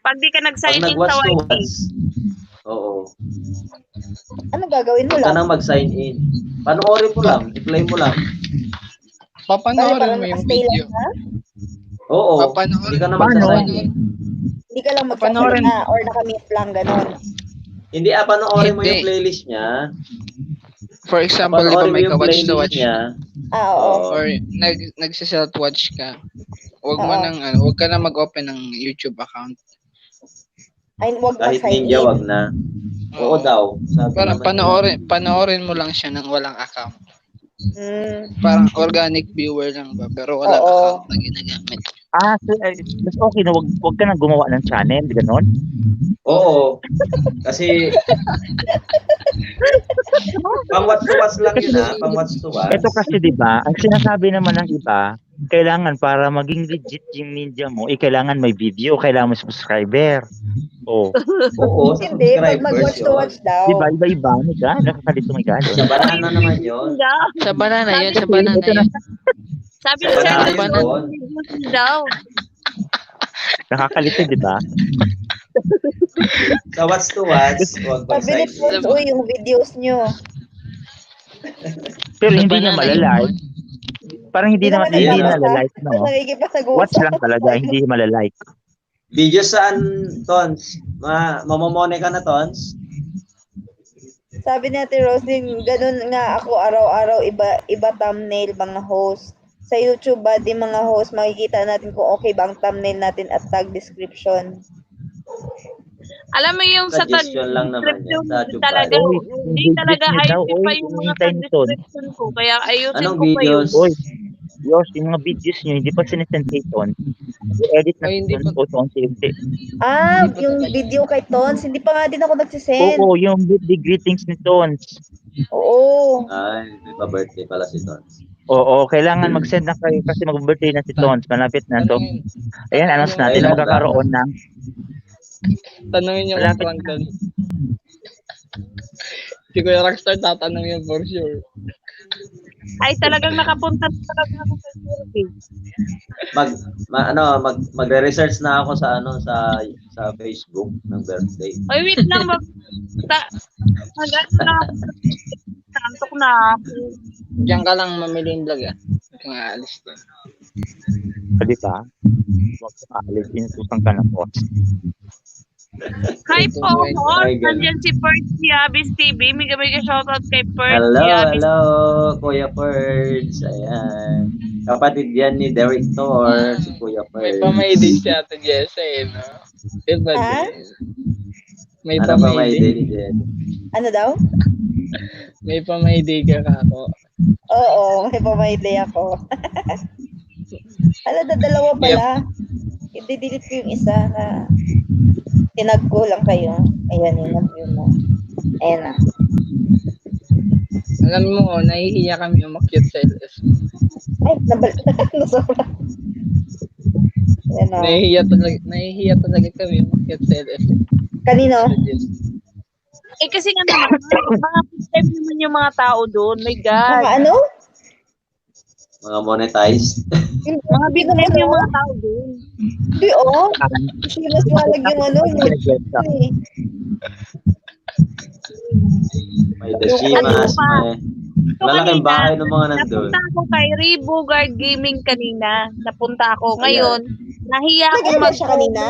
Pag di ka Pag nag-sign in sa nag-watch to YT. watch. Oo. Ano gagawin mo Huwag ka lang? nang mag-sign in. Panoorin mo lang. I-play mo lang. Papanoorin Parang mo yung nakastay video. lang ka? Oo. Papanoorin. Hindi ka na Paano? mag-sign in. Hindi ka lang Panoorin. magsasalita or nakamute lang, ganon. Hindi, panoorin mo Hindi. yung playlist niya. For example, di ba Panoorin mo may yung ka-watch to playlist watch? niya. Oo. or nagsi-self-watch ka, wag mo Oo. nang wag ka na mag-open ng YouTube account. Ay, wag Kahit mag-sign ninja, in. wag na. Oo daw. Sabi Para naman nila. panoorin mo lang siya ng walang account. Parang Organic viewer lang ba, pero walang Oo. account na ginagamit. So, mas okay na wag ka nang gumawa ng channel, gano'n? Oo. Kasi pang-watch to watch lang yun pang-watch to watch. Ito kasi 'di ba, ang sinasabi naman ng iba, kailangan para maging legit yung ninja mo, kailangan may video, kailangan may subscriber. Oh, Oo, sa hindi, pag subscribers mag-watch to yun. watch daw. 'di ba iba-iba nakakalito may galo. Sa banana naman yun. Sa banana yun, sa banana yun. Sabi Sa ko banana sa'yo, yun doon. daw. Nakakalito 'di ba? Sa watch to watch, wag Sabi ni mag-sign in. Pons, yung videos nyo. Pero Sa hindi niya banana yun. malalike. Parang hindi naman nagbabasa. nalalike, no? Nakikipag-usap. Watch lang talaga, hindi malalike. Video saan, Tons? Mamamone ka na, Tons? Sabi ni Ate Roslyn, ganun nga ako araw-araw, iba thumbnail mga host. Sa YouTube ba, di mga host, makikita natin kung okay ba ang thumbnail natin at tag description. Alam mo yung sa Suggestion lang naman yan, sa description YouTube talaga, ba? hindi talaga ayusin pa yung mga sa description ko. Kaya ayusin Anong ko pa yun. videos? Oy, Diyos, yung mga videos nyo, hindi pa sinesend kay Ton. I-edit na Ay, hindi Ton pa. o unti-unti. Yung video kay Tons, hindi pa nga din ako nagsisend. Oo, yung birthday greetings ni Tons. Oo. Ay, may pa-birthday pala si Tons. Oo, kailangan mag-send na kayo kasi mag-birthday na si Tons. Malapit na to. Ayan, announce natin na magkakaroon ng Tanungin niyo kung prank doon. Si Kuya Rockstar tatanungin for sure. Ay, talagang nakapunta talaga ako sa survey. Magre-research na ako sa Facebook ng birthday. Ay, wait lang. Santok na ako. Diyan ka lang mamili yung vlog Kung aalis ka. di ba? Huwag ka maalis, inutusan ka ng boss. Hi po, Hi, girl. nandiyan si Perch Yabis TV. Mega shoutout kay Perch Hello, Yabis. hello, Kuya Perds. Ayan. Kapatid yan ni Derek Thor, si Kuya May Perds. pamay-day si Ate Jessa no? Diba Ha? din? May Ano pa may pamay-day. day din? Ano daw? May pamay-day ka ako. Oo, may pamay-day ako. Dalawa pala. I-delete ko yung isa na tinag ko lang kayo. Ayan, yun mo. Ayan na. Alam mo, nahihiya kami umakyat sa LS. Ay, nasobra. Ayan na. Nahihiya talaga kami umakyat sa LS. Kanino? Eh kasi nga naman, mga subscribe naman yung mga tao doon. My God. Mga ano? Mga monetized. Mga big time yung mga tao doon. Hindi, oh. Kasi mas malag yung ano. May Dashimas, may malaking bahay ng mga nandun. Napunta ako kay Rebogard Gaming kanina. Napunta ako. Ngayon, nahiya akong Nag-ano siya kanina?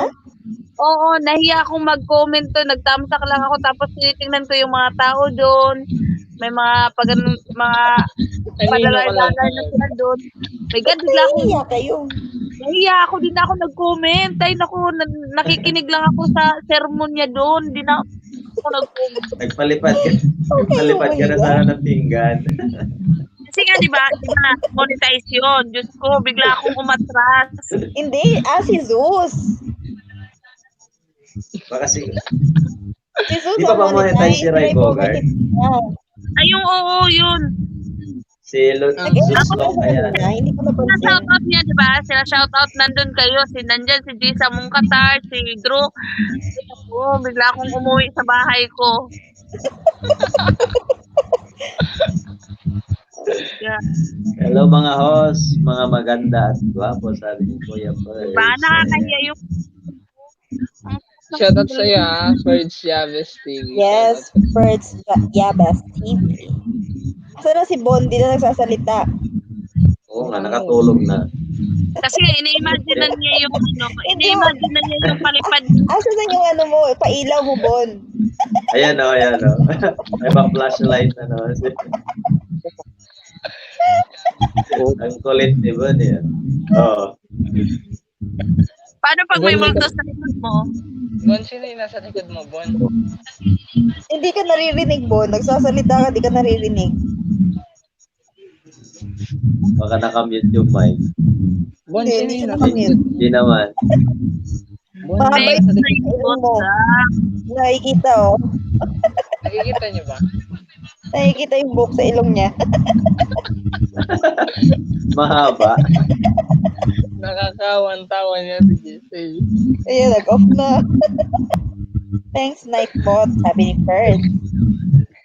Oo, nahiya akong mag-comment to. Nag-thumbs-up lang ako. Tapos tinitingnan ko yung mga tao doon. May mga mga padala-dala na sila doon. My God, bigla akong Nahiya kayo. nahiya ako. Di na ako nag-comment. Ay, naku, nakikinig lang ako sa sermon niya doon. Di na ako nag-comment. Nagpalipad ka na sana ng pinggan. Kasi nga, di ba, monetize yun. Diyos ko, bigla akong umatras. Hindi, si Zeus. Baka si Si Zeus Di ba ang ma-monetize si Ray Bogart? Ay, yung oo, yun. Si Zeus Long kaya. Hindi ko Sila napansin. shoutout niya, di ba? Sila shoutout, nandun kayo. Nandyan si Jisa Mungkatar, si Drew. Oo, bigla akong umuwi sa bahay ko. Yeah. Hello mga host, mga maganda at gwapo, sabi ni Kuya Perds. Ba, nakakaya yung... Shoutout sa'yo Ferds Chavez TV. Yes, Birds Yabas TV. Sana si Bondi na nagsasalita. Oo nga, nakatulog na. Kasi ina-imagine niya yung ina-imagine niya yung palipad. Asa na yung ano mo, pailaw mo, Bon? Ayan o. May pang flashlight na no. Ang kulit ni Bon yan. Oo. Paano pag may multo sa likod mo? Bon, sino yung nasa likod mo, Bon? Hindi ka naririnig, Bon. Nagsasalita ka, di ka naririnig. Baka nakamute yung mic. Bon, Hindi, sino hindi yung siya nasa nakamute. likod? Hindi naman. Bon, Mahaba sino yung yung nasa likod? ilong mo. Nakikita, oh. Nakikita niyo ba? Nakikita yung buhok sa ilong niya. Mahaba. Nakakawan-tawa niya si Giselle. Ayun, nag-off na. Thanks, Nightbot. Sabi ni Ferd.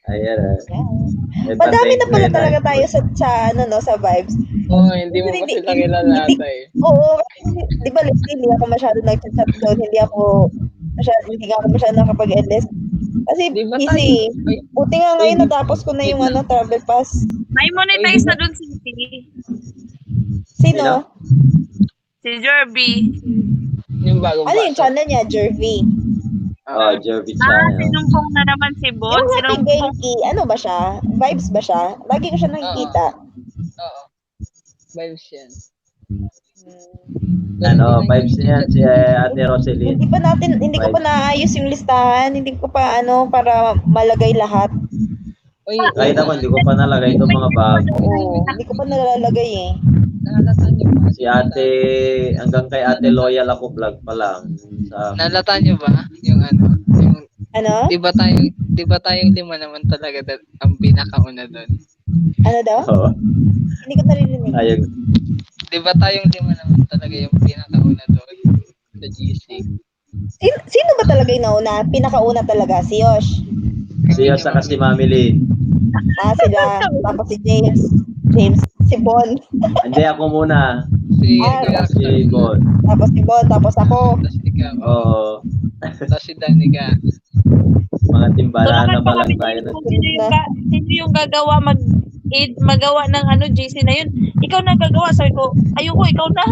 Ayan ah. Yeah. Madami na pala talaga tayo sa ano, no, sa vibes. Oo, hindi mo pa sila kilala ata eh. Oo, di ba, hindi ako masyado nag-chat doon. Hindi nga ako masyado nakapag-LS. Kasi Di ba easy. Ay, Buti nga ngayon natapos ko na yung ano, travel pass. May monetize na dun si Sino? Si Jerby. yung bagong Ano yung channel niya? Jervy. Oh, Jerby Ah, Channel. sinumpong na naman si Bon. Yung Happy Sinumpong. Genki, ano ba siya? Vibes ba siya? Lagi ko siya nakikita. Oo. Vibes yan. Ano, vibes niya si Ate Roseline. Hindi ko pa naayos yung listahan. Hindi ko pa para malagay lahat. Uy, Kahit ako, hindi ko pa nalagay itong mga bago. Oo, hindi ko pa nalalagay eh. nalata niyo ba? Si Ate, hanggang kay Ate Loyal ako vlog pa lang. Nalata niyo ba? Yung ano? Yung, Ano? di ba tayong lima naman talaga ang pinakauna doon? Ano daw? Oo. Hindi ko naririnig. Ayun. Di ba tayong lima naman talaga yung pinakauna doon sa GC? Sino ba talaga yung nauna? Pinakauna talaga, si Yosh. Si Yosa kasi Mami Lynn. Sila. Tapos si James. Si Bon. Hindi ako muna. Si Si Bon. Tapos si Bon. Tapos ako. Tapos ikaw. Oo. Tapos si Danica. Mga timbalan na Tulungan pa pa lang kami tayo. dito kung sino yung gagawa magawa ng ano GC na yun. Ikaw na gagawa. Sabi ko, ayoko, ikaw na.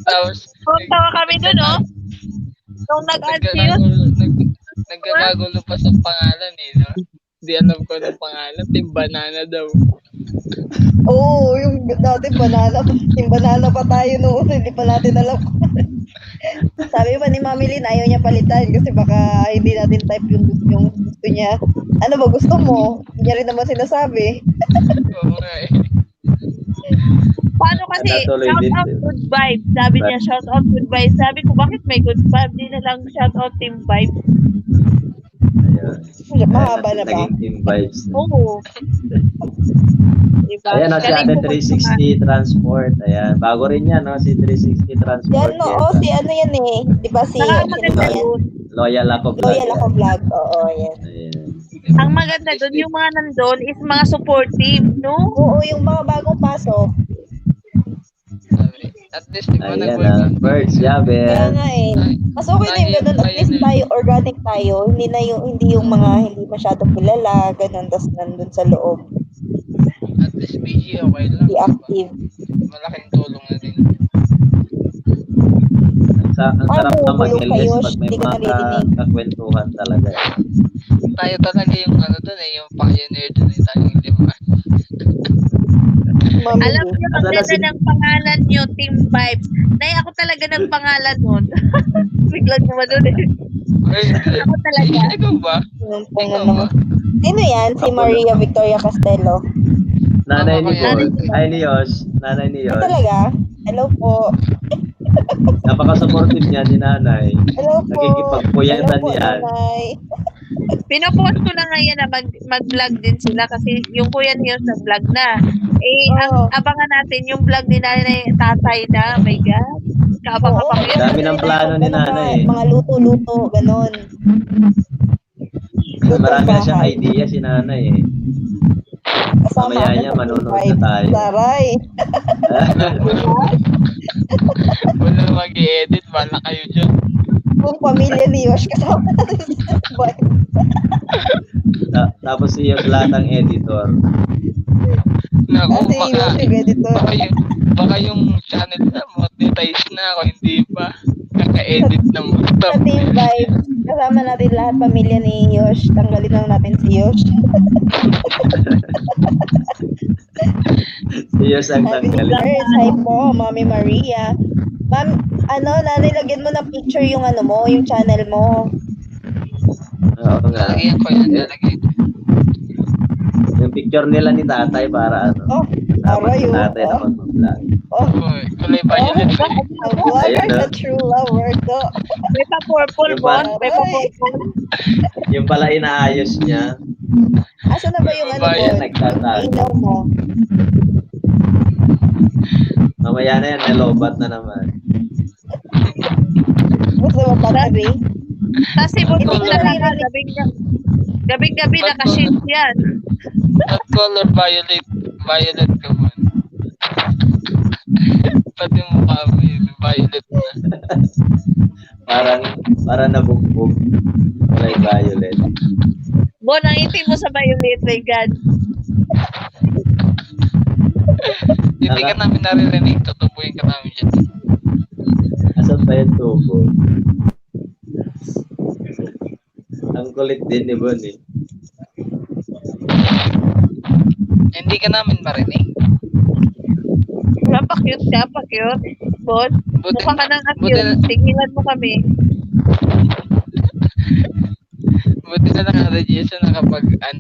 Tapos, Tawa kami dun, no? Nung nag-add siya, nagkakagulo pa sa pangalan eh, no? Di alam ko ng pangalan. Team Banana daw. Oo, yung dati banana. Yung banana pa tayo noon. Hindi pa natin alam. Sabi pa ni Mami Lynn, ayaw niya palitan kasi baka hindi natin type yung gusto niya. Ano ba gusto mo? Hindi niya rin naman sinasabi. Oo nga eh. paano kasi, Natuloy shout din. out good vibes. Sabi niya, shout out good vibes. Sabi ko, bakit may good vibes? Di na lang shout out team vibes. Ayun. Mahaba na ba? Naging team vibes. Oo. Diba? Ayan o, si Galing Ate po 360 Transport. Ayan. Bago rin yan, no? Si 360 Transport. Yan, no. Si ano yan eh. Di ba si... Nakakaganda Sino ba yan? doon. Loyal ako vlog. Loyal ako vlog. Oo, yan. Ayan. Ang maganda doon, yung mga nandun is mga supportive, no? Oo, yung mga bagong pasok. At least, di ba Ayan na. Birds, Kaya Yabel. nga eh. Mas okay na yung ganun. At least tayo, organic tayo. Hindi yung mga hindi masyadong kilala. Ganun, tas nandun sa loob. At least, BG, okay lang. Be active. Malaking tulong na din. Ang sarap na bulong mag-LS kayo, pag may hindi ko mga naririnig. kakwentuhan talaga. Tayo talaga yung ano doon eh, yung pioneer doon eh, tayong lima. Mami, Alam niyo, Asa na maganda si- ng pangalan niyo, Team Vibes. Nay, ako talaga ng pangalan nun. Biglang naman doon eh. Ako talaga. Ikaw ba? yung ano. Sino yan? Si Maria Victoria Castelo. Nanay ni Ako yan. Paul. Ay ni Yosh. Nanay ni Ay, Yosh. talaga? Hello po. Napaka-supportive niya ni nanay. Hello po. Nakikipagpuyatan Hello po, yan. nanay. Pinopost ko na ngayon na mag-vlog din sila kasi yung kuya niyo sa vlog na. Eh, Oo. abangan natin yung vlog ni nanay tatay na. Oh my God. Kaabang-abang Oo, yun. Dami ng plano ni ano ba, nanay. Mga luto-luto, ganon. Marami na siyang idea si nanay eh. Kasama Mamaya ako niya, sa manunod na vibes. tayo. Saray. Wala mag-i-edit, wala kayo dyan. Kung pamilya ni Yosh, kasama natin sa vibes. Tapos si Yosh lahat ang editor. Naku, Kasi Yosh yung editor. baka yung channel na monetize na ako, hindi pa. Kaka-edit ng Sa Team Vibes, kasama natin lahat pamilya ni Yosh. Tanggalin lang natin si Yosh. Siyos ang Happy tanggalin. Earth. Hi po, Mami Maria. Ma'am, nanay, lagyan mo ng picture yung mo, yung channel mo. Oo nga. Lalagyan ko yan, lalagyan. Yung picture nila ni tatay para Oh, tama si aray, tatay na oh. mag-vlog. Oh, Uy, kulay violet ko. ang vlogger Ayun, na oh. true lover ko. May pa-purple, Yung Bon. ba- May pa-purple. Yung pala inaayos niya. Asa na ba yung Kaya Bon? nagtatago. Ilaw mo. Mamaya na yan, nilobat na naman. Gusto mo battery? Kasi buto Hindi ko na naririnig. Gabi-gabi nakashift yan. What color violet? Violet ka mo. Pati mukha mo yun, violet na. Parang nabugbog. Kulay violet. Bon, ang itim mo sa violet, my God. Hindi ka namin naririnig, tutubuhin ka namin dyan. Asan pa yung tubo? Ang kulit din ni Bon eh. Hindi ka namin marinig. Pa-cute ka, pa-cute. Bon, Buti- mukha ka ng buti- acute. Tingilan mo kami. Buti na lang ang Jason nakakit ka.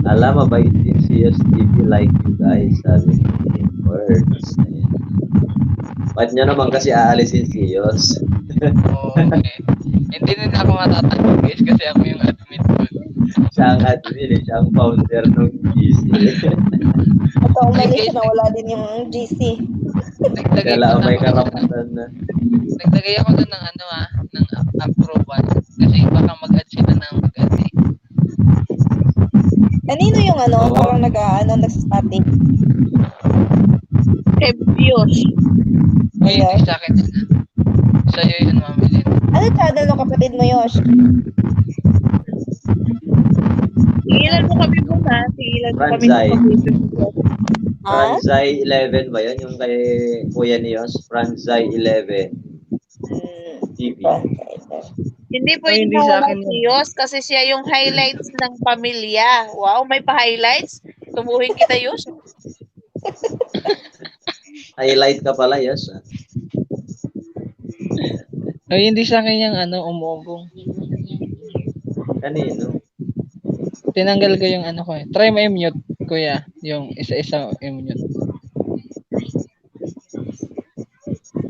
Alam, mabait din si Yos TV like you guys. Sabi ni words. Ayan. Ba't nyo naman kasi aalisin si Yos? Okay. Hindi din ako matatanggap guys kasi ako yung admin dun. Siya ang admin eh. Siya ang founder ng GC. At umalis na wala din yung GC. Nagtagay Kala ko may na ako. karapatan na. Nagtagay ako dun ng ng approval. Kasi baka mag-add sila ng mag-add eh. Kanino yung Oo. parang nagsastatic? Kebyos. Uy, hindi sa akin yun. Sa'yo yun, Mami Lynn. Ano channel ng kapatid mo, Yosh? Tingilan mo kami muna. Tingilan mo kami. Franzai. Ha? Franzai 11 ba yun? Yung kay Kuya ni Yos? Franzai 11 TV. Hindi po Ay, yung hindi sa nawala akin si yun. Yos kasi siya yung highlights ng pamilya. Wow, may pa-highlights. Tumuhin kita, Yos. Highlight ka pala, Yos. Ah. Ay, hindi sa akin yung umuubong. Kanino? Tinanggal ko yung ko eh. Try mo i-mute, kuya. Yung isa-isa i-mute.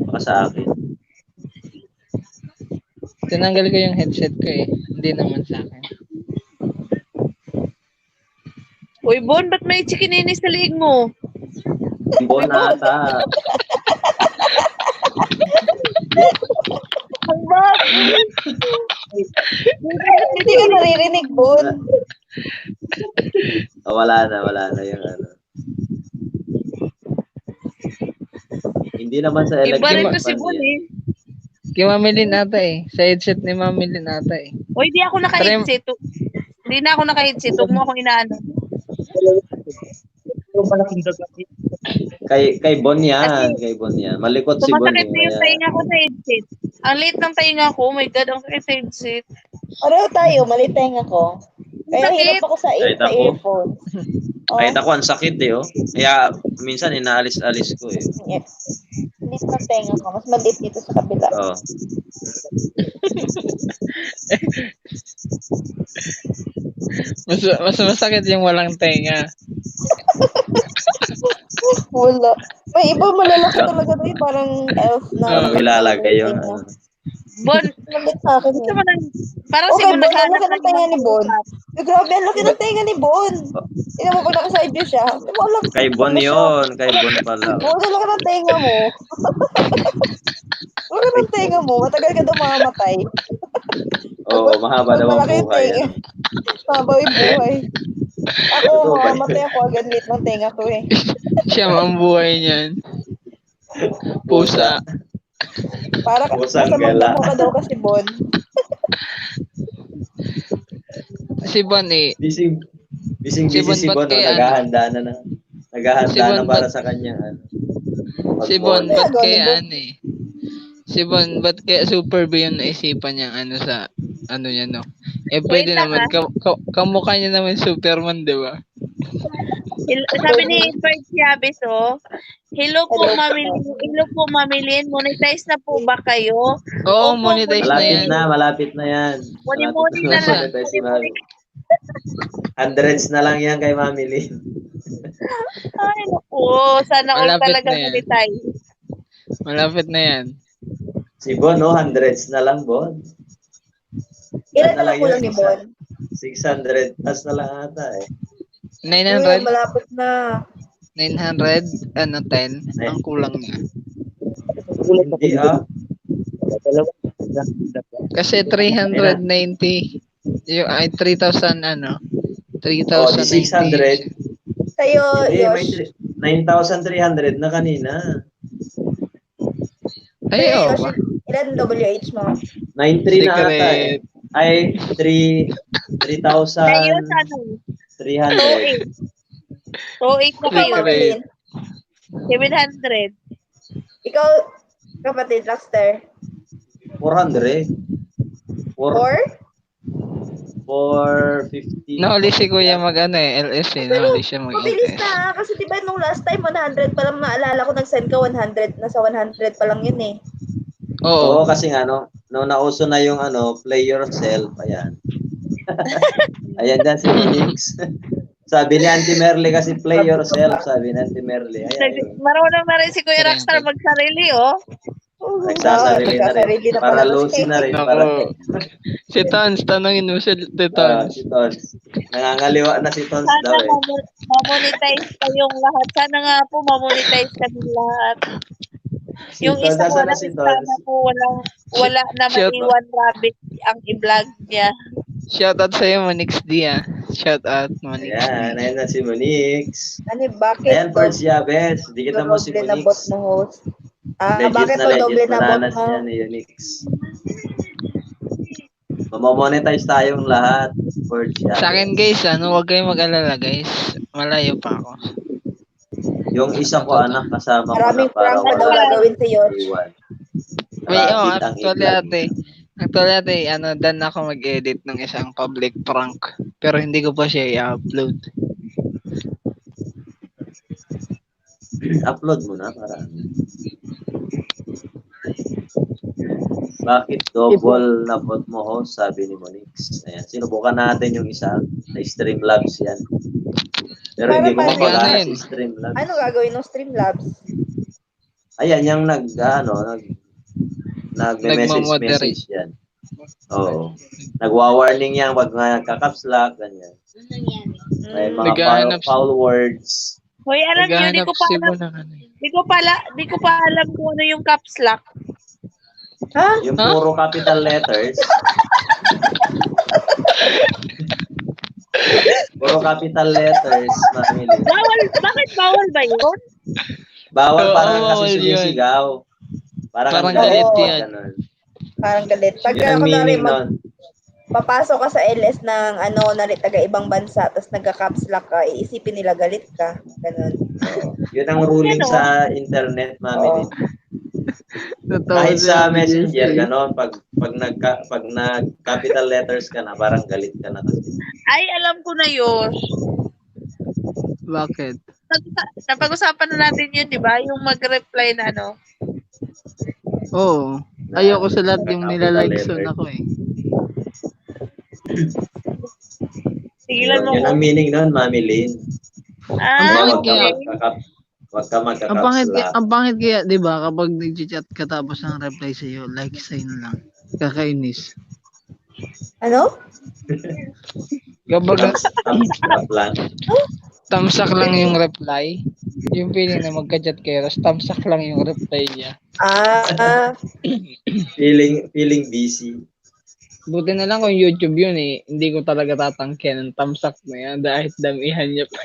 Baka sa akin. Tinanggal ko yung headset ko eh. Hindi naman sa akin. Uy, Bon, ba't may chikinini sa liig mo? Bonata. Ang bag! Hindi ka naririnig, Bon. Oh, wala na yung Hindi naman sa Iba rin electric to si fan Bon yan. eh. Kay Mami Lynn ata eh. Sa headset ni Mami Lynn ata eh. Uy, di ako naka-headset. Hindi na ako naka-headset. Huwag mo akong inaano. Kay Bon yan. Kay Bon yan. Malikot si Bon. Sumasakit na yung tainga ko sa headset. Ang liit ng tainga ko. Oh my God, ang sakit sa headset. Pareho tayo, maliteng ako. Kaya Sakit. hirap ako sa Kahit ako. earphone. Kahit ako, ang sakit eh, oh. Kaya, minsan, inaalis-alis ko eh. Yes. Lit ng tenga ko. Mas maliit dito sa kabila. Oh. Mas masakit yung walang tenga. Wala. May iba malalaki talaga to parang elf na. Ilalagay yung, Bon, Malit sa akin gusto eh. mo nang, parang Okay, si Bon Bon, ang naghanap laki ng tenga ni Bon. Ay, grabe, ang laki ng tenga ni Bon. Tingnan mo pag nakaside view siya. Di mo alam. Kay Bon yun. Kay Bon pala. Bon, ang laki ng tenga mo. Ang laki ng tenga mo. Matagal ka daw mamamatay. Oo, mahaba daw ang Malaki yung buhay. tenga. Mahaba yung buhay. Ako, mamamatay ako agad lit ng tenga ko eh. Siya ang buhay niyan. Pusa. Para Pusang nasa gala. magdamo ka daw kasi Bon. Si Bon eh. Bising Si Bon si ba't Bon, kaya, naghahanda na Si Bon para ba't- sa kanya. Si Bon, Mag-bonnet. ba't Gagawin kaya mo. ano eh? Si Bon, ba't kaya super ba yung naisipan niyang ano sa ano niya, no? Eh, pwede lang, naman, kamukha niya naman Superman, di ba? Sabi ni Bert Chavez, hello po, Hello po. mamilin. Hello po, mamilin. Monetize na po ba kayo? Oo, Opo, monetize na Malapit yan. na, malapit na yan. Muni-muni na Nasa? lang. Monetize si Mami. Hundreds na lang yan kay Mami Lynn. Ay, naku. Sana all Malapit talaga na yan. monetize. Malapit na yan. Si Bon, hundreds na lang, Bon. Ilan Ano na lang kulang ni Bon? 600 plus na lang ata eh. 900? Malapit na. 900? Ano, 10? Ang kulang niya. Hindi Kasi 390. Yung, ay, 3,000 ano? Oh, di 600. 3,090. Sa'yo, Hindi, may Yosh. 9,300 na kanina. Ay, Sa'yo, oo Yosh. ba? Ilan WH mo? 9,300 na ata eh. Secret. Ay, 3,300. Kayo, ano? 2,800. 2,800 na kayo. Secret. Marilyn. 700. Ikaw, kapatid, Rockster. 400. 4? 450. Nahuli si Kuya mag ano eh, LS eh. Nahuli siya mag Mabilis LS. na. Kasi diba nung last time, 100 pa lang naalala ko, nag-send ka 100. Nasa 100 pa lang yun eh. Oo, Oo. kasi nga, no, nung nauso na yung play yourself, ayan. Ayan dyan si Monix. Sabi ni Auntie Merly kasi play yourself, sabi ni Auntie Merly. Ayan, Marunong na rin si Kuya Rockstar magsarili, nagsasarili na nagsasarili rin. na Para pala Lucy kasi. na rin. Nako. Para, Si Tons, tanongin mo si Tons. si Tons. Nangangaliwa na si Tons daw Sana eh. mamonetize kayong lahat. Sana nga po mamonetize kami lahat. Si Yung Tons, isa ko nasa na lang, si Tons? sana po wala na Shout- maiwan rabbit ang i-vlog niya. Shoutout sa'yo, Monix D ah. Shoutout, Monix Ayan, D. ayan na si Monix. Ano, bakit Ayan, Perch Yabes. Di kita mo si doble na bot Monix. mo host? Legit Bakit na to legit. doble na bot Mananas mo? niya ni Unix. Mamonetize tayong lahat. Perch Yabes. Sa akin guys, huwag kayong mag-alala guys. Malayo pa ako. Yung isa ko anak kasama ko na Maraming para prank na daw wala gagawin si Yosh. iwan. Wait, Rapid ang actually i-vlog. ate, dan ako mag-edit ng isang public prank. Pero hindi ko pa siya i-upload. Upload mo na para bakit double na bot mo host, sabi ni Monix. Ayan, sinubukan natin yung isa na Streamlabs yan. Pero hindi ko Para mapagana paano si yun? Streamlabs. Ano gagawin ng Streamlabs? Ayan, yung nagme-message yan. Oo. Nagwa-warning yan pag nagka-caps lock, ganyan. May mga Naghahanap foul words. Hoy, alam niyo, di Naghahanap ko pa si alam, Bo ng ano. di ko pa alam kung ano yung caps lock. Ha? Yung Huh? puro capital letters. Puro capital letters, mamili. Bakit bawal ba yun? Bawal Oo, parang bawal kasi yun. sumisigaw. Parang ang galit Oo. yan. Ganun. Parang galit. Pag Yun ang kunwari meaning nun. papasok ka sa LS ng taga ibang bansa, tapos nagka-caps lock ka, iisipin nila galit ka. Ganun. Oo. Yun ang ruling Ano? sa internet, mamili. Totoo Kahit sa siya, messenger, BSC. ganon. Pag nag-capital letters ka na, parang galit ka na kasi. Ay, alam ko na yun. Bakit? Napag-usapan na natin yun, di ba? Yung mag-reply na ano. Oo. Ayoko sa lahat yung Capital nilalike letter. ako eh. Tigilan mo Yun ko. ang meaning nun, Mami Lynn. Ah, Ang Huwag ka okay. Huwag ka Ang magka-caps pangit, lock. ang pangit kaya, di ba, kapag nag-chat ka tapos ang reply sa'yo, like sign lang. Kakainis. Ano? Kapag Thumbs up lang. tamsak lang yung reply, yung feeling na magka-chat kayo, tapos tamsak lang yung reply niya. Feeling busy. Buti na lang kung YouTube yun eh, hindi ko talaga tatangkihan ng tamsak na yan dahil damihan niya pa.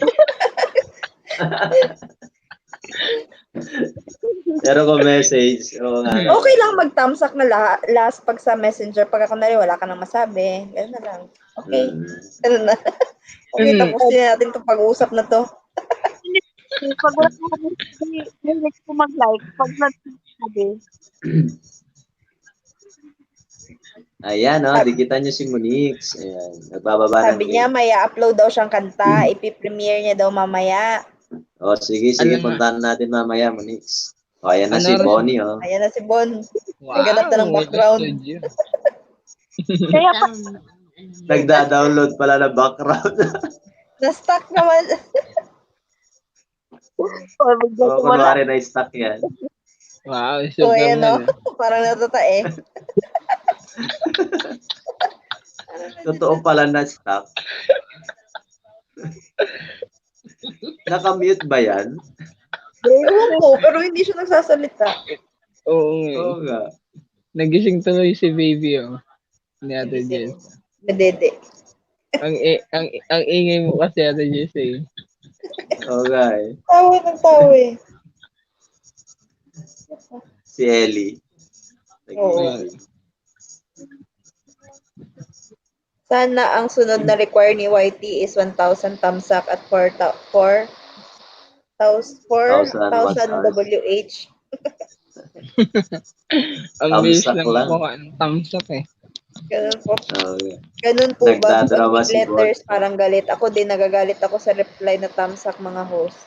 Pero kung message, oo nga. Okay lang mag-thumbs up na last pag sa messenger. Pag kunwari wala ka nang masabi. Ganun na lang. Okay. Mm. Ganun na. Okay, tapusin natin itong pag-uusap na to. Pag wala ko direct ko mag-like. Pag nagsabi. Ayan, dikitan niyo si Monix. Ayan, nagbababa ng Sabi niya, may upload daw siyang kanta. Ipi-premiere niya daw mamaya. sige, Alam na. puntahan natin mamaya, Monix. Ayan na Ano si oras? Bonnie, Ayan na si Bon. Wow, Naghanap na ng background. studio. Kaya pa, Nagda-download pala ng background. Na-stuck naman. Kunwari na-stuck yan. Wow, So, super ayan, no? man. Parang natatae. Totoo pala na-stuck. Nakamute ba yan? Ewan ko, pero hindi siya nagsasalita. Oo nga. Oo nga. Nagising tuloy si baby, oh. Ni Ate Jess. Medede. Ang ingay mo kasi, Ate Jess, eh. Oo nga eh. Tawa ng tawa eh. Si Ellie. Oo. Sana ang sunod na require ni YT is 1,000 thumbs up at 4,000 WH. Ang Thumbs bilis up lang lang. po. Thumbs up, eh. Ganun po. Oo nga. Ganun po ba? Nagdadrama Pag si letters, parang galit. Ako din, nagagalit ako sa reply na thumbs up mga host.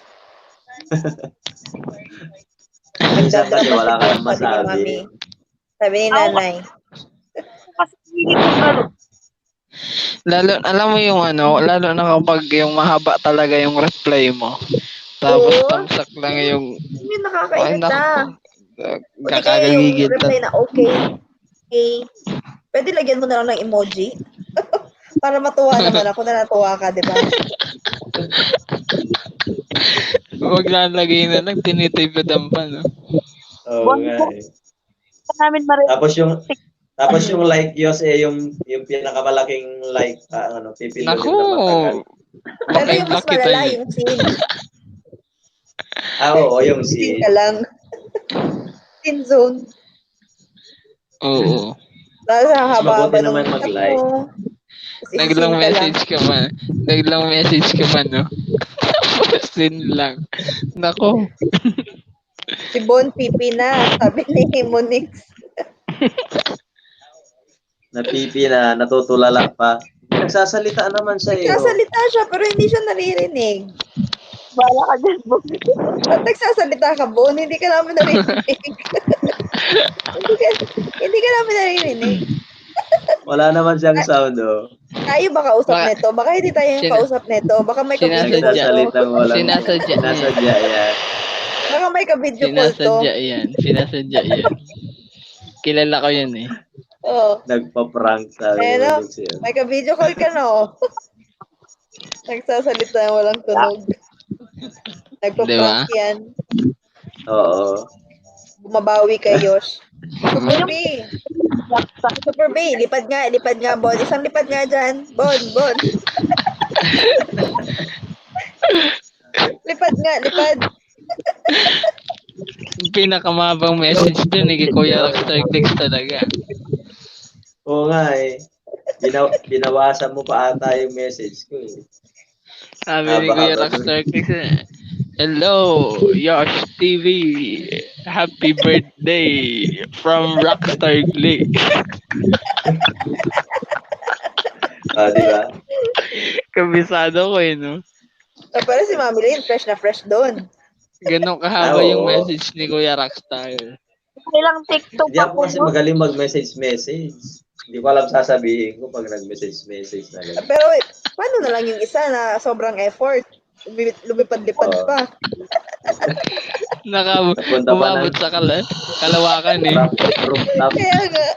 Minsan kasi Nagdadrama wala si ka Bon, nang sabi ni masabi. Mami. Sabi ni Nanay. kasi hindi ko lalo. Lalo, alam mo yung lalo na kapag yung mahaba talaga yung reply mo. Tapos Oo. thumbs up lang yung, Yun yung nakakainit na. Buti kaya yung kakagigit. reply na okay. Pwede lagyan mo na lang ng emoji. Para matuwa naman ako na natuwa ka, di ba? Huwag lalagay na lang, tinitipid-an pa, no? Oo nga eh. Namin marinig. Tapos yung like yos yung pinakamalaking like pipindutin Naku! na matagal. Pero yung mas Baka-block kita malala, niyo. yung scene. Oo, yung Scene si ka lang. Scene zone. Oo. Tapos ang haba-haba mabuti nung naman chat mag-like. mo. Tapos Naglang isi-scene ka lang. message ka man. Naglang message ka man, no? Sin lang. Nako. Si Bon Pipi na, sabi ni Monix. napipi na natutulala pa. Nagsasalita naman siya eh. Nagsasalita siya, pero hindi siya naririnig. Bala ka dyan, Bon. Ba't nagsasalita ka, Bon? Hindi ka namin naririnig. hindi ka namin naririnig. Wala naman siyang sound Tayo ba kausap nito? Baka hindi tayo yung kausap nito. Baka may ka-video call to. Sinasalitang walang Sinasadya yan. Baka may ka-video call to. Sinasadya yan. Kilala ko yan, eh. Oo. Nagpa-prank sa Ano? May ka-video call ka, no? Nagsasalita walang tunog. Nagpa-prank yan. Oo. Bumabawi kay Yosh. Super B. Super B, lipad nga, Bon. Isang lipad nga dyan. Bon. lipad. Yung pinakamabang message dun, eh, kay Kuya Rockstar Clicks talaga. Oo nga eh. Binawasan mo pa ata yung message ko eh. Sabi ni Kuya Rockstar Clicks, hello, Yosh TV. Happy birthday from Rockstar Clicks. Di ba? Kabisado ko, eh, no? Pero si Mami Lynn, fresh na fresh doon. Ganon kahaba Oo. yung message ni Kuya Rockstar. Ilang TikTok Hindi ako ako. kasi magaling mag-message. Hindi ko alam sasabihin ko pag nag-message na gano'n. Pero paano na lang yung isa na sobrang effort? Lumipad-lipad pa. Umabot sa kalawakan, eh. Rooftop. Kaya nga,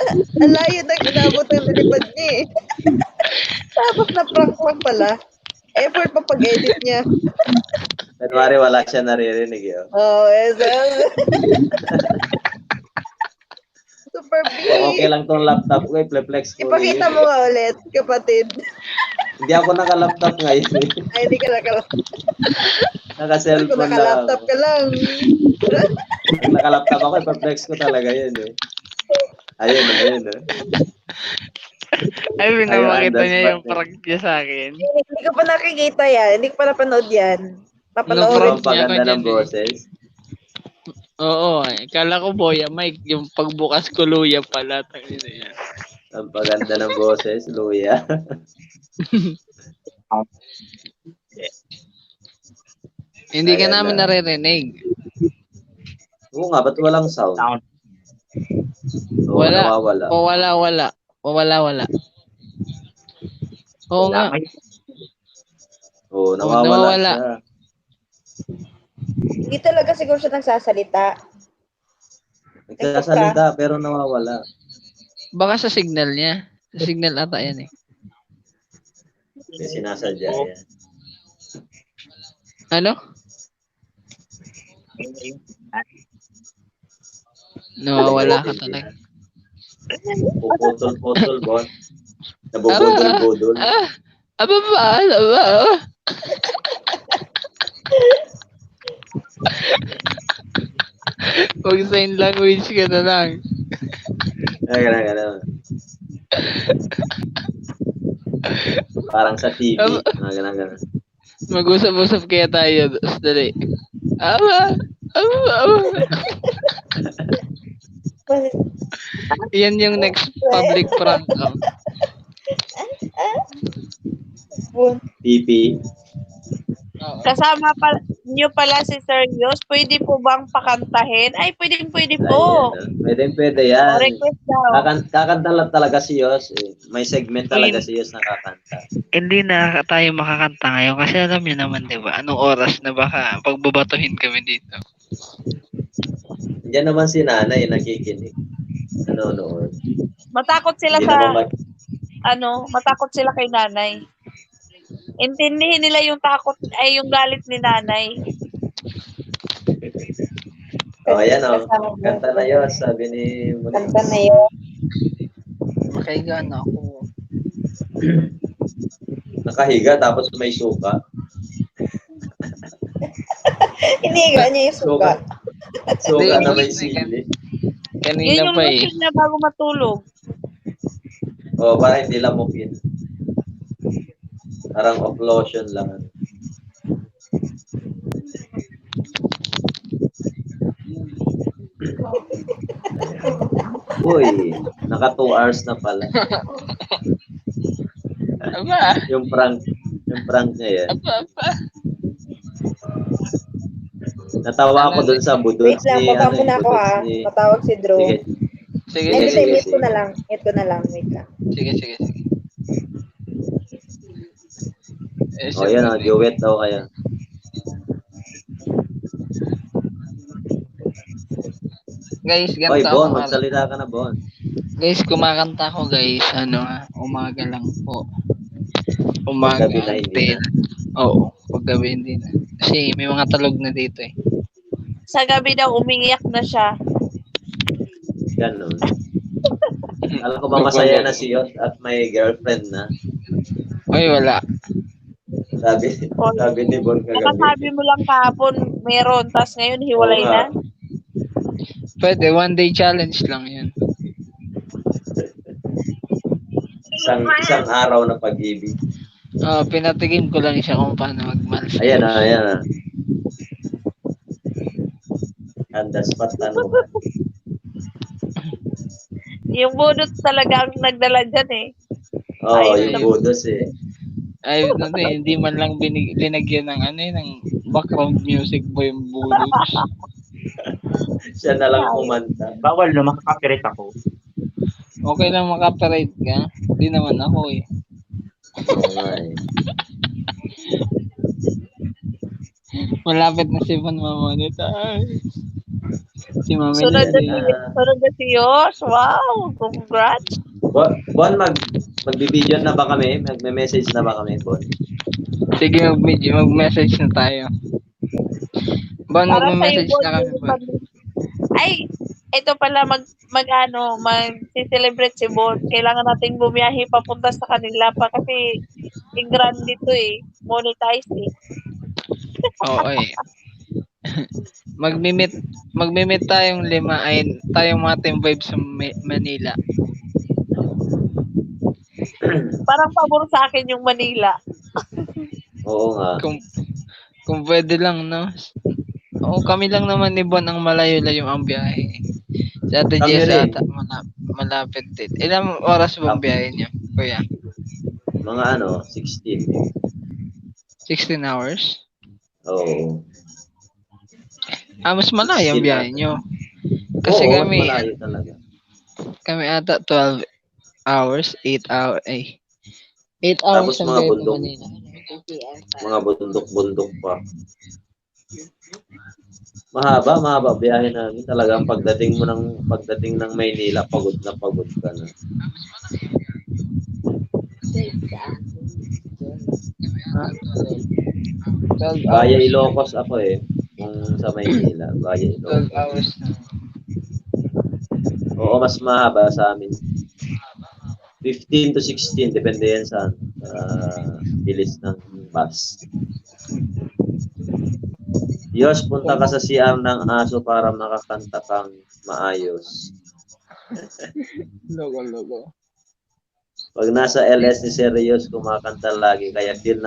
ang layo na inabot ng lipad niya eh. Tapos na prank lang pala. Effort pa pag-edit niya. Kunwari wala siya naririnig yun. Super B. Okay lang tong laptop ko, i-flex ko. Ipakita mo nga ulit, kapatid. Hindi ako naka-laptop ngayon. Ay, hindi ka nakalaptop. Naka-cellphone lang Naka-laptop ka lang. Pag naka-laptop ako, i-flex ko talaga yun eh. Ayun. Ay, pinapakita niya yung prank niya sa akin. Hindi ko pa nakikita yan. Hindi ko pa napanood yan. Papanoorin. Prank niya ako Pampaganda dyan ng boses. Oo, kala ko Boya Mike, yung pagbukas ko luya pala. Tangina yan. Pampaganda ng boses, luya. Hindi ka Ayan namin na. naririnig. Oo nga, ba't walang sound? Sound. Oo, Wala. nawawala. Wala. Oo nga. May Oo, nawawala. nawawala siya. Hindi talaga siguro siya nagsasalita. Nagsasalita, pero nawawala. Baka sa signal niya. Sa signal ata yan eh. May sinasadya yan. Ano? Nawawala ka talaga. Puputol-putol, Bon. Nabubudol-budol. Aba ba? Mag-sign language ka na lang. Ay, ganun. Parang sa TV. Ganun. Mag-usap-usap kaya tayo. Dali. Aba. Yan yung next public prank. TV. Kasama pa nyo pala si Sir Yos. Pwede po bang pakantahin? Ay, pwede po. Pwede yan. Request daw. Kakanta lang talaga si Yos. May segment talaga si Yos na kakanta. Hindi na tayo makakanta ngayon kasi alam niyo naman, di ba? Anong oras na baka pagbabatuhin kami dito. Diyan naman si nanay nakikinig. Nanonood. Matakot sila Hindi sa, naman matakot sila kay nanay. Intindihin nila yung takot, ay yung galit ni nanay. Ayan kanta na Yos, sabi ni Munis. Kanta na yun. Makahiga na ako. Nakahiga tapos may suka. Iniga niya yung suka. Suka na may sili. Yun Kanina yung pa eh. routine na bago matulog. Para hindi lamukin. Parang off lotion lang. Uy, naka 2 hours na pala. Aba. Yung prank niya yan. Aba. Natawa ako dun sa budol Wait lang, baba muna ako ha. Matawag si Drew. Sige. Sige. Mute ko na lang. Wait lang. Sige. Yan duet daw kayo. Guys, Oy, ganito Bon, ako. magsalita ka na, Bon. Guys, kumakanta ko guys. Umaga lang po. Umaga. Paggabi na hindi na. Oo, paggabi hindi na. Kasi may mga talog na dito eh. Sa gabi daw, umiiyak na siya. Ganun. Alam ko ba masaya na si Yos at may girlfriend na? Ay, wala. Sabi ni Bon kagabi. Nakasabi mo lang kahapon, meron. Tapos ngayon, hiwalay Oo na. nga. Pwede, one day challenge lang yun. Isang araw na pag-ibig. Pinatigim ko lang siya kung paano magmahal. Ayan na. On the spot, Yung budot talaga ang nagdala dyan eh. Oo, yung budos eh. Ay, hindi man lang linagyan ng ng background music po yung budos. Siya na lang kumanta. bawal no, makaka-copyright ako. Okay lang maka-copyright ka. Hindi naman ako eh. Oo nga eh. Malapit na si Von mamonetize. Si Mami Sunod Lily. na si Yos. Wow, congrats. Bon, magbibideo na ba kami? Magme-message na ba kami, Bon? Sige, mag-message na tayo. Bon, Para mag-message sa'yo, na kami. Bon. Ay, ito pala mag-celebrate si Bon. Kailangan nating bumiyahe papunta sa kanila pa kasi grand dito eh. Monetize eh. Oo eh. Magmi-meet tayong tayong mga team vibes sa Manila. Parang pabor sa akin yung Manila. Oo nga. Kung pwede lang, no? Oo, kami lang naman ni Bon ang malayo-layo ang biyahe. Si Ate Kami Jess rin. ata malapit din. Ilang oras ba ang biyahe niyo, kuya? Mga 16. 16 hours? Oo. Mas malayo ang 16 biyahe ata. niyo. Kasi Oo, kami malayo talaga. ata 12 hours, 8 hours, 8 hours Tapos ang mga biyahe to bundok. Manila. Mga bundok-bundok pa. Mahaba biyahe namin. Talagang pagdating ng Maynila, pagod ka na. Ha? 12 Via hours. Ilocos ako kung sa Maynila. Via 12 Ilocos. hours na. Oo, mas mahaba sa amin. 15 to 16, depende yan sa bilis ng bus. Diyos, punta ka sa CR ng aso para makakanta kang maayos. Logo. Pag nasa LS ni Serious, kumakanta lagi, kaya feel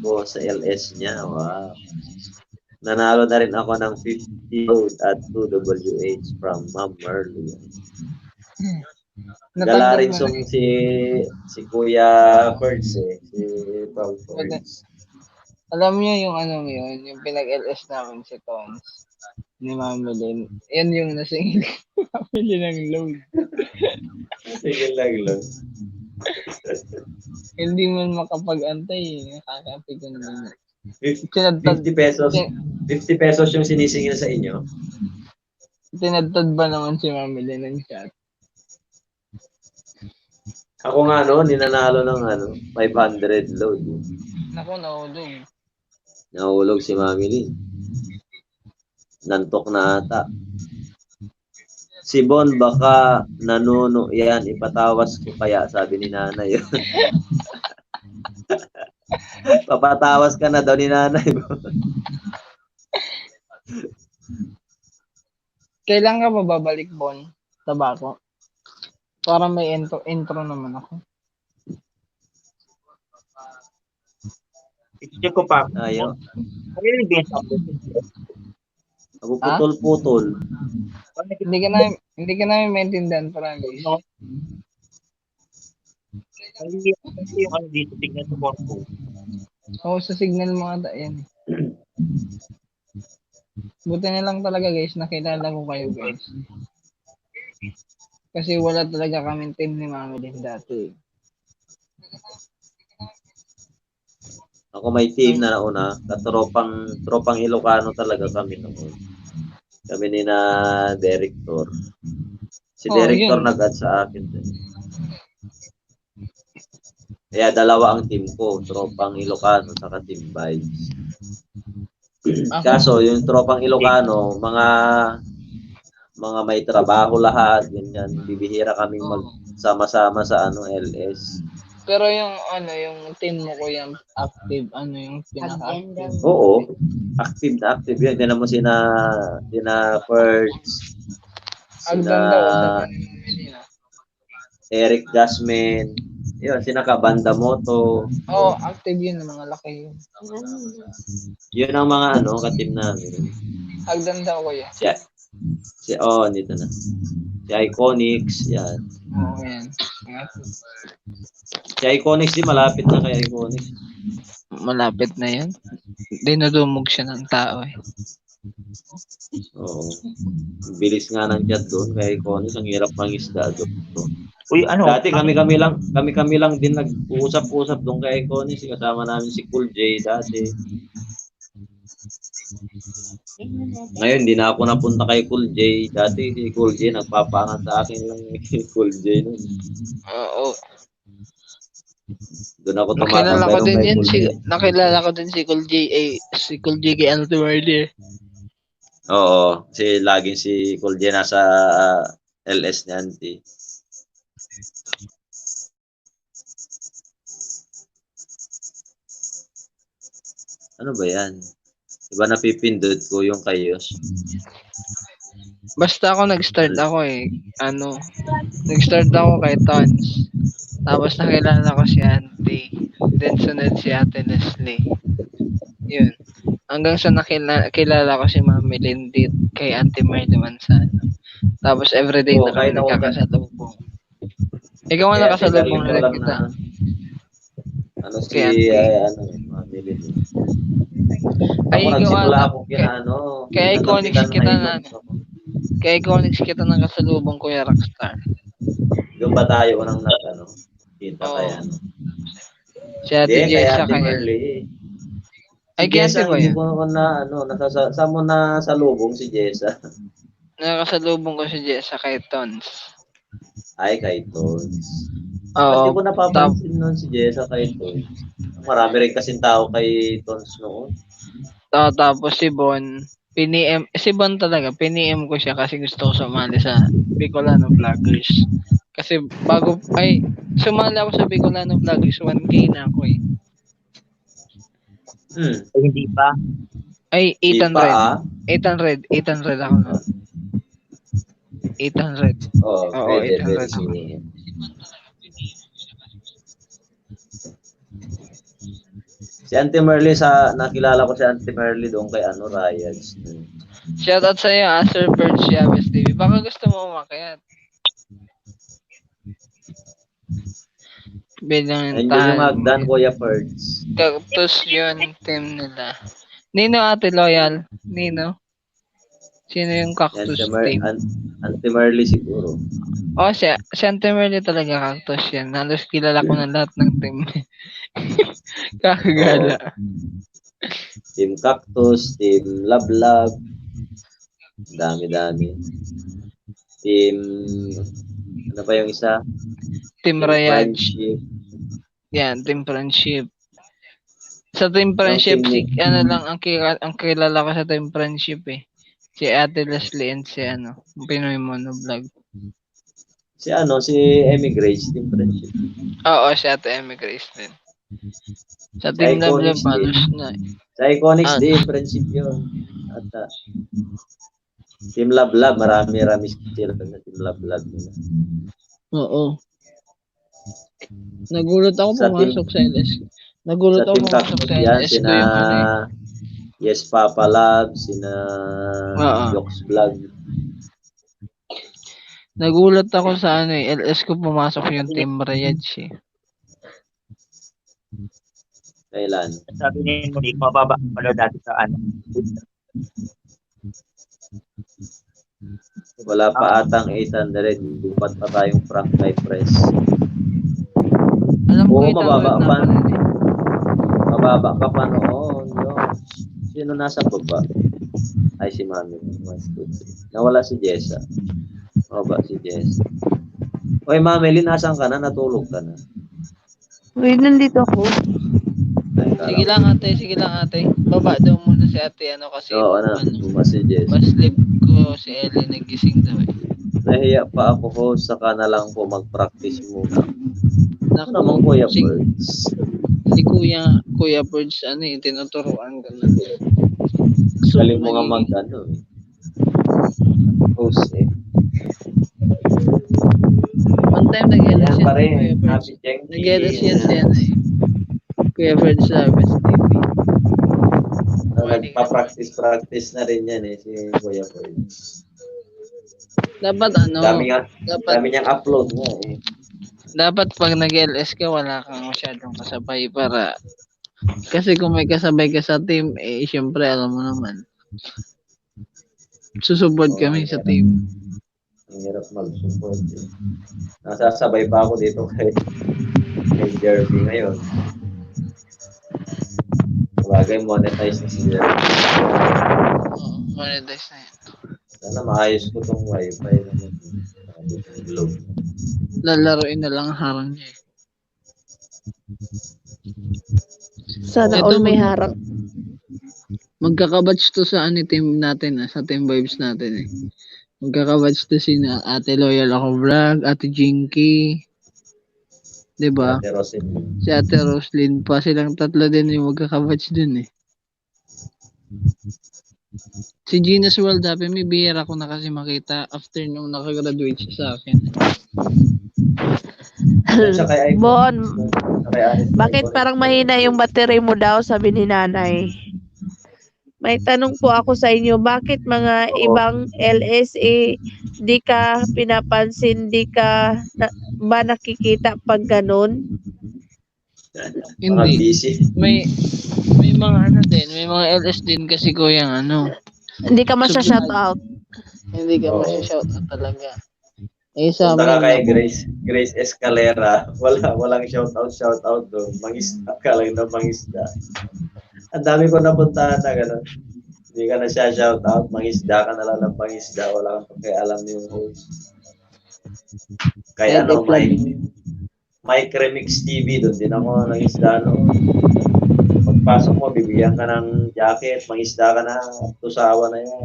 ko sa LS niya. Wow. Nanalo na rin ako ng 50 load at 2WH from Ma'am Merly. Gala rin song si Kuya Ferds si Paul Ferds. Alam niyo yung yung pinag-LS namin si Tons ni Mami Lynn. Yan yung nasingil pamili ng load. Sige lang. Hindi man makapag-antay. Nakakapigan din. 50 pesos. 50 pesos yung sinisingil sa inyo. Tinadtad ba naman si Mami Lynn ng chat? Ako nga ninanalo ng 500 load. Naku, nahulog. Nahulog si Mami Lynn. Nantok na ata. Si Bon, baka nanuno yan. Ipatawas ko kaya, sabi ni nanay. Papatawas ka na daw ni nanay. Kailan ka babalik, Bon? Tabako? Para may intro naman ako. I-check ko pa. Ayaw. Ano yung best of the Ako putol-putol. Hindi ka namin maintindihan, promise. Hindi yung dito, tignan sa porto. Oo, sa signal mo ata yan. Buti na lang talaga guys, nakilala ko kayo guys. Kasi wala talaga kaming team ni Mami din dati. Ako may team na nauna, tropang Ilocano talaga kami noon. Kami ni na director. Si director nag-add sa akin din. Kaya dalawa ang team ko, tropang Ilocano saka team Vibes. Kaso yung tropang Ilocano, mga may trabaho lahat, ganyan. Bibihira kaming magsama-sama sa LS. Pero yung team mo ko yung active, yung pinaka-active. Oo, active na active yun. Tinan mo sina Ferds, Eric Jasmine, yun, sina Kabanda Moto. Oo, active yun, mga laki yun. Yun ang mga ka-team namin. Hagdan daw ko yan. Dito na. Si Iconics, yan. Oo, yan. Si Iconics malapit na kay Iconics. Malapit na yan. Dinudumog siya ng tao Oo. Bilis nga ng chat doon kay Iconics, ang hirap mangisda doon. Uy, Dati kami lang din nag-uusap-usap doon kay Iconics, kasama namin si Cool J dati. Ngayon, hindi na ako napunta kay Cool J. Dati si Cool J, nagpapangat sa akin lang Cool J. Oo. Doon ako tumatambay kay Cool J. Nakilala ko din si Cool J. Si Cool J kay Altuardi. Oo. Kasi laging si Cool J nasa LS ni Auntie. Ano ba yan? Diba napipindot ko yung kayos? Basta ako nag-start ako Nag-start ako kay Tons. Tapos nakilala ko si Auntie. Then sunod si Ate Leslie. Yun. Hanggang sa kilala ko si Mami Lindit kay Auntie Marley Manzano. Tapos everyday Oo, na kami kahit ako nagkakasalubong. Ikaw ang Kaya nakasalubong tingnan ko na lang kita. ano si, Kay Auntie. Mamili. Ay, Ako ikaw nagsimula ata. akong kinaano, Kaya Iconics kinalapitan kita high na. notes ako. Kaya Iconics kita ng kasalubong Kuya Rockstar. Doon ba tayo unang kita Oo. kaya Si Ate Hindi, kaya Jessa Ate kaya. Merly. Si Ay, kaya Jessa, ba hindi yan? ko saan mo na salubong si Jessa? Nakasalubong ko si Jessa kay Tons. Ay, kay Tons. Oo. Hindi ko napapansin noon si Jessa kay Tons. Marami rin kasing tao kay Tons noon. Tapos si Bon, si Bon talaga, piniem ko siya kasi gusto ko sumali sa Bicolano Vloggers. Kasi sumali ako sa Bicolano Vloggers, 1K na ako eh. Ay, hindi pa. Ay, Di 800. pa 800 ako noon. 800. Oo, Oo, pwede 800 ako. siguro. Si Auntie Merly nakilala ko si Auntie Merly doon kay Ryan. Shoutout sa iyo, Sir Bird Chavez TV. Baka gusto mo umakyat. Bilang Nandiyan yung Magdan, Kuya Perds. Cactus yun, team nila. Nino Ate Loyal? Nino? Sino yung Cactus team? Auntie Merly siguro. Oh, si Auntie Merly talaga Cactus yan. Halos kilala ko na lahat ng team. Kakagala. Team Cactus, Team Love. Dami. Team, ano pa yung isa? Team Rayaj. Friendship. Yan, Team Friendship. Sa Team Friendship, ang kilala ko sa Team Friendship eh. Si Ate Leslie and si Pinoy Mono Vlog. Si Emmy Grace, Team Friendship. Oo, si Ate Emmy Grace din. Sa Team Love halos na. Sa Iconics din, Friendship yun. At Team Love, marami sila sa Team Love nila. Oo. Nagulat ako pumasok sa LS. Nagulat ako pumasok sa LS ko yung Yes Papa Love, sina Yox Vlog. Nagulat ako sa LS ko pumasok yung Team Rayaj eh. Kailan? Sabi niya Monique, mababa ang pala dati sa Wala pa atang 800. Bupat pa tayong Frank by Press. Alam ko mababa pa. Mababa pa pa noon. Sino nasa baba? Ay, si Mami. Nawala si Jessa. Mababa si Jessa. Oy, Mami, nasan ka na? Natulog ka na? Uy, nandito ako. Sige lang ate. Baba daw muna si ate kasi si Jess. Paslip ko si Ellie nagising daw eh. Nahiya pa ako saka na lang po mag-practice muna. Naku naman Kuya Birds. Si Kuya Birds tinuturuan ka na. Galing mo nga host eh. One time nag-LS pa rin. Nag-LS yan Kuya Birds Chavez TV. Nagpa-practice na rin yan si Kuya Birds. Dapat dami niyang upload nga eh. Dapat pag nag-LS ka, wala kang masyadong kasabay kasi kung may kasabay ka sa team, syempre alam mo naman. Susubod kami sa team. Ang hirap mag-support eh. Nasasabay pa ako dito kay Jerby ngayon. Bagay monetize na si Jerby. Monetize na yan. Sana maayos ko tong wifi naman. Lalaroin na lang harang niya eh. Sana all may harap. Magkakabatch to sa team natin sa team vibes natin eh. Magkakabatch to sina Ate Loyal ako vlog, Ate Jinky, 'di ba? Si Ate Roslyn pa, silang tatlo din yung magkakabatch dun eh. Si Gina's World Happy, may bihira ko na kasi makita after nung nakagraduate siya sa akin. Bon, bakit parang mahina yung battery mo daw, sabi ni nanay? May tanong po ako sa inyo, bakit mga Oo. ibang LSA di ka pinapansin, di ka ba nakikita pag ganun? Mga Hindi. busy. May mga ano din, may mga LS din kasi kuyang ano. Hindi ka masya-shout out. Hindi ka Oo. masya-shoutout talaga. Eh sa Punta ka kay amin, Grace Escalera. Walang shoutout doon. Mangisda ka lang na mangisda. Ang dami ko napuntahan na gano'n. Hindi ka na siya shoutout. Mangisda ka na lang ng mangisda. Wala kang pakialam yung host. Kaya ano, may Remix TV doon din ako nangisda noon. Pagpasok mo, bibigyan ka ng jacket, mangisda ka na, tusawa na yan.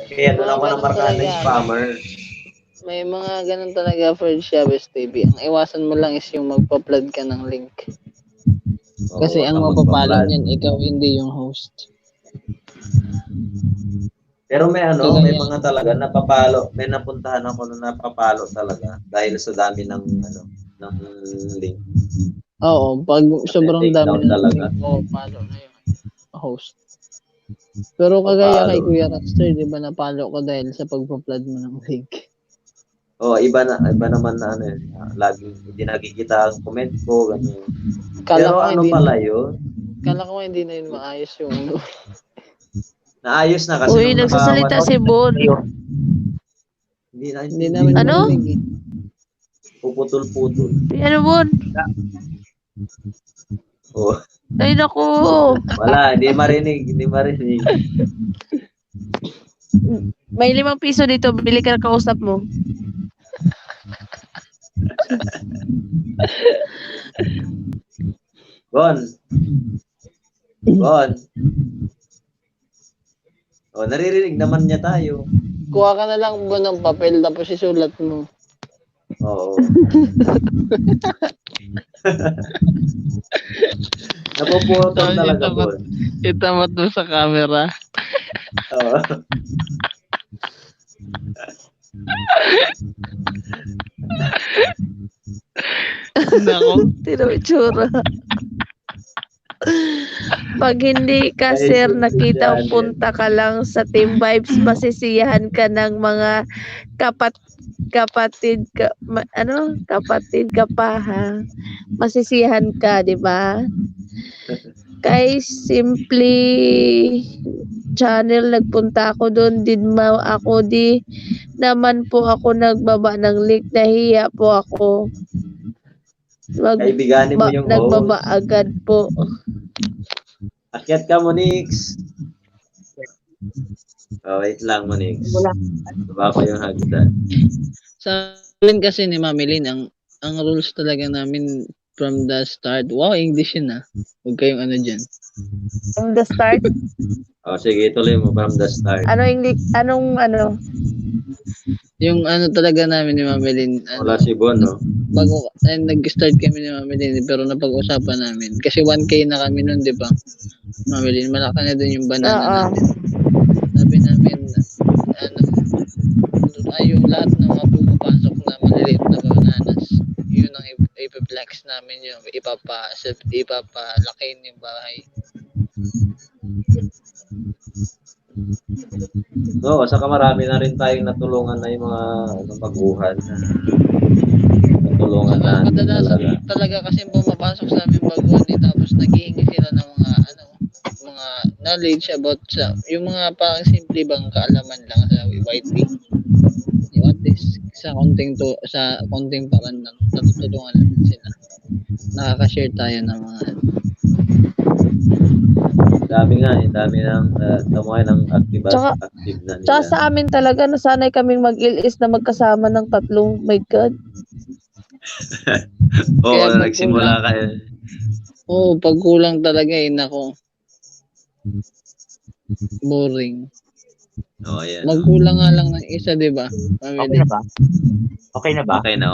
Kaya doon ako nang markahan ng spammer. may mga ganun talaga for Chavez TV. Ang iwasan mo lang is yung magpa-flood ka ng link. Kasi Oo, ang kapag mapapalo pa-flood. niyan, ikaw hindi yung host. Pero may ano, Kagaya- may mga talaga napapalo. May napuntahan ako na napapalo talaga dahil sa dami ng ng link. Oo, pag sobrang take dami down na talaga. link, mapapalo na yung host. Pero kagaya kay Mapapalo. Kuya Rockster, di ba napalo ko dahil sa pagpa-flood mo ng link? Oh, iba naman na ano yun. Laging hindi nakikita ang comment ko, ganyan. Kala Pero ko ano hindi pala na, yun? kala ko hindi na yun maayos yung ano. Naayos na kasi Uy, nung nagsasalita si Bon. Hindi namin Ano? marinig eh. Puputol-putol. Ano, Bon? Oh, Ay, naku. wala, hindi marinig. May 5 piso dito, bili ka ng kausap mo. Bon. Oh, naririnig naman niya tayo. Kuha ka na lang ba ng papel tapos isulat mo. Oo. Napuputol talaga, Bon. Itamat mo sa camera. Oo. Nako. Tino itsura. Pag hindi ka, Ay, sir, sir, nakita, yan. punta ka lang sa Team Vibes, masisiyahan ka ng mga kapatid ka, kapatid ka pa, ha? Masisiyahan ka, di ba? Kay Simply Channel, nagpunta ako doon, di naman po ako nagbaba ng link, nahiya po ako. Kaibiganin mo yung Nagbaba host. agad po. Akyat ka, Monix. Oh, wait lang, Monix. Baba ko yung hagdan. Sa amin kasi ni Mami Lynn, ang rules talaga namin from the start. Wow, English yun ah. Huwag kayong ano dyan. From the start, Oh, sige, tuloy mo from the start. anong Yung ano talaga namin ni Mami Lynn, Wala si Bon, no? bago nag-start kami ni Mami Lynn, pero napag-usapan namin. Kasi 1K na kami nun, di ba? Mami Lynn, malaki na din yung banana natin. Sabi namin, yung lahat ng mga pumapasok na maliliit na bananas, yun ang ipiplex namin yung ipapalakin yung bahay. No, saka marami na rin tayong natulungan na yung mga baguhan. Natulungan na Kadalasan talaga kasi pumapasok sa amin baguhan eh, tapos naghihingi sila ng mga knowledge about yung mga parang simple bang kaalaman lang sa YT. Yung at least sa konting parang natutulungan natin sila. Nakaka-share tayo ng mga dami ng tamuhay ng active na nila. Tsaka sa amin talaga, nasanay kaming mag-ilis na magkasama ng 3. My God. Oo, Kaya nagsimula kayo. Oo, pag kulang talaga eh, nako. Boring. Oo, yan. Magkulang nga lang ng isa, di ba? Okay na ba? Okay na ba? Okay na.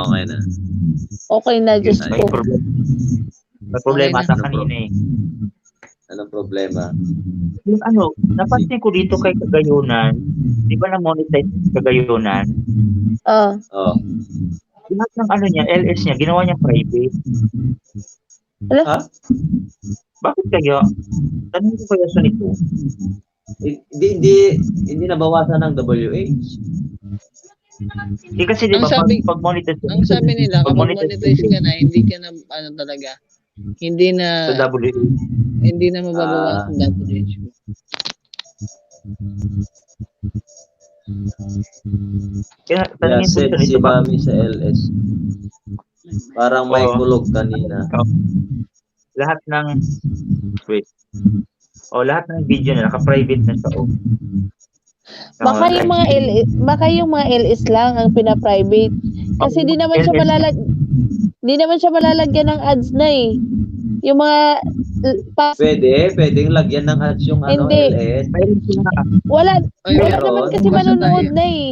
Okay na, Diyos May ko. problema Okay sa kanina eh. Anong problema? Yung napansin ko dito kay Kagayunan, di ba na-monetize Kagayunan? Oh. Lahat ng niya, LS niya, ginawa niya private. Ala? Ha? Bakit kaya? Tanong ko kaya sa nito. Hindi nabawasan ng WH. Kasi di Ang ba, sabi- pag monetize Ang sabi nila, pag kapag monetize ka na, hindi ka na, talaga, hindi sa na, WA. hindi na mababawasan WH mo. Kaya Yeah, tanongin ko said sa si nito, bakit? Mami sa LS. Parang may Oo. kulog kanina. Lahat ng, wait. Lahat ng video na naka-private na sa Baka yung mga LS lang ang pina-private. Kasi di naman siya malalagyan ng ads na eh. Yung mga Pwedeng lagyan ng ads yung Hindi. LS. wala Ay, Meron. naman kasi Basta manonood tayo. na eh.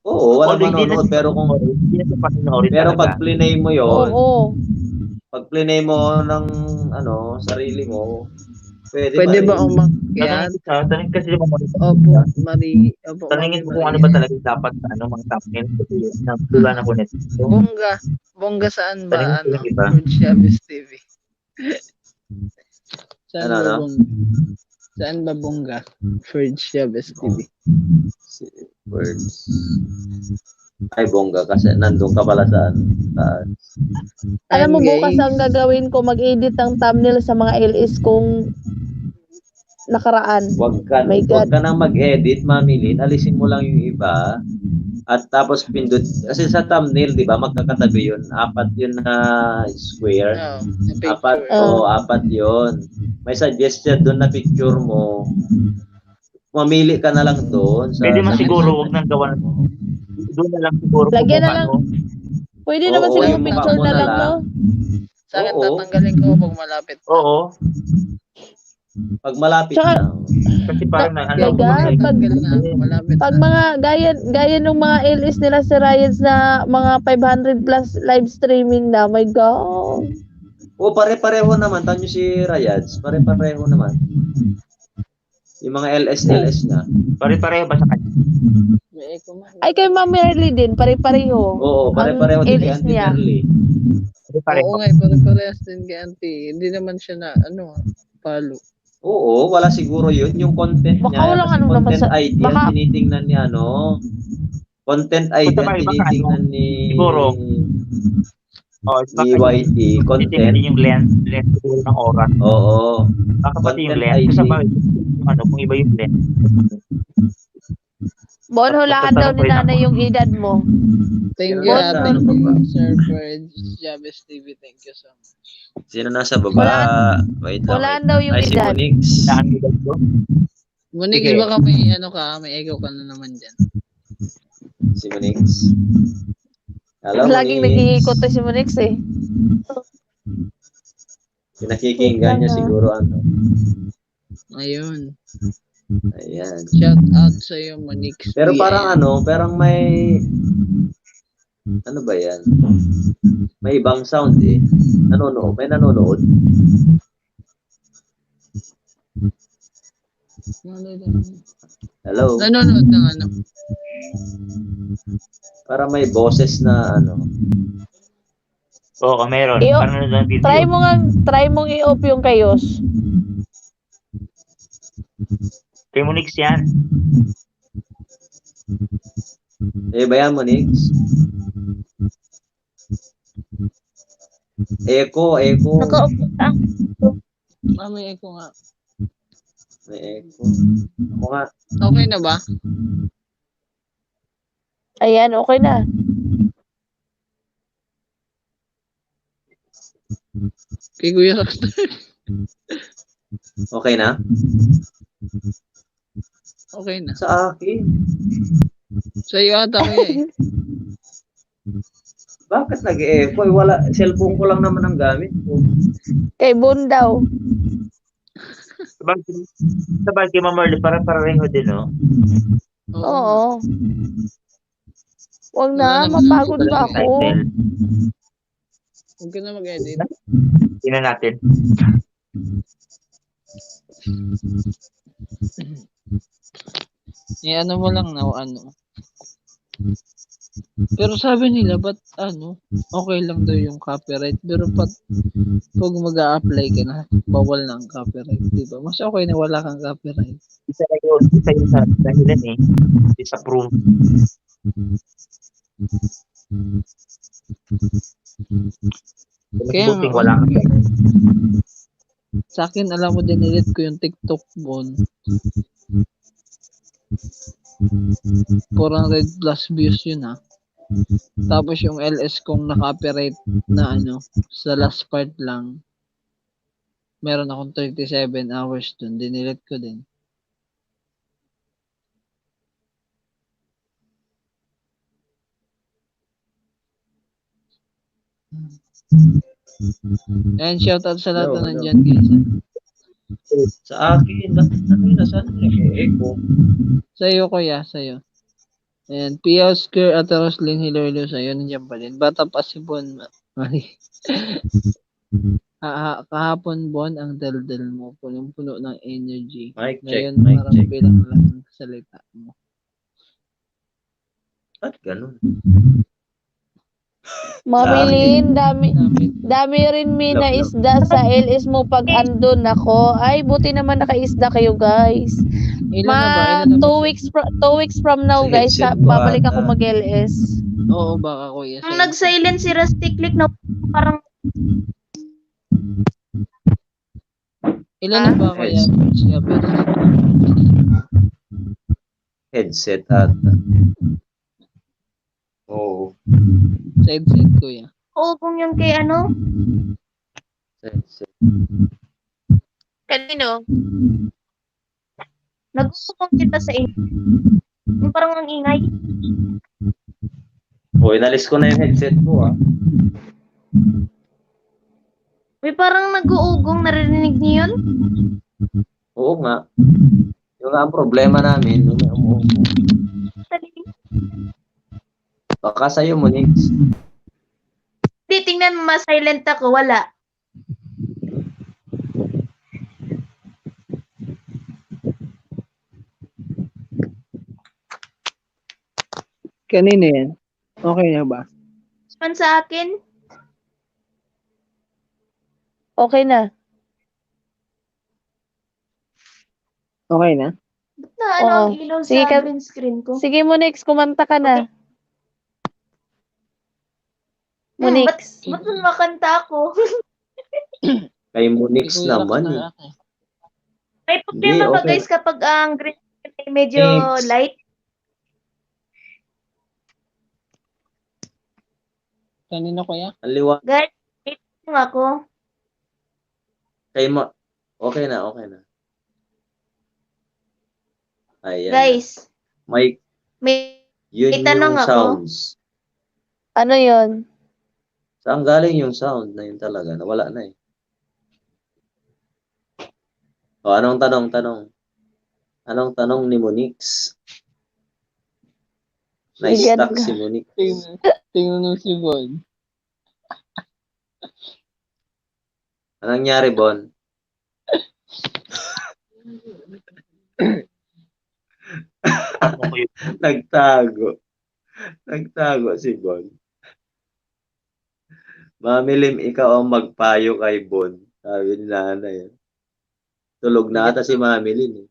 Oo, wala Hindi na manonood, pero pag plinay mo yon, Oo. pag plinay mo ng sarili mo, pwede Pwede ba rin. umakyat? Tanongin kasi yung mga Opo, Mari. Opo, tanongin Mami ko kung ano Maria. ba talaga dapat mga thumbnail kasi wala na ko net. Bongga saan ba? Tanongin ko yung iba. Food Chavez TV. Saan Ano, ba ano? bongga? Saan ba bongga? Food Chavez TV. Words. Ay, bongga, kasi nandun ka pala sa Alam mo, Guys, bukas ang gagawin ko, mag-edit ng thumbnail sa mga LS kong nakaraan. Wag ka nang mag-edit, Mami Lynn. Alisin mo lang yung iba. At tapos pindot. Kasi sa thumbnail, di ba, magkakatabi yun. 4 yun na square. na 4, picture. 4 yun. May suggested doon na picture mo. Mamili ka na lang doon. Pwede man siguro, wag nang gawa. Doon na lang siguro. Lagyan na lang. Pwede naman Oo, siguro yung mukha picture mo na na lang, lang. no? Sa akin, Oo. tatanggalin ko pag malapit. Oo. Pag malapit Tsaka, na. Kasi parang Malapit pag na. mga gaya ng mga LS nila si Ryan na mga 500 plus live streaming na, my God. Pare-pareho naman. Tanyo si Rayads. Pare-pareho naman. Yung mga LS na. pare-pareho ba sa kanya? May echo man. Ay, kay Ma'am Merly din, pare-pareho. Oo, pare-pareho Ang din kay LS Auntie niya. Merly. Pare-pareho. Oo nga, pare-parehas din kay Auntie. Hindi naman siya na, palo. Oo, wala siguro yun. Yung content Baka niya. walang Kasi ano naman content sa- ID yan baka- tinitingnan ni Content ID yan tinitingnan ni siguro. ni YT. Content. Hindi yung length siguro ng oras. Oo. Baka pati yung Content length. ID. Kasi bakit kung iba yung length. Bon, hulaan daw ni nanay yung edad mo. Thank you, Bon, Ate ano pa ba? Sir Fred Chavez TV. Thank you so much. Sino nasa baba? Wait lang. Hulaan daw yung Ay, si edad. Monix. Saan yung edad ko? Monique, Sige. baka may echo ka na naman dyan. Si Monix. Hello, Laging Monix. nag-iikot to si Monix eh. Pinakikinggan niya siguro Ayun. Ayan. Shout out sa iyo, Monique. Pero parang parang may ano ba yan? May ibang sound eh. May nanonood. Hello? Nanonood ng ano? Parang may boses na Oo, meron. Parang nanonood ng video. Try mong i-off yung kayos. Kay Monix yan. ba yan, Monix? Echo. Naka-off ka? May echo nga. May echo. Ako nga. Okay na ba? Ayan, okay na. Kay Kuya Rockstar. Okay na? Okay na. Sa akin. Sa iyo ata kaya eh. Bakit nag-echo? Wala. Cellphone ko lang naman ang gamit ko. Kay Bon daw. Sabay kay Ma'am Marley, parang pareho din, no? Oo. Huwag Wala na, naman. mapagod ba ako? Title. Huwag ka na mag-edit. Tingnan natin. Ano mo lang na ano. Pero sabi nila, ba't okay lang daw yung copyright. Pero pag mag-a-apply ka na, bawal na ang copyright, di ba? Mas okay na wala kang copyright. Isa yun sa dahilan eh. Disapprove. Kaya Buting nga, wala kang sa akin, alam mo, dinilit ko yung TikTok Bon. 400 plus views yun ha. Tapos yung LS kong na-copyright na sa last part lang. Meron akong 37 hours dun. Dinilit ko din. And shoutout sa lahat na nandyan guys. Sa akin, nasaan echo? Sa'yo kuya, sa'yo. Ayan, Pia Oscar at Roslyn Hiloilo sa'yo. Nandiyan pa din. Bata pa si Bon. Mali. Kahapon Bon, ang daldal mo. Punong-puno ng energy. Mic check, Ngayon, mic parang check. bilang lang ang salita mo. Ba't ganun? Mami Lynn, dami rin Love, na isda sa LS mo pag andun ako. Ay, buti naman nakaisda kayo, guys. Ilan na ba? Ilan na ba? 2 weeks from now, guys, Headset ko babalik ata. ako mag-LS. Oo, baka kuya. Nung nag-silent si Rusty Click na parang Ilan na ba kuya? Siya versus Headset ata. Oo. side kuya. oo kung yung kay Headset. Kanino? nag-usupong kita sa inyo. Yung parang ang ingay. O, inalis ko na yung headset ko, ah. May parang nag-uugong, narinig niyo yun? Oo nga. Yung nga ang problema namin, umuubo. Baka sa'yo, Monix. Hindi, tingnan mo, silent ako, wala. Kanino yan? Okay na ba? Span sa akin, Okay na. Okay na? ba't na Oo. ang ilaw Sige sa ka- green screen ko? Sige, Monix, kumanta ka na. Monix. Ba't makanta ako? Kay Monix Hindi ko naman, ilak eh. na ako. May problema Hindi, ba okay. guys kapag ang green screen ay medyo Thanks. light? Kanino kuya? Ang liwa. Guys, wait lang ako. Kay mo. Okay na, okay na. Ayan. Guys, May, may yun tanong yung ako. sounds. Ano yon? Saan galing yung sound na yun talaga? Nawala na eh. O, anong tanong? Anong tanong ni Monix? Na-stuck si Monix. Tingnan mo si Bon. Anong nangyari, Bon? Nagtago si Bon. Mami Lim, ikaw ang magpayo kay Bon. Sabi ni nanay. Tulog na ata si Mami Lim. Eh.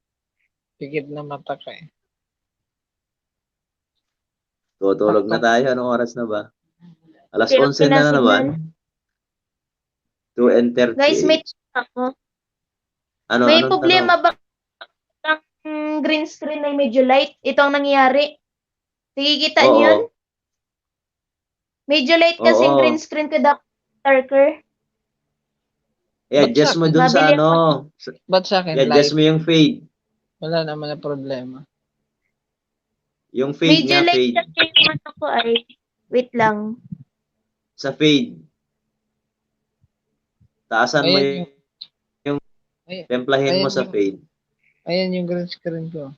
Pikit na mata ka eh. Tutulog na tayo. Anong oras na ba? Alas Pero 11 na naman. 2:38. Guys, may tanong ako. Anong May tanong? problema ba ang green screen ay medyo light? Ito ang nangyayari. Nakikita niyo yun? Medyo light kasi yung Oo. green screen ko dapat darker. I-adjust mo dun sa Mabili ano. Ba't sa akin I-adjust light? mo yung fade. Wala naman na problema. Yung fade Medyo niya, light fade. kasi yung ano ko ay, wait lang. Sa fade. Taasan mo Ayan yung Ayan. templahin mo Ayan sa yung- fade. Ayan yung green screen ko.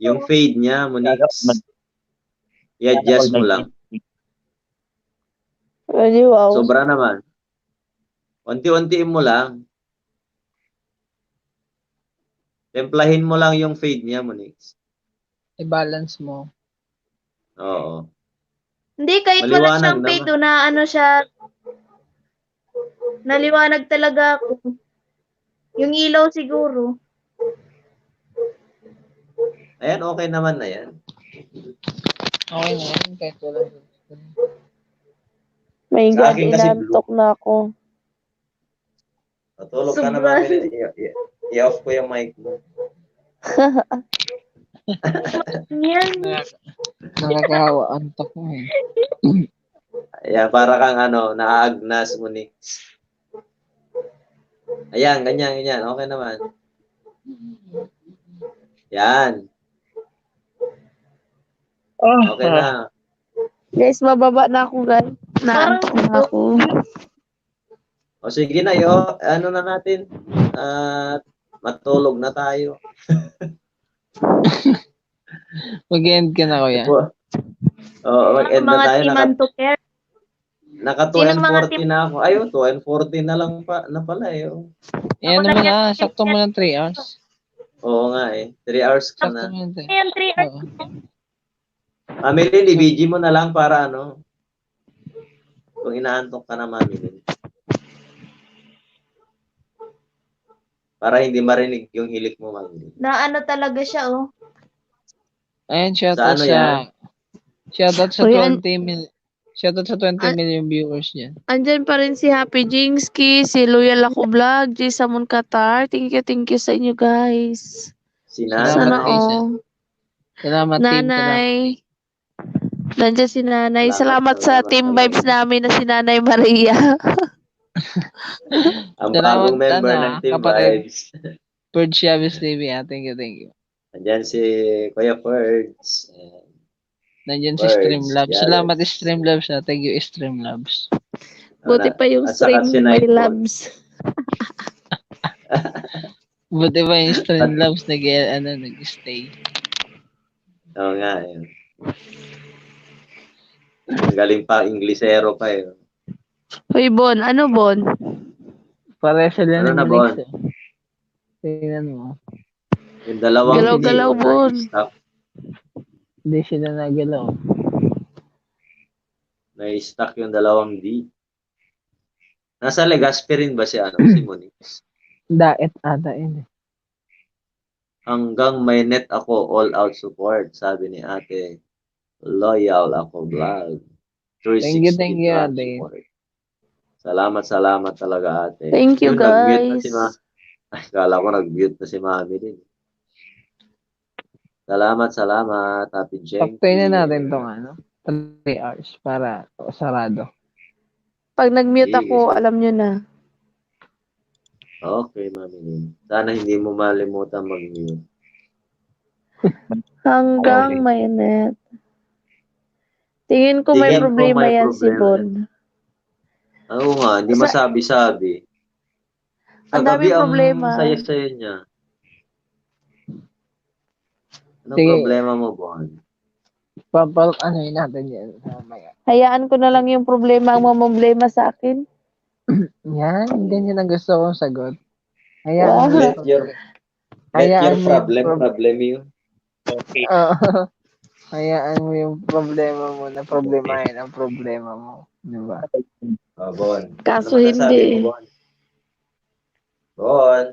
Yung fade niya, Monix. I-adjust mo lang. Really, wow. Sobra naman. Unti-untiin mo lang. Templahin mo lang yung fade niya, Monix. I-balance mo. Oo. Hindi, kahit wala Maliwanag siyang naman. paid na ano siya, naliwanag talaga ako. Yung ilaw siguro. Ayan, okay naman na yan. Okay na yan, kahit wala. My Sa God, akin kasi inantok na ako. Matulog ka na, Sobra. mami. I-off ko yung mic mo. Yan. Nakakahawa, antok mo eh. Ayan, para kang naagnas mo ni. Ayan, ganyan. Okay naman. Yan. Okay na. Guys, mababa na ako, guys. Naantok na ako. O sige na, ano na natin. Matulog na tayo. Mag-end ka na, kuya. Oo, mag-end na Mga tayo. timan to care. Naka Sinong mga 2:40 na ako. Ayun, 2:40 na lang na pala eh. Oh. Ayan naman na, sakto mo ng 3 hours. Oo nga eh. 3 hours ka Sakto na. mo ng 3. Ayan, 3 hours. Oo. Mami Lynn, i-BG mo na lang para kung inaantok ka na, Mami Lynn. Para hindi marinig yung hilik mo, Mami Lynn. Na ano talaga siya, oh. Ayan, Sa shoutout ano sa... yan? Shoutout sa Uy, 20 million. Shoutout sa 20 million viewers dyan. Andyan pa rin si Happy Jingski, si Loyal Ako Vlog, J. Samon Qatar. Thank you sa inyo, guys. Si Salamat, Sana Nanay. Lisa. all. Salamat, team. Salamat. Nanay. Nandiyan si Nanay. Salamat, Salamat sa team salamat. vibes namin na si Nanay Maria. Ang Salamat, bagong member ng Team kapatid. Vibes. Bird Chavez TV. Thank you. Andyan si Kuya Ferds. Nandiyan si Birds, Streamlabs. yes. Salamat, Streamlabs. Thank you, Streamlabs. Buti pa yung At saka stream si my Nightbot. loves. Buti ba yung Streamlabs nag-stay. Oo nga eh. Ang galing pa, Inglesero pa eh. Uy, Bon. Ano, Bon? Pare sila Ano na, ng Bon? mix. Tingnan mo. Yung dalawang Galaw-galaw, hindi Bon. na-stop. Hindi sila nagalaw. Na-stuck yung dalawang D. Nasa Legazpi rin ba si si Monique? Daet ata yun eh. Hanggang may net ako, all out support, sabi ni ate. Loyal ako vlog. 360 Thank you, vlog ate. support. Salamat talaga ate. Thank you, Yun, nag-mute na guys. si Ay, kala ko nag-mute na si Mami din. Salamat. Happy Jenky. Saktuin na natin itong 3 hours para sarado. Pag nag-mute Sige, ako, sige. alam nyo na. Okay, Mami Lynn. Sana hindi mo malimutan mag-mute. Hanggang Okay. may net. Tingin ko may Tingin ko problema may yan si problema Bon. Oo nga, hindi masabi-sabi. Ang Kagabi daming problema. ang saya-saya niya. Anong Sige. problema mo, Bon? Ano'y natin yan. Mamaya. Hayaan ko na lang yung problema ang mamblema sa akin. Yan, ganyan ang gusto kong sagot. Wow. Hayaan mo Let your Hayaan mo yung problem yun. Oo. Hayaan mo yung problema mo na problemahin ang problema mo. Di ba? Bon. Kaso Ano masasabi hindi. mo, Bon? Bon.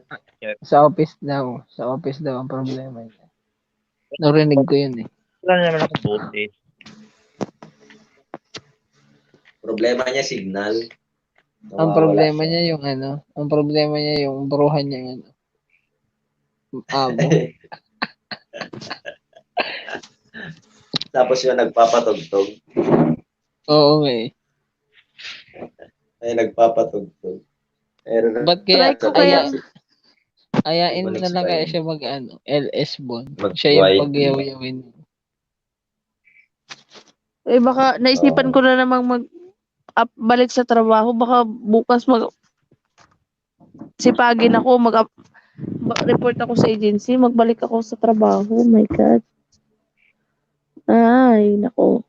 Sa office daw. Sa office daw ang problema niya. Narinig ko yun eh. Wala naman ako buti. Problema niya signal. Ang Nawawala problema siya. niya yung ang problema niya yung bruhan niya amo. Tapos yung nagpapatugtog. Oo nga eh. Ay, nagpapatugtog. Pero Ba't kaya, Try ko kaya. ayain mo na lang kaya Explain. siya LS Bon. Mag-wipe. Siya yung pag-yaw-yawin. Eh baka naisipan ko na namang balik sa trabaho. Baka bukas sipagin ako, report ako sa agency, magbalik ako sa trabaho. Oh my God. Ay, nako.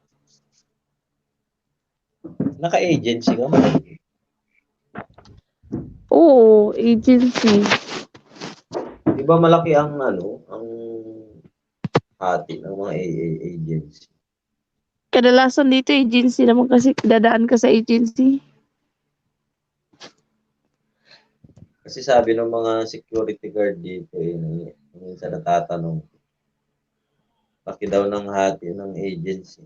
Naka-agency ka? Oo, agency. Di ba malaki ang hati ng mga AA agency. Kadalasan dito agency naman kasi dadaan ka sa agency. Kasi sabi ng mga security guard dito, minsan natatanong, laki daw ng hati ng agency.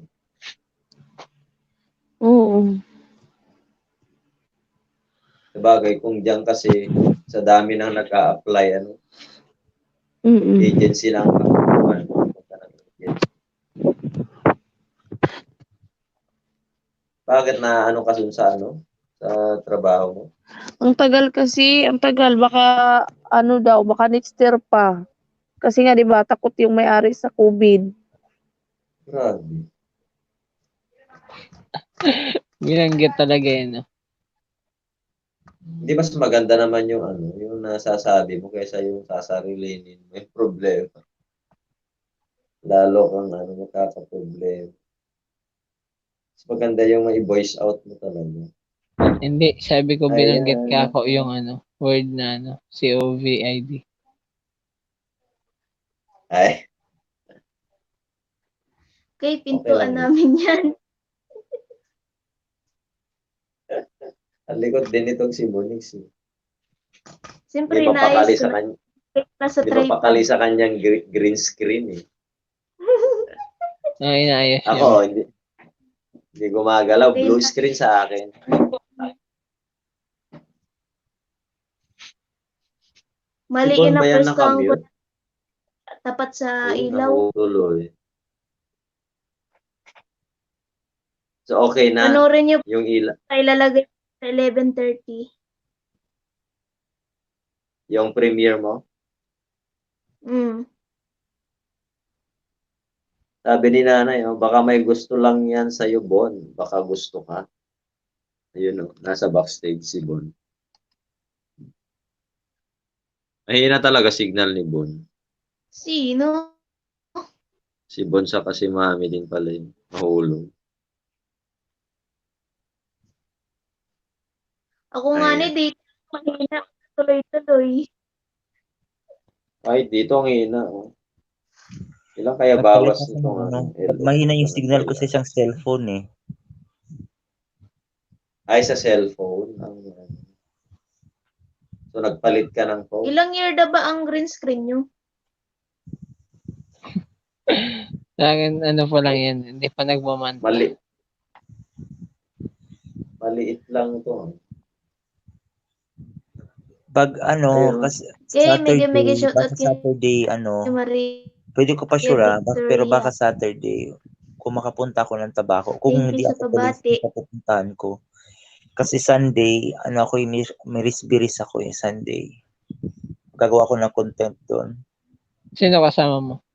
Oo. Sabagay, kung diyan kasi sa dami ng nag-a-apply, agency lang. Bakit na ano ka sa sa trabaho mo? Ang tagal kasi, baka baka next year pa. Kasi nga 'di ba, takot yung may-ari sa COVID. Grabe. Binanggit talaga yun. Hindi mas maganda naman yung yung nasasabi mo kaysa yung sasarilinin mo yung problema. Lalo kang magkakaproblema. Mas maganda yung may voice out mo talaga. Hindi, sabi ko binanggit ka ako yung word na COVID. Ay. Okay, pintuan namin yan. Ang likod din itong si Bonix. Siyempre, Hindi mapakali naayos sa ko kanya. nasa Hindi mapakali sa kanyang green screen eh. Inaayos yun. Ako, hindi gumagalaw. Blue screen sa akin. Mali Sipon yun ba ang yan first ko nakamute? tapat sa Oo, ilaw. nakutuloy. So, okay na Panoorin niyo yung ilaw. ilalagay sa 11:30. Yung premiere mo. Sabi ni nanay, baka may gusto lang yan sa'yo, Bon. Baka gusto ka. Ayun nasa backstage si Bon. Mahina talaga signal ni Bon. Sino? Si Bon sa kasi mami din pala yun. Mahulog. Ako nga ni date. Mahina. Tuloy-tuloy. Ay, dito ang hina. Ilang kaya bawas nito? Mahina yung signal ko sa isang cellphone eh. Ay, sa cellphone. So, nagpalit ka ng phone? Ilang year na ba ang green screen nyo? Sa akin, pa lang yan. Hindi pa nagmamanta. Maliit lang ito. Pag kasi Saturday, baka Saturday, pwede ko pa sure pero baka Saturday, kung makapunta ako ng Tabaco, kung hindi ako pupuntahan ko. Kasi Sunday, ako yung miris-biris ako yung Sunday. Gagawa ko ng content doon. Sino kasama mo?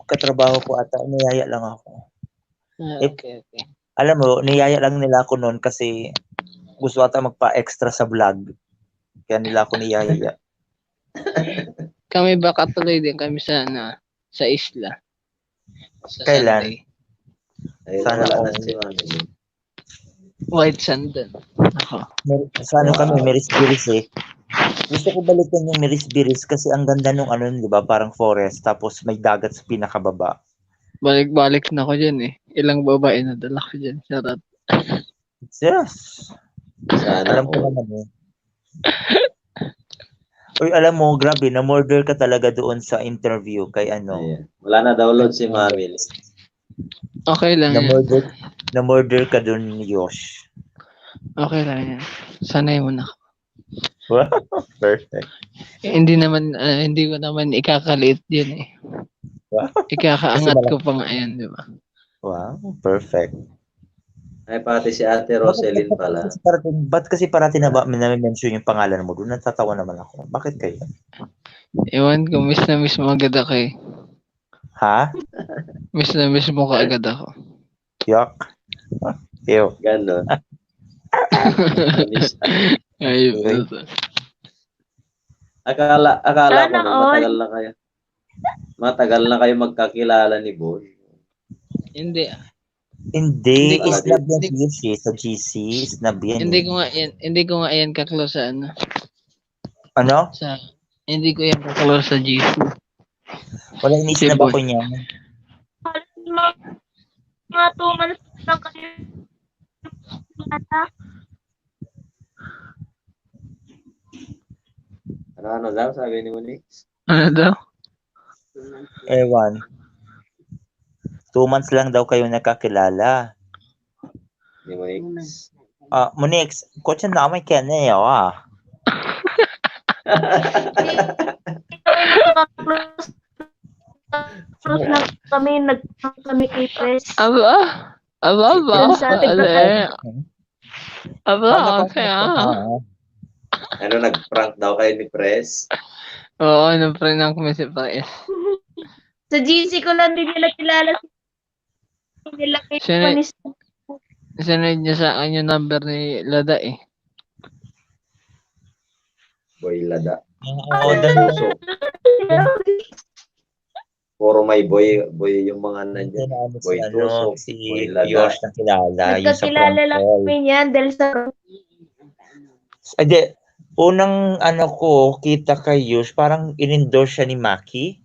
Katrabaho ko ata, niyaya lang ako. Okay. Alam mo, niyaya lang nila ako noon kasi gusto ata magpa-extra sa vlog. Kaya nila ako niyaya. Kami baka tuloy din kami sa isla. Sa Kailan? Sana all. Si Mami. White sand din. Ako. Sa kami, Meris-Biris eh. Gusto ko balikan yung Meris-Biris kasi ang ganda nung di ba? Parang forest, tapos may dagat sa pinakababa. Balik-balik na ako dyan eh. Ilang babae na dala ko dyan. Charot. Yes. Alam ko naman eh. Uy, alam mo, grabe, na-murder ka talaga doon sa interview kay Ayan. Wala na download si Mami. Okay lang Na-murder ka doon, Yosh. Okay lang yan. Sanay mo na ako. Wow, perfect. Hindi ko naman ikakaliit yun eh. Wow. Ikakaangat ko pa nga yan, di ba? Wow, perfect. Ay, pati si Ate Roselyn pala. Ba't kasi parati na-mention yung pangalan mo doon? Natatawa naman ako. Bakit kayo? Ewan ko, miss na miss mo agad ako eh. Ha? Miss na miss mo ka agad ako. Yuck. Ew. Ganon. Ayun. Akala ko matagal na kayo magkakilala ni Bon. Hindi. Snub yan sa GC. Snub yan. Hindi ko nga yan kaklose sa Ano? hindi ko yan kaklose sa GC. Wala inisip na ba ko niya? Mga 2 months lang kasi ata. Ano daw sabi ni Monix? Ano daw? Ewan. 2 months lang daw kayo nakakilala. Ni Monix. Monix, kotse na may kene Close lang kami, nag-talk kami kay Press. Aba? Dun sa tignan. Aba, kaya. Ano, nag-prank daw kayo ni Press? Oo, na-prank kami si Press. Sa GC ko lang din nila kilala. Nila kay Siya- Panis. Sinunod niya sa akin yung number ni Lada eh. Boy Lada. Oo, Puso. Puro may boy yung mga nandyan. Boy Tusok, si Boy Lada. Yosh na kilala. Yung sa Nagkakilala lang Prankol. kami niyan dahil sa Unang ko, kita kay Yosh, parang in-endorse siya ni Maki.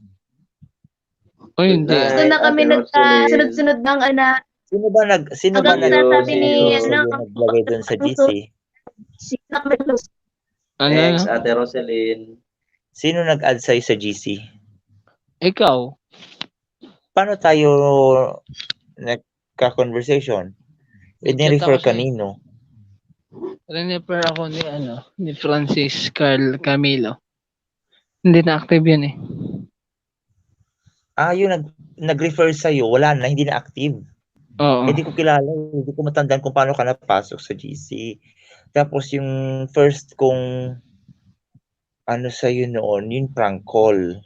O hindi. Good doon na kami Ate Roselyn. nagsunod-sunod ng Sino ba Hanggang sabi ni, naglagay doon sa GC? si Nakmerlos. Ex, Ano? Ate Roselyn. Sino nag-add sa'yo sa GC? Ikaw. Paano tayo nagka-conversation? Refer Kita kasi- kanino? Refer ako ni Francis Carl Camilo. Hindi na active yun eh. Yung nag-refer sa'yo, wala na, hindi na active. Oo. Hindi ko kilala, hindi ko matandaan kung paano ka napasok sa GC. Tapos yung first kong sa'yo noon, yung prank call.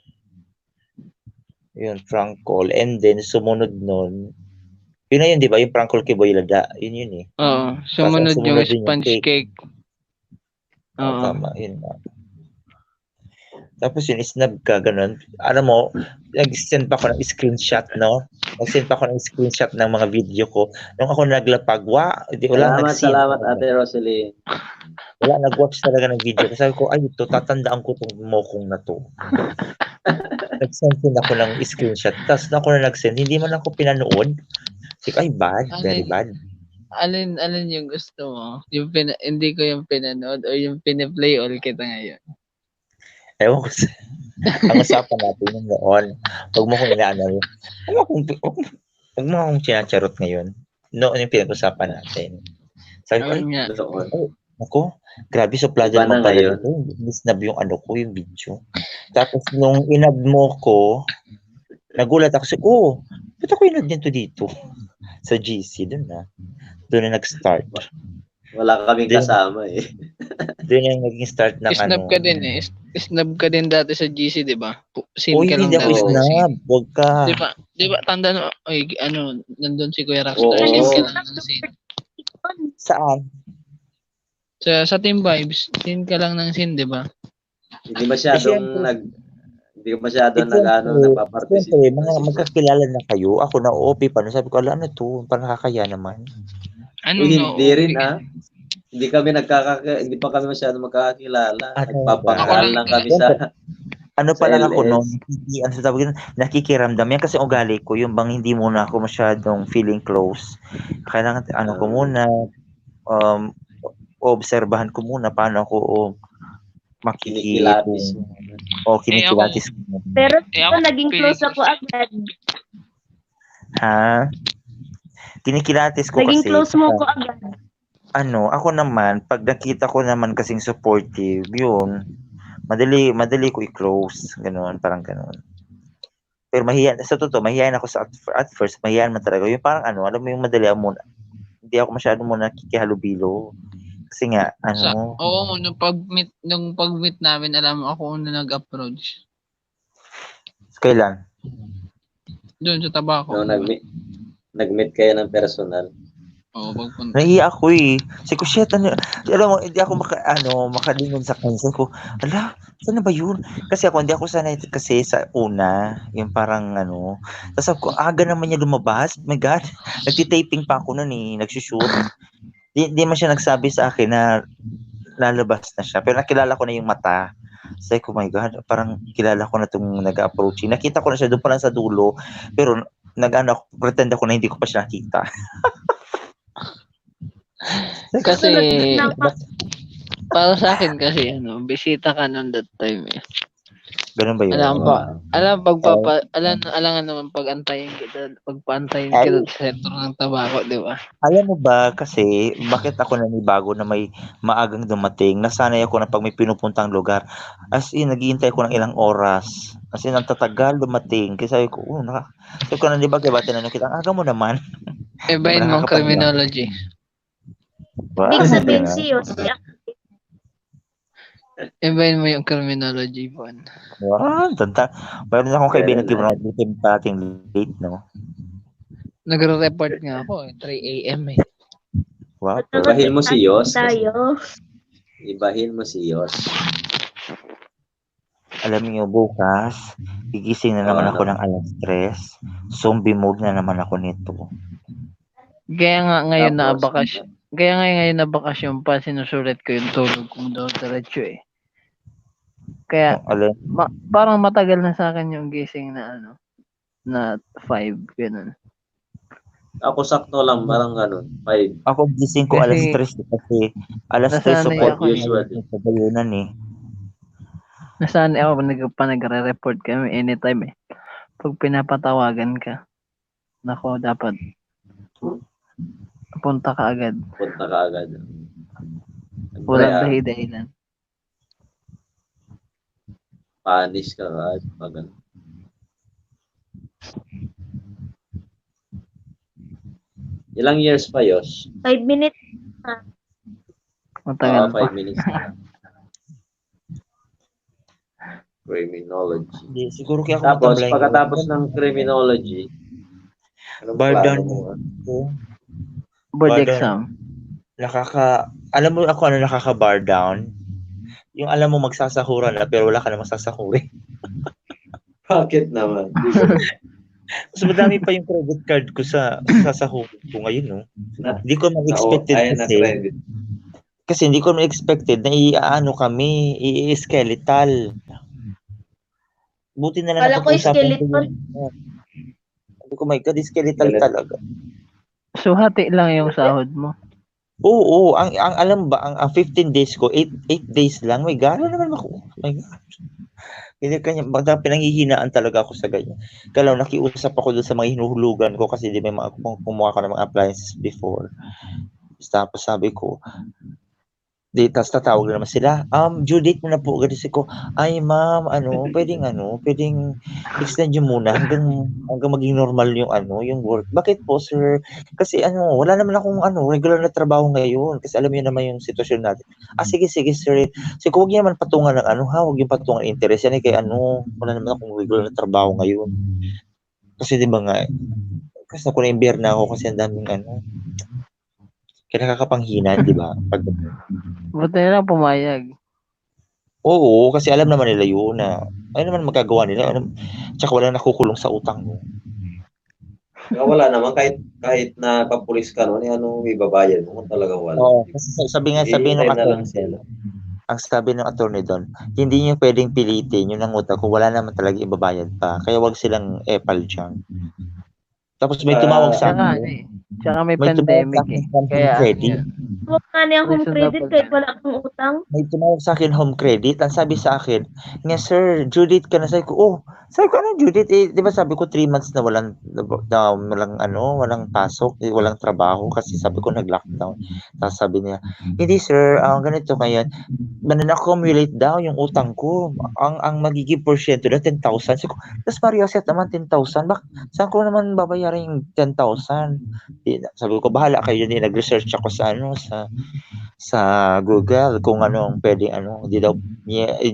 Yun, prank call. And then, sumunod noon, yun na yun, di ba? Yung prank call kay Boy Lada. Yun eh. Oo. Sumunod yung sumunod din yung sponge cake. Oo. Tama, yun na. Tapos yun, snap ka, ganun. Alam mo, nag-send pa ako ng screenshot, no? Nag-send pa ako ng screenshot ng mga video ko. Nung ako naglapag, Salamat Ate Roselyn. Wala, nag-watch talaga ng video. Sabi ko, ay, ito, tatandaan ko itong mokong na to. Nag-send din ako ng screenshot. Tapos na ako na nag-send, hindi man ako pinanood. Sabi ko, ay, bad, very bad. Alin yung gusto mo? Hindi ko yung pinanood o yung piniplay all kita ngayon? Ewan ko sa... Ang usapan natin yung noon. Huwag mo kong inaanal. Huwag mo akong sinacharot ngayon. Noon yung pinag-usapan natin. Sabi ko, ay, Ayun nga. ako, grabe, suplado Iba na naman pala ngayon. ito. Nisnab yung yung video. Tapos nung inab mo ko, nagulat ako kasi, ba't ako inad nito dito? Sa GC, doon na nag-start. Wala kaming kasama eh. Doon na naging start ng Snap ka din eh. Snap ka din dati sa GC, di ba? Sin ka lang hindi ako dati. snab. Huwag ka. Di ba, tanda no, nandun si Kuya Rax. Oo. Sin ka lang ng sin. Saan? Sa Team Vibes, sin ka lang ng sin, di ba? Hindi masyadong nagpa-participate. Siyempre, magkakilala na kayo. Ako na OP pa. Sabi ko, ano to? Parang nakakaya naman. Hindi rin Hindi pa kami masyadong magkakilala. Nagpapangal lang kami sa pa lang ako LS. noon, nakikiramdam yan kasi ugali ko, yung bang hindi muna ako masyadong feeling close. Kailangan ko muna, obserbahan ko muna paano ako kinikilatis. Kinikilatis. Pero naging close ako agad. Ha? Kinikilatis ko Naging kasi. close mo ko agad. Ako naman, pag nakita ko naman kasing supportive, yun, madali ko i-close. Ganun, parang ganun. Pero mahihayin ako at first, mahihayin man talaga. Yung parang alam mo yung madali muna. Hindi ako masyadong muna kikihalubilo. Kasi nga, Oo, nung pag-meet namin, alam mo, ako na nag-approach. Kailan? Doon sa Tabaco. No, nag-meet kayo ng personal. Oo, pagpunta. Nahiya ako eh. Sabi ko, shit, alam mo, hindi ako makalingon sa kanya. Sabi ko, saan na ba yun? Kasi hindi ako sanay kasi sa una, yung parang Tapos sabi ko, aga naman niya lumabas. My God, nagtitaping pa ako nun eh, nagsushoot. Di man siya nagsabi sa akin na lalabas na siya. Pero nakilala ko na yung mata. Sabi ko, my God, parang kilala ko na itong nag-approaching. Nakita ko na siya doon pa lang sa dulo, pero pretend ako na hindi ko pa siya nakita. Kasi, Sunod na para sa akin kasi, bisita ka nun that time eh. Ganun ba yun? Alangan naman pag-antayin kita, pagpaantayin kita sa sentro ng tabako, di ba? Alam mo ba kasi, bakit ako nanibago na may maagang dumating? Nasanay ako na pag may pinupuntang lugar, as in, naghihintay ko ng ilang oras. As in, ang tatagal dumating. Kaya sabi ko, sabi ko na, di ba, kaya tinanong kita, ang aga mo naman. Ibahin mo ang criminology. Big sabihin siyo, siya. Ibahin mo yung criminology, Bon. Wow, tanta. Mayroon akong kaibigan nag-itim pa ating late, no? Nagre-report nga ako, 3 a.m. eh. Wow. Ibahin mo si Yos. Tayo. Ibahin mo si Yos. Alam niyo, bukas, gigising na naman ako ng alas 3. Zombie mode na naman ako nito. Kaya nga ngayon na bakasyon pa, sinusulit ko yung tulog kong daw diretso eh. Kaya, parang matagal na sa akin yung gising na na 5, ganun. Ako sakto lang, parang 5. Ako gising ko alas 3 kasi alas 3 so usually. Sa bayunan eh. Nasanay ako nagre-report kami anytime eh. Pag pinapatawagan ka, nako, dapat punta ka agad. Walang dahilan. Panis ka agad. Pag ilang years pa, Yos? 5 minutes. Matagal pa. 5 minutes na. Criminology. Hindi, siguro kaya ako Tapos, pagkatapos ng criminology, bar down board exam. Alam mo ako nakaka-bar down? Yung alam mo magsasahuran na pero wala ka na masasahurin. Bakit naman? Mas madami pa yung credit card ko sa sasahurin ko ngayon, no? Hindi ko ma-expected kasi hindi ko ma-expected na kami, i-skeletal. Buti na lang Kala ko skeletal. Sabi ko, my God, skeletal talaga. So, hati lang yung sahod mo? Oo, ang alam ba, ang 15 days ko, 8 days lang, may gano'n naman ako. My God. Hindi kanya, pinanghihinaan talaga ako sa ganyan. Kalaw, nakiusap ako doon sa mga hinuhulugan ko kasi di may kumuha ko ng mga appliances before. Tapos sabi ko, tapos tatawag naman sila, due date mo na po. Ganisi ko, ay ma'am, pwedeng extend nyo muna hanggang maging normal yung work. Bakit po, sir? Kasi wala naman akong regular na trabaho ngayon. Kasi alam niyo naman yung sitwasyon natin. Sige, sir. Sige, huwag niyo naman patungan ng huwag yung patungan ng interest. Yan kaya wala naman akong regular na trabaho ngayon. Kasi di ba nga, kasi ako na-imbier na ako kasi ang daming kaya nakakapanghinan, di ba? Buti na lang pumayag. Oo, kasi alam naman nila yun na ay naman magagawa nila. Tsaka wala nakukulong sa utang mo. Wala naman, kahit na kapulis ka anong ibabayad mo kung talaga wala. Oo, kasi sabi ng attorney, ang sabi ng attorney doon, hindi niyo pwedeng pilitin yung utang kung wala naman talaga ibabayad pa. Kaya wag silang epal dyan. Tapos may tumawag sa akin. Tsaka may pandemic eh. Kaya Huwag nga niya home credit kahit wala kang utang. May tumawag sa akin home credit. Ang sabi sa akin, nga sir, due date ka na. Sabi ko, ano due date? Di ba sabi ko 3 months na walang pasok, walang trabaho kasi sabi ko nag-lockdown. Tapos sabi niya, hindi sir, ganito kaya, man-accumulate daw yung utang ko. Ang magiging porsyento na 10,000. Sabi ko, tapos Mario set naman 10,000. Saan ko naman babayaran yung 10,000? Sabi ko, bahala kayo din. Nag-research ako sa Google kung anong pwede hindi daw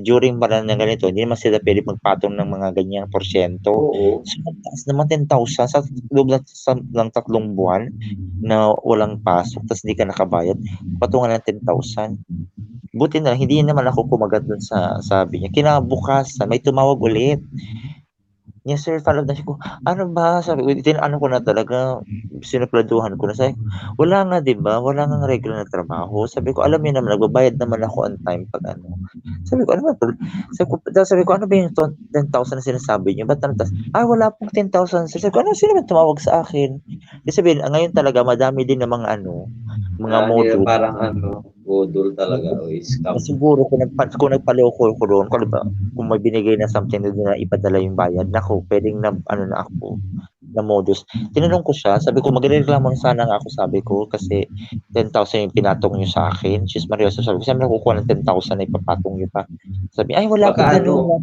during para ng ganito hindi naman sila pwede magpatong ng mga ganyang porsyento. So taas naman 10,000 sa loob ng 3 buwan na walang pasok tapos hindi ka nakabayad, patungan ng 10,000. Buti na hindi naman ako kumagat dun sa sabi niya. Kinabukasan may tumawag ulit Yes, sir, follow na siya ko. Ano ba? Sabi ko, ano ko na talaga, sinapladuhan ko na. Sabi ko, wala nga, di ba? Wala nga regular na trabaho. Sabi ko, alam niyo naman, nagbabayad naman ako on time pag ano. Sabi ko, ano ba? Sabi ko, ano ba yung 10,000 na sinasabi niyo? Ba't ano? Wala pong 10,000. Sabi ko, ano? Sino ba tumawag sa akin? Kasi sabihin, ngayon talaga, madami din na mga ano, mga module. Parang module talaga o scam. Siguro kung nagpaloko ko doon, kung may binigay na something na ipadala yung bayad, nako, pwedeng na ako na modus. Tinanong ko siya, sabi ko magrereklamo na sana nga ako, sabi ko, kasi 10,000 yung pinatong niyo sa akin. She's Maria, sabi ko, saan nakukuha ng 10,000 na ipapatong niyo pa? Sabi, wala Baka akong ganun.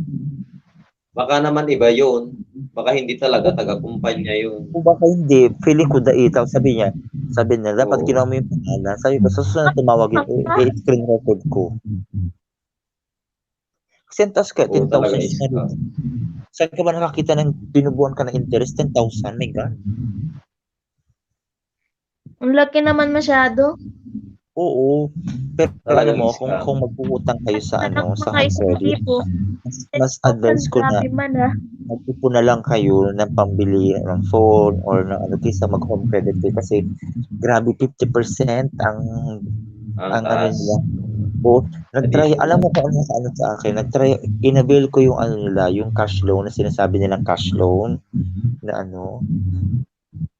Baka naman iba yun. Baka hindi talaga taga-kumpanya yun. Kung baka hindi, feeling ko daitaw. Sabi niya, dapat kinuha mo yung pangalan. Sabi ko, susunod tumawag yun, i-screen record ko. Kasi ang taas ka, 10,000 na. Saan ka ba nakakita ng binubuhan ka ng interest? 10,000, my God. Ang laki naman masyado. Oo. Pero alam mo, kung magpuutang kayo sa sa home credit, mas advice ko na magpupo na lang kayo ng pambili ng phone or ng kaysa mag-home credit kayo kasi grabe 50% ang ano nila. Nagtry, alam mo kung ano sa akin, inabil ko yung nila, yung cash loan na sinasabi nilang cash loan na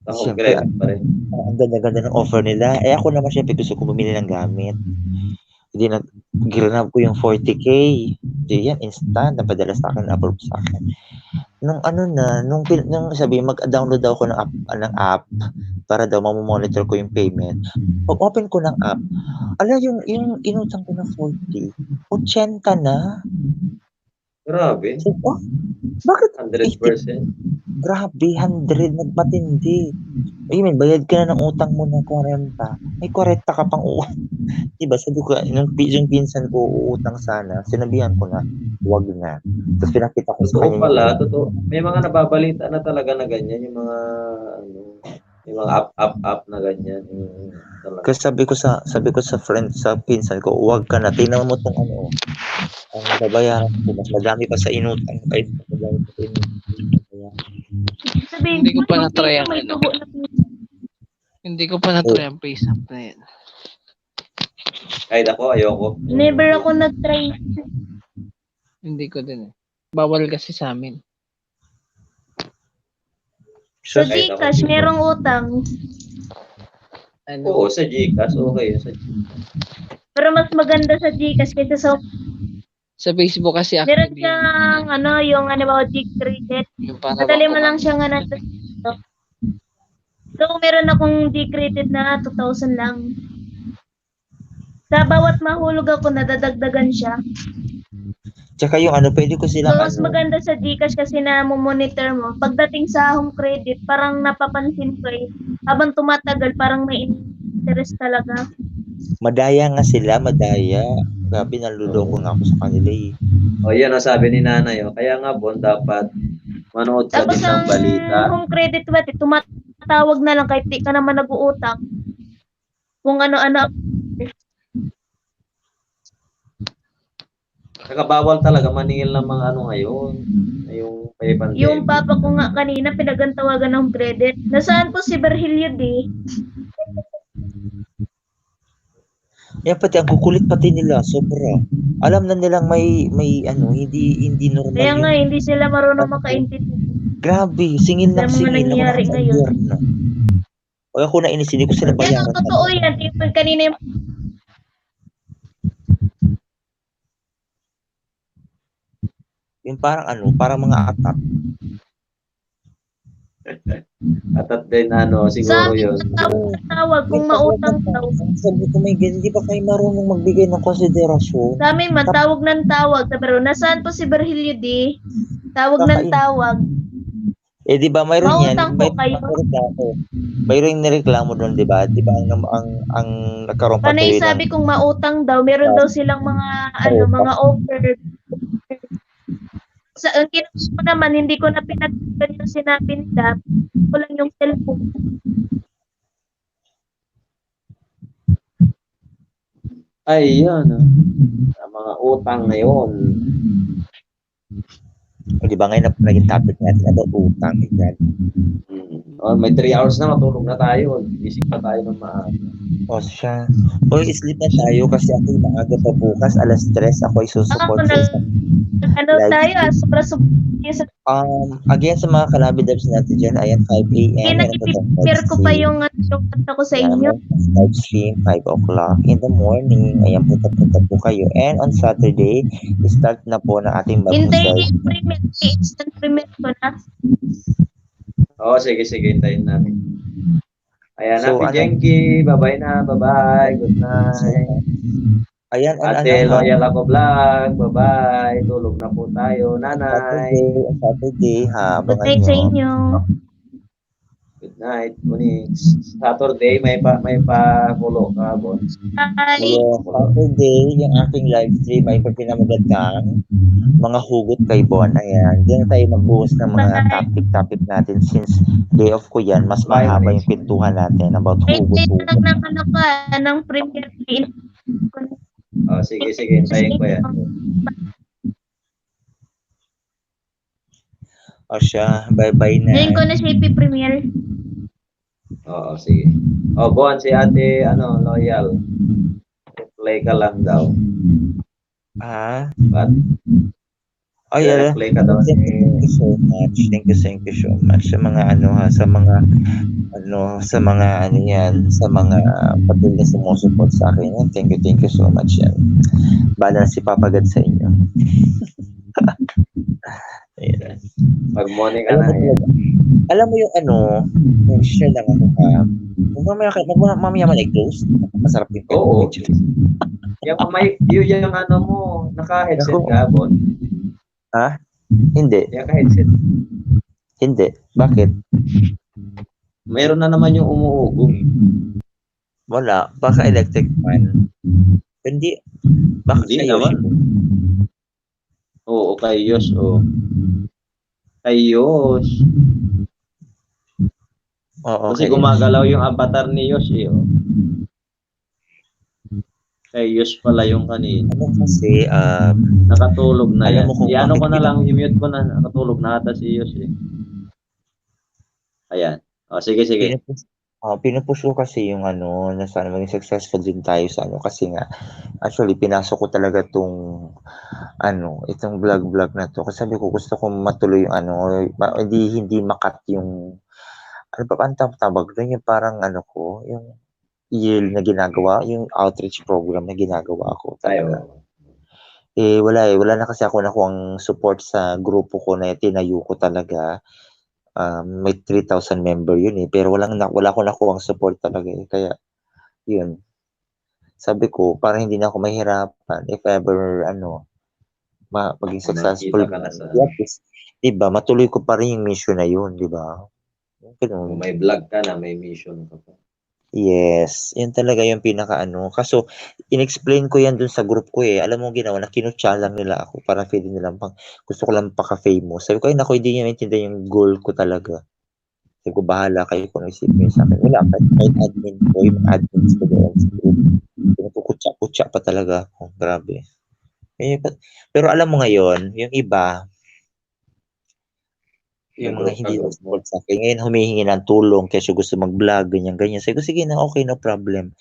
siyempre, ang ganda-ganda ng offer nila. Ako naman siyempre gusto ko bumili ng gamit. Hindi ginab ko yung 40K. Di yan, instant, napadala sa akin, approve sa akin. Nung sabi, mag-download daw ako ng app para daw mamonitor ko yung payment. Pag open ko ng app, yung inutang ko na 40, 80 na. Grabe. So, bakit 100%? Grabe, 100 nagpatindi. Bayad ka na ng utang mo ng 40. May 40 ka pang diba? Sabi ko, yung pinsan ko uutang sana, sinabihan ko na, wag na. Tapos pinakita ko sa kanya. Pala, totoo. May mga nababalita na talaga na ganyan, yung mga yung mga app na ganyan. Kasi sabi ko sa friend, sa pinsan ko, wag ka na. Tingnan mo tong ang babayaran ko. Mas madami pa sa inutang. Kahit madami pa sa inutang. Hindi ko pa na-try ang Hindi ko pa na-try ang face app na yan. Kahit ako, ayoko. Never ako nag-try. Hindi ko din. Bawal kasi sa amin. Sa Gcash, merong utang. Oo, sa Gcash, okay. Pero mas maganda sa Gcash kaysa sa Facebook kasi meron siyang yung G-Credit. Madali mo lang siyang So, meron akong G-Credit na 2,000 lang. Sa bawat mahulog ako, nadadagdagan siya. Tsaka yung pwede ko silang mas maganda sa Gcash kasi na monitor mo. Pagdating sa home credit, parang napapansin ko habang tumatagal, parang may interest talaga. Madaya nga sila, madaya. Grabe, naluloko nga ako sa kanila yan ang sabi ni nanay. Kaya nga, Bon, dapat manood ka din ng balita. Tapos home credit, tumatawag na lang kahit di ka naman nag-uutang. Kung ano-ano. Nakabawal talaga maningil ng mga ngayon. Yung papa ko nga kanina, pinagantawagan ng credit. Nasaan po si Berhilio D? Yan pati, ang kukulit pati nila, sobra. Alam na nilang may hindi normal. Kaya nga, hindi sila marunong makaintindi. Grabe, singil ng singil. Nangyari ngayon. Pag ako nainis, hindi ko sila bayaran. Totoo yan. Kanina yung parang mga atat. Atat din siguro yun. Tawag kung mautang daw. Sabi ko, hindi pa kayo marunong magbigay ng konsiderasyon. Sa amin man, tawag ng tawag. Pero nasaan po si Berhilio D? Tawag ng tawag. Di ba mayroon yan? Mayroong nireklamo doon, di ba? Di ba ang nagkaroon pa tayo sabi kung mautang daw, meron daw silang mga mga offer. Ang kinuha ko naman, hindi ko na pinagdagan yung sinabi nila. Ko lang yung cellphone. Ay, yan. Mga utang ngayon. Di ba ngayon na naging topic natin about utang. Yan. Oh, may 3 hours na, matulog na tayo. Gising pa tayo ng maaga. O siya. O sleep na tayo kasi ako yung maaga pa bukas. Alas 3 ako ay susupport sa isang Ano live tayo, stream. sobra-sobra sa Again sa mga kalabidabs natin dyan, ayan 5 a.m. Meron po tayong pinag-prepare ko pa stream. yung kanta ko sa Ayan, inyo. live stream 5 o'clock in the morning. Ayan, punta po kayo. And on Saturday, start na po ng ating bagong Hintayin session. yung premiere, instant premiere ko na. Oo, sige, hintayin namin. Ayan, So, Happy Jenky. Bye-bye na. Bye-bye. Good night. Ayan, Ate, loyal ako vlog. Bye-bye. Tulog na po tayo. Nanay. Saturday, ha. Good night sa inyo. Good night, Unix. Saturday, may pa-follow ka, boss. Bye. Yes, Saturday, yung aking live stream ay pinamagandang mga hugot kay Bon. Ayan, diyan tayo magbuhos ng mga topic natin since day off ko yan. Mas Bye, mahaba Onyx. yung pintuhan natin about Hey, hugot-hugot. ng premiere din. Oh, sige, hintayin ko yan. O siya, bye-bye na. Ngayon ko na siya ipipremiere. Oo, sige. Oh, Bon, si ate, loyal. Play ka lang daw. Ah, But, oh yeah. play ka daw. Thank you so much. Thank you so much sa mga sa mga patuloy na sumusupport sa akin. Thank you so much yan. Bala na si Papa God sa inyo. Ayan. Mag-morning ka na. Alam mo yung share lang ako ha. Mamaya man i-close. Masarap yung Oo. Yung mo, naka-headset ka, Bon. Ha? Hindi. Naka-headset. Hindi. Bakit? Meron na naman yung umuugong. Wala. Baka electric fan. Hindi. Bakit Hindi sa naman. Oo, kay Yos. Kay Yos. Oo, Kasi gumagalaw yung avatar ni Yos eh. Kay Yos pala yung kanina. Kasi, nakatulog na yan. alam mo kung I-ano ko bakit na lang, i-mute ko na. Nakatulog na ata si Yos eh. Ayan. O, sige. Pinupush ko kasi yung na sana maging successful din tayo sa kasi nga actually pinasok ko talaga itong vlog na to kasi sabi ko gusto ko matuloy yung hindi makat yung ang tawag doon yung parang yung yield na ginagawa, yung outreach program na ginagawa ko talaga. Wala na kasi ako nakuhang support sa grupo ko na tinayo ko talaga. May 3,000 member yun pero wala ko nakuhang support talaga kaya yun sabi ko para hindi na ako mahirapan if ever maging successful diba matuloy ko pa rin yung mission na yun diba kung may vlog ka na may mission ka pa. Yes, yun talaga yung pinaka kaso inexplain ko yan dun sa group ko alam mo ginawa na kinutya lang nila ako para feeling nila gusto ko lang paka-famous sabi ko naku hindi niya maintindihan yung goal ko talaga sabi ko bahala kayo kung isipin sa akin wala kahit admin ko yung admins ko doon sa group pinagkukutsa pa talaga ako grabe pero alam mo ngayon yung iba yung mga hindi support sa akin ngayon humihingi ng tulong kasi gusto mag-vlog ganyan sabi ko sige na okay no problem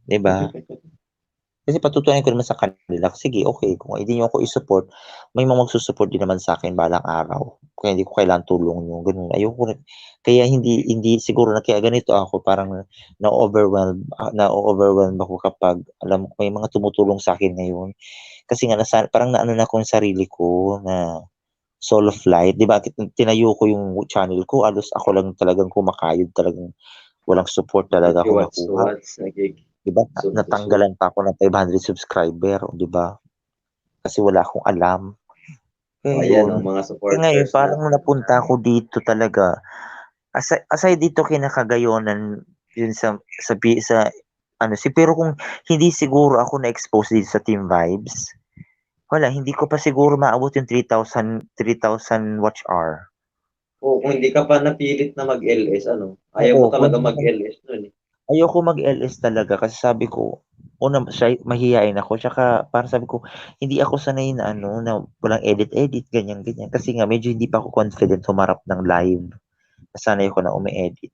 diba kasi patutunan ko naman sa kanila sige okay kung hindi nyo ako i-support may mga magsusupport din naman sa akin balang araw kaya hindi ko kailangan tulong nyo ganun ayoko kaya hindi siguro na kaya ganito ako parang na-overwhelm ako kapag alam ko may mga tumutulong sa akin ngayon kasi nga parang naano na ko yung sarili ko na solo flight, di ba? Tinayo ko yung channel ko, alos ako lang talagang kumakayod, talagang walang support talaga ako nakuha. Di ba? Natanggalan pa ako ng 500 subscriber, di ba? Kasi wala akong alam. Ayan ang mga supporters. Ngayon, parang napunta ako dito talaga. Aside dito kinakagayonan yun pero kung hindi siguro ako na-expose dito sa Team Vibes, wala, hindi ko pa siguro maabot yung 3,000 watch hour. Kung hindi ka pa napilit na mag-LS, ayaw mo talaga mag-LS nun eh. ayoko mag-LS talaga kasi sabi ko, una, mahihain ako. Tsaka, para sabi ko, hindi ako sanay na na walang edit-edit, ganyan-ganyan. Kasi nga, medyo hindi pa ako confident humarap ng live. Nasanay ako na umi-edit.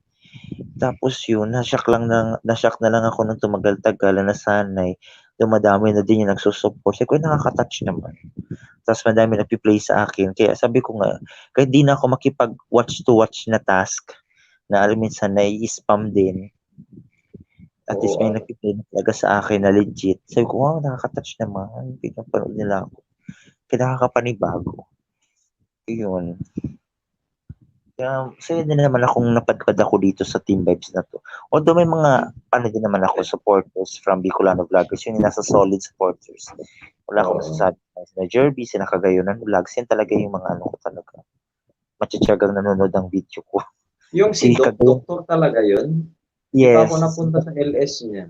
Tapos yun, na-shock na lang ako nung tumagal-tagal na nasanay. Dumadami na din yung nagsusupport. Sabi ko, nakaka-touch naman. Tapos madami nagpi-play sa akin. Kaya sabi ko nga, kahit di na ako makipag-watch to watch na task, na alam minsan nai-spam din. At least may nagpi-play na talaga sa akin na legit. Sabi ko, wow, nakaka-touch naman. Biglang panood nila ako. Kaya nakakapanibago. Yun. Kaya saya din naman akong napadpad ako dito sa Team Vibes na to. Although may mga din naman ako supporters from Bicolano Vloggers, yun yung nasa solid supporters. Wala akong masasabi na Jerby, sina Kagayonan Vlogs, yan talaga yung mga ko talaga. Matitsagang nanonood ng video ko. Yung si Doktor talaga yun? Yes. Hindi pa ako napunta sa LS niya.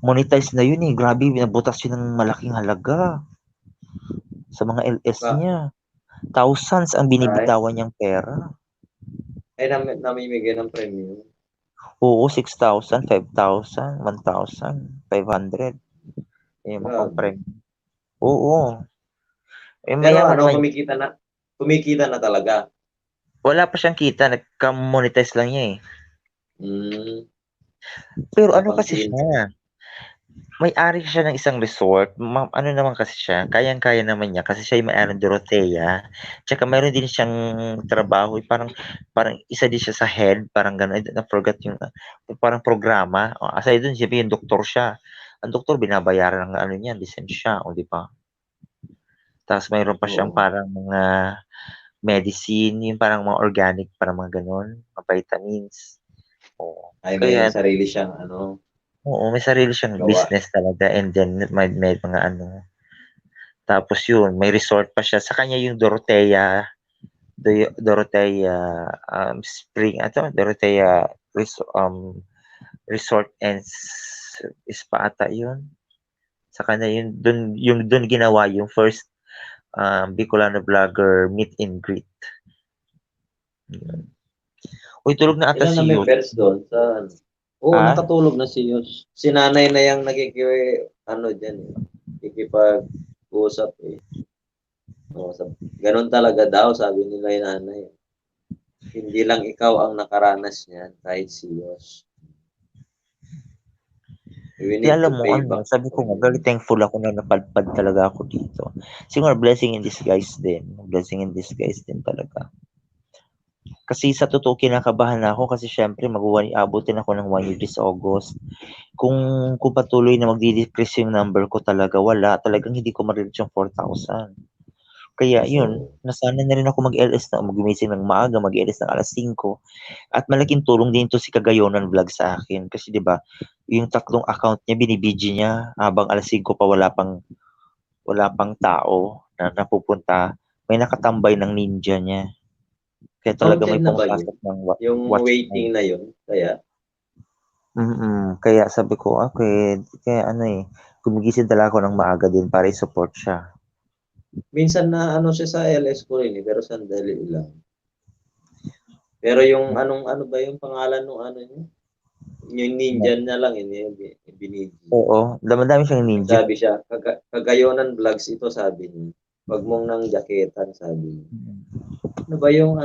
Monetize na yun eh. Grabe, nabutas yun ng malaking halaga. Sa mga LS niya. Thousands ang binibitawan niyang pera. Ay, namimigay ng premium. Oo, 6,000, 5,000, 1,500. Eh, mga premium. Oo. Eh, pero kumikita na talaga. Wala pa siyang kita, nagka-monetize lang niya eh. Pero ano kasi siya? May-ari siya ng isang resort. Ano naman kasi siya, kayang-kaya naman niya kasi siya yung may-ari ng Dorothea. Tsaka mayroon din siyang trabaho, parang isa din siya sa head, parang gano'n. Na-forgot yung parang programa. Aside dun, siya yung doktor siya. Ang doktor binabayaran ng niya, lisensya, di ba? Tapos mayroon pa siyang parang mga medicine, yung parang mga organic, parang mga gano'n, mga vitamins. Oo. Ay, may sarili siyang Oo, may sarili siyang business talaga, and then may mga Tapos yun, may resort pa siya. Sa kanya yung Dorothea Spring, Dorothea Resort and Spa ata yun. Sa kanya yung dun ginawa yung first Bicolano Vlogger meet and greet. Uy, tulog na ata si Yus. Ilan na doon sa nakatulog na si Yus. Si nanay na yung nakikipag-usap eh. Ganun talaga daw, sabi nila yung nanay. Hindi lang ikaw ang nakaranas niyan, kahit si Yus. Alam mo, sabi ko nga, very thankful ako na napadpad talaga ako dito. Siguro, blessing in disguise din. Blessing in disguise din talaga. Kasi sa totoo, kinakabahan na ako kasi syempre, abutin ako ng 1 year this August. Kung patuloy na magdi-decrease yung number ko talaga, wala. Talagang hindi ko ma-reach yung 4,000. Kaya yun, nasanay na rin ako mag-LS na, mag-gumising ng maaga, mag-LS ng alas 5. At malaking tulong din to si Kagayonan Vlog sa akin. Kasi 'di ba, yung 3 account niya, binibidyo niya habang alas 5 pa wala pang tao na napupunta. May nakatambay ng ninja niya. Kaya talaga may pumapasok ng yung waiting na yun, kaya? Kaya sabi ko, okay, kaya gumigising talaga ako ng maaga din para i-support siya. Minsan na siya sa LS ko rin pero sandali lang. Pero yung ano ba yung pangalan nung niya? Yung ninja na lang binigi. Oo, dami siyang ninja. Sabi siya, Kagayonan Vlogs ito, sabi niya. Wag mong nang jaketan, sabi niya. Ano ba yung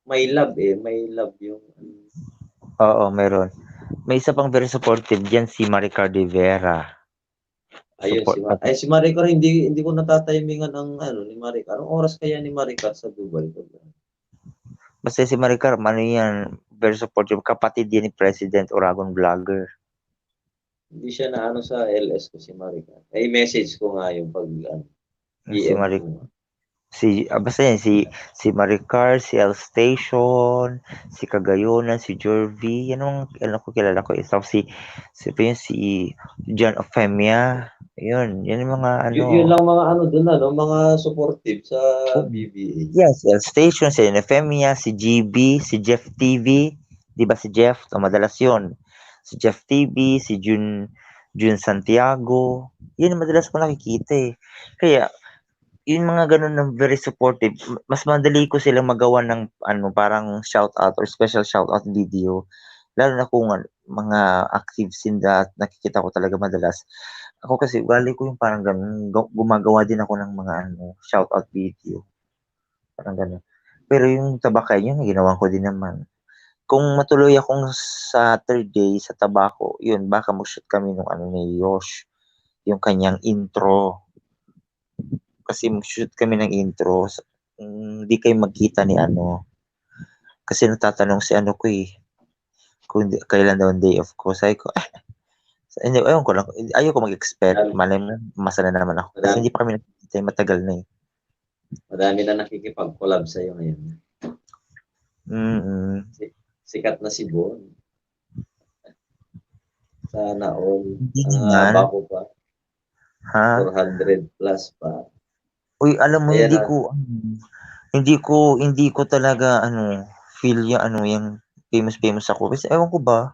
may love yung Oo, meron. May isa pang very supportive diyan, si Maricar de Vera. Ayun, si Maricar, hindi ko natatimingan ang ni Maricar. Anong oras kaya ni Maricar sa Dubai? Basta si Maricar, yan, very supportive. Kapatid din ni President Oragon Vlogger. Hindi siya na sa LS ko si Maricar. Ay, message ko nga yung si Maricar. Basta yan, si Maricar, si El Station, si Kagayonan, si Jervy, yan ang kilala ko. Si John Ofemia, yun yung mga Yun lang mga doon mga supportive sa BBA. Yes, El Station, si Ofemia, si GB, si Jeff TV, di ba si Jeff? Madalas yun. Si Jeff TV, si Jun Santiago, yun madalas ko nakikita eh. Kaya, yung mga ganun na very supportive, mas madali ko silang magawa ng parang shout out or special shout out video. Lalo na kung mga active sinda at nakikita ko talaga madalas. Ako kasi ugali ko yung parang ganun, gumagawa din ako ng mga shout out video. Parang ganun. Pero yung Tabakay, yun ginawa ko din naman. Kung matuloy akong Saturday sa Tabaco, yun, baka mag-shoot kami nung ni Yosh, yung kanyang intro. Kasi mag-shoot kami ng intro, hindi kayo magkita ni kasi natatanong si ko kung kailan daw ang day off ko. Sabi ko, ayun ko lang, ayaw ko mag-expect, malay mo, masana naman ako. Kasi hindi pa kami nakikita, matagal na eh. Madami na nakikipag-collab sa'yo ngayon. Sikat na si Bon. Sana all. Bako pa. Ha? 400 plus pa. Uy, alam mo, hindi ko talaga feel yung famous ako. Kasi ewan ko ba?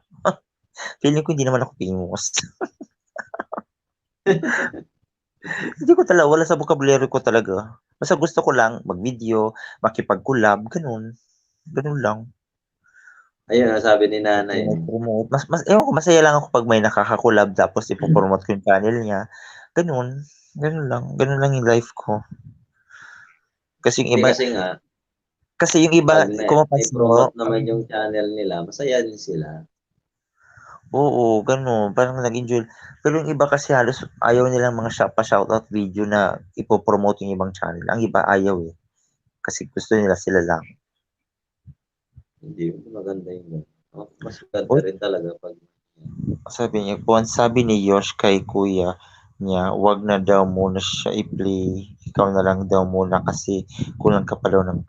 Feeling ko hindi naman ako famous. Hindi ko talaga, wala sa vocabulary ko talaga. Basta gusto ko lang mag-video, makipag-collab, ganun. Ganun lang. Ayun, sabi ni nanay. Promote. Ewan ko, masaya lang ako pag may nakaka-collab tapos ipopromote ko yung channel niya. Ganun. Ganun lang. Ganun lang yung life ko. Kasi yung iba, kasi yung iba, kung mapansin mo, i-promote naman yung channel nila, masaya din sila. Oo, gano'n. Parang nag-enjoy. Pero yung iba kasi halos ayaw nilang mga pa-shoutout video na ipopromote yung ibang channel. Ang iba ayaw eh. Kasi gusto nila sila lang. Hindi, maganda yun. Mas maganda rin talaga pag... Sabi ni Yosh kay kuya niya, wag na daw muna siya i-play. Ikaw na lang daw muna kasi kulang ka pa daw ng...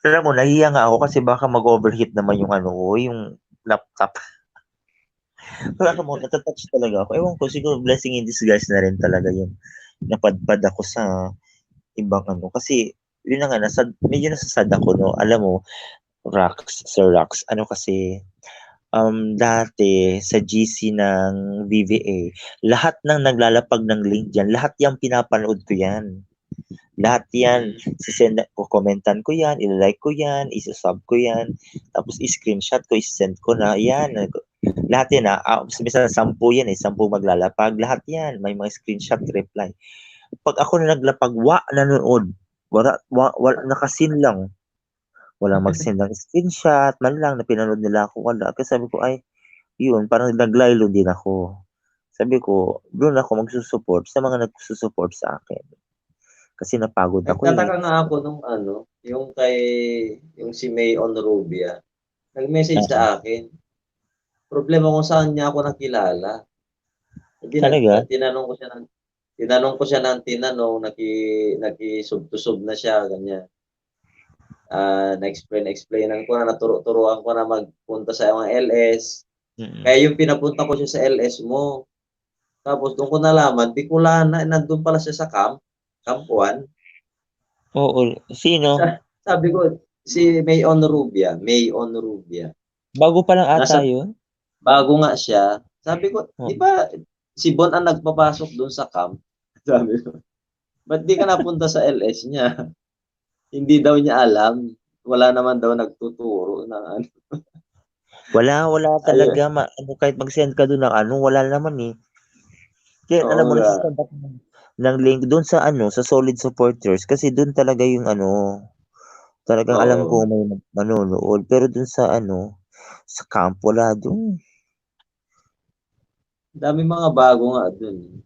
Alam mo, nahiya nga ako kasi baka mag-overheat naman yung yung laptop. Pero alam mo, natatouch talaga ako. Ewan ko, siguro blessing in disguise na rin talaga yung napadpad ako sa ibang Kasi, yun na nga, medyo nasasad ako, no? Alam mo, Sir Rax, kasi, dati sa GC ng VVA, lahat ng naglalapag ng link dyan, lahat yung pinapanood ko yan. Lahat yan, komentan ko yan, i-like ko yan, isa-sub ko yan, tapos i-screenshot ko, i-send ko na, yan. Lahat yan sabihin 10 yan 10 maglalapag, lahat yan, may mga screenshot, reply. Pag ako na naglapag, nanonood, wala nakasin lang. Walang mag-send ng screenshot, man lang na pinanood nila ako, wala. Kasi sabi ko, yun, parang naglaylo din ako. Sabi ko, doon ako magsusupport sa mga nagsusupport sa akin. Kasi napagod ako. Nagtataka nga ako nung yung si May Onrubia. Nag-message sa akin. Problema kung saan niya ako nakilala. Talaga? Tinanong ko siya ng nakisub-to-sub na siya, ganyan. Na-explainan ko na, naturuan ko na magpunta sa mga LS. Kaya yung pinapunta ko siya sa LS mo. Tapos doon ko nalaman, Bicolana, nandun pala siya sa Camp 1. Oo. Sino? Sabi ko, si May Onrubia. Bago pa lang ata yun? Bago nga siya. Sabi ko, di ba si Bon ang nagpapasok doon sa camp? Sabi ko, ba't di ka napunta sa LS niya? Hindi daw niya alam. Wala naman daw nagtuturo ng Wala talaga. Kahit mag-send ka doon ng wala naman eh. Kaya alam mo, nagsasend ako ng link doon sa sa solid supporters kasi doon talaga yung talagang alam ko may manonood, pero doon sa sa camp wala doon. Dami mga bago nga doon.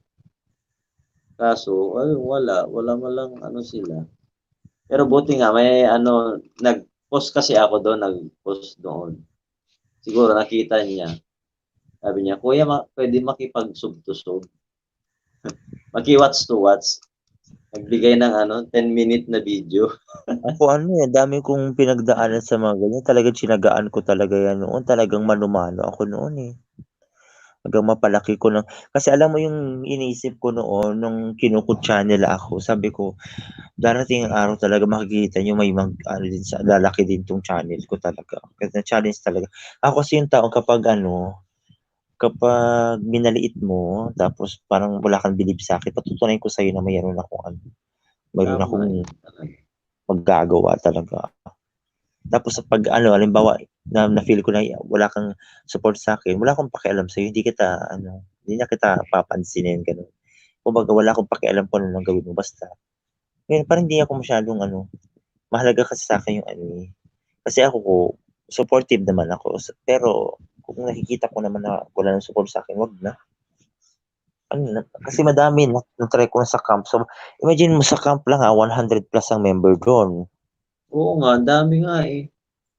Kaso wala man lang sila. Pero buti nga may nag-post kasi ako doon, nag-post doon. Siguro nakita niya. Sabi niya, "Kuya, pwede makipag-sub to sub." Maki-watch to watch. Nagbigay ng 10-minute na video. Ako dami kong pinagdaanan sa mga ganyan. Talagang tsinagaan ko talaga yan noon. Talagang manumano ako noon eh. Hanggang mapalaki ko ng... Kasi alam mo yung iniisip ko noon, nung kinukutsa nila ako, sabi ko, darating ang araw talaga makikita nyo may lalaki din tong channel ko talaga. Kasi na-challenge talaga. Ako kasi yung tao kapag kapag minaliit mo, tapos parang wala kang bilib sa akin, patutunayan ko sa'yo na mayroon akong mayroon Tama akong yun. maggagawa talaga. Tapos pag halimbawa, na-feel ko na wala kang support sa akin, wala akong pakialam sa'yo, hindi na kita papansinin, ganun. Kumbaga, wala akong pakialam kung ano gawin mo, basta. Ngayon, parang hindi ako masyadong mahalaga kasi sa akin yung kasi ako, supportive naman ako, pero kung nakikita ko naman na wala nang support sa akin, wag na. Kasi madami na-try ko na sa camp. So, imagine mo sa camp lang 100 plus ang member doon. Oo nga, ang dami nga eh.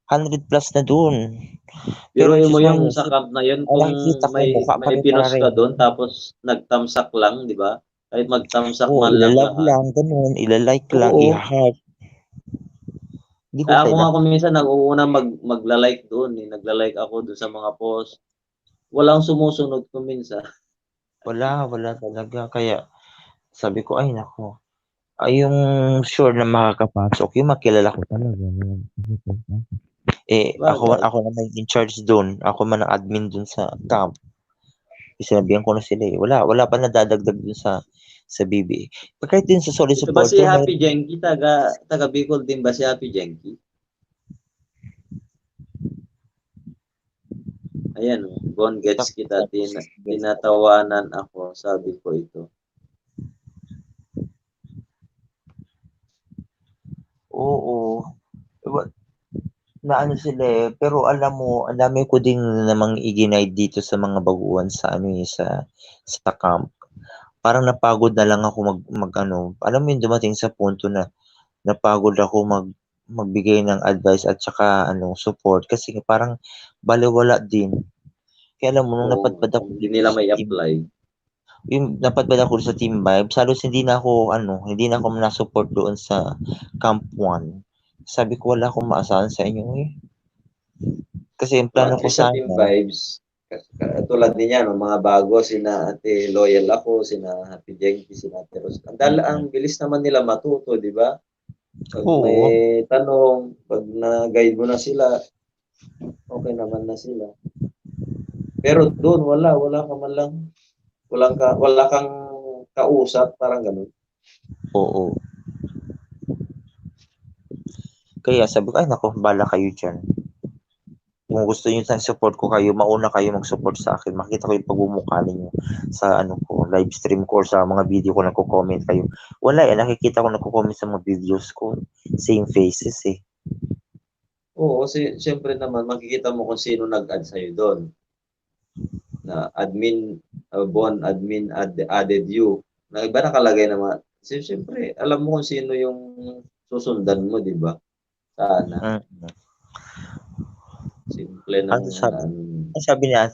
100 plus na doon. Pero Pero mo Diyos yung mo, sa camp na yun, kung nakikita ko, may mukha pa rin pinos ka rin. doon, tapos nagtamsak lang, di ba? Kahit magtamsak Oo, man lang ilalove lahat. lang, ganun, ilalike lang, Oo. i-heart. Hindi ko Kaya ako nga kailangan. kung minsan nag-uuna magla-like doon eh. Nagla-like ako doon sa mga post. Walang sumusunod ko minsan. Wala talaga. Kaya sabi ko, ay nako. Ay yung sure na makakapasok, yung makilala ko talaga. Bagay. Ako naman in charge doon. Ako man ang admin doon sa camp. Sinabihan ko na sila eh. Wala pa nadadagdag doon sa BBA. Kahit din sa solid Ito ba si supporter, Happy Jenky? Taga Bicol din ba si Happy Jenky? Ayan o. Bon gets kita. Tinatawanan ako. Sabi ko ito. Oo. Na sila eh. Pero alam mo, ang dami ko din namang i-guide dito sa mga baguhan sa sa camp. Parang napagod na lang ako alam mo yung dumating sa punto na napagod ako magbigay ng advice at saka support kasi parang balewala din. Kaya alam mo, nung napadpad ako Hindi nila may apply. Yung napadpad ako sa Team Vibes, halos hindi na ako na-support doon sa Camp 1. Sabi ko, wala akong maasahan sa inyo eh. Kasi yung plano ko Sa Team Vibes, tulad niya, mga bago, sina Ate Loyal ako, sina Happy Jenky, sina Ate Ros. Ang bilis naman nila matuto, di ba? Pag may tanong, pag na-guide mo na sila, okay naman na sila. Pero doon, wala ka man lang, wala kang kausap, parang ganun. Oo. Kaya sabi ko, ay nako, bala kayo dyan. Kung gusto niyo sa support ko kayo, mauna kayo mag-support sa akin. Makita ko yung pagbumukha ninyo sa live stream ko or sa mga video ko nagko-comment kayo. Wala nakikita ko nagko-comment sa mga videos ko. Same faces eh. Oo, siyempre naman, makikita mo kung sino nag-add sa'yo doon. Na admin, admin added you. Na iba nakalagay naman. Siyempre, alam mo kung sino yung susundan mo, di ba? Sana. Simple lang. Sabi niya,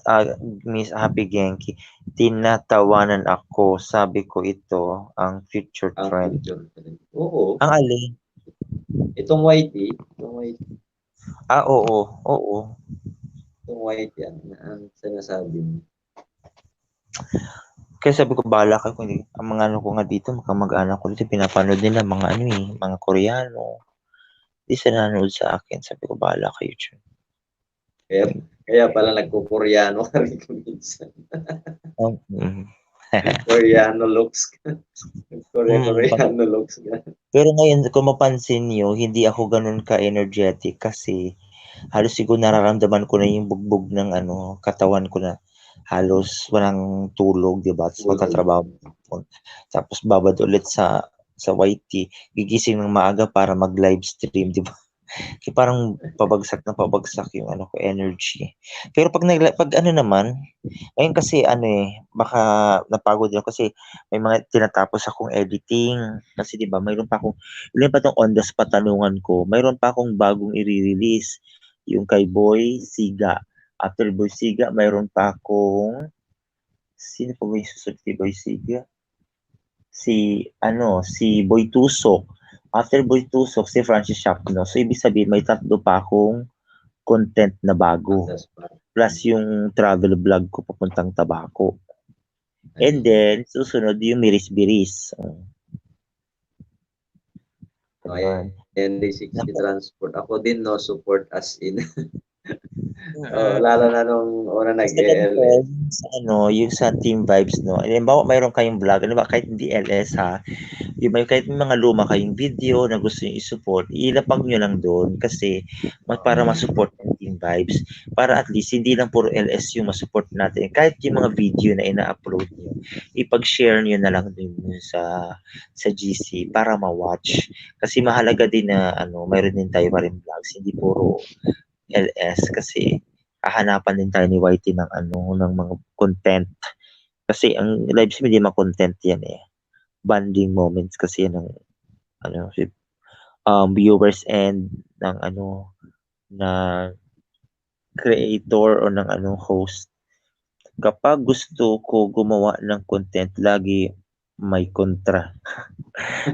Miss Happy Genki, tinatawanan ako. Sabi ko ito, ang future trend. Oo. Ang alin? Itong whitey. Oo. Itong white yan. Ang sinasabi mo. Kaya sabi ko, bahala ka kung ang mga ko nga dito, mag-anak ko dito, pinapanood nila mga mga Koreano. Di sila nanonood sa akin. Sabi ko, bahala kayo dyan. Kaya pala nagko-Koreano ka rin minsan. Koreano looks ka. Koreano looks ka. Pero ngayon, kung mapansin niyo, hindi ako ganun ka-energetic kasi halos siguro nararamdaman ko na yung bugbog ng katawan ko na halos walang tulog, di ba? Tapos magtatrabaho. Tapos babad ulit sa YT, gigising ng maaga para mag-live stream, di ba? Kaya parang pabagsak yung ko energy. Pero pag naman, ngayon kasi baka napagod din kasi may mga tinatapos akong editing kasi 'di ba, mayroon pa tong on the spot tanungan ko. Mayroon pa akong bagong i-release yung kay Boy Siga. After Boy Siga, mayroon pa akong sino pa ba yung susunod kay Boy Siga? Si Boy Tusok. After Boy Tusok, si Francis Shapno. So, ibig sabihin, may tatlo pa akong content na bago. Plus yung travel vlog ko papuntang Tabaco. And then, susunod yung Miris Biris. And day 60 transport. Ako din, no support as in. Lalo na nung una Basta ganito, nag-ALS. yung sa Team Vibes, no? Halimbawa, mayroon kayong vlog, ano ba, kahit hindi LS ha, kahit may mga luma kayong video na gusto nyo i-support, ilapag nyo lang doon kasi para ma-support ng Team Vibes. Para at least, hindi lang puro LS yung ma-support natin. Kahit yung mga video na ina-upload nyo, ipag-share nyo na lang din sa GC para ma-watch. Kasi mahalaga din na mayroon din tayo pa rin vlogs, hindi puro LS kasi hahanapan din tayo ni YT ng ng mga content. Kasi ang live stream hindi ma-content yan eh. Bonding moments kasi yan ng viewers and ng na creator o ng host. Kapag gusto ko gumawa ng content, lagi may kontra.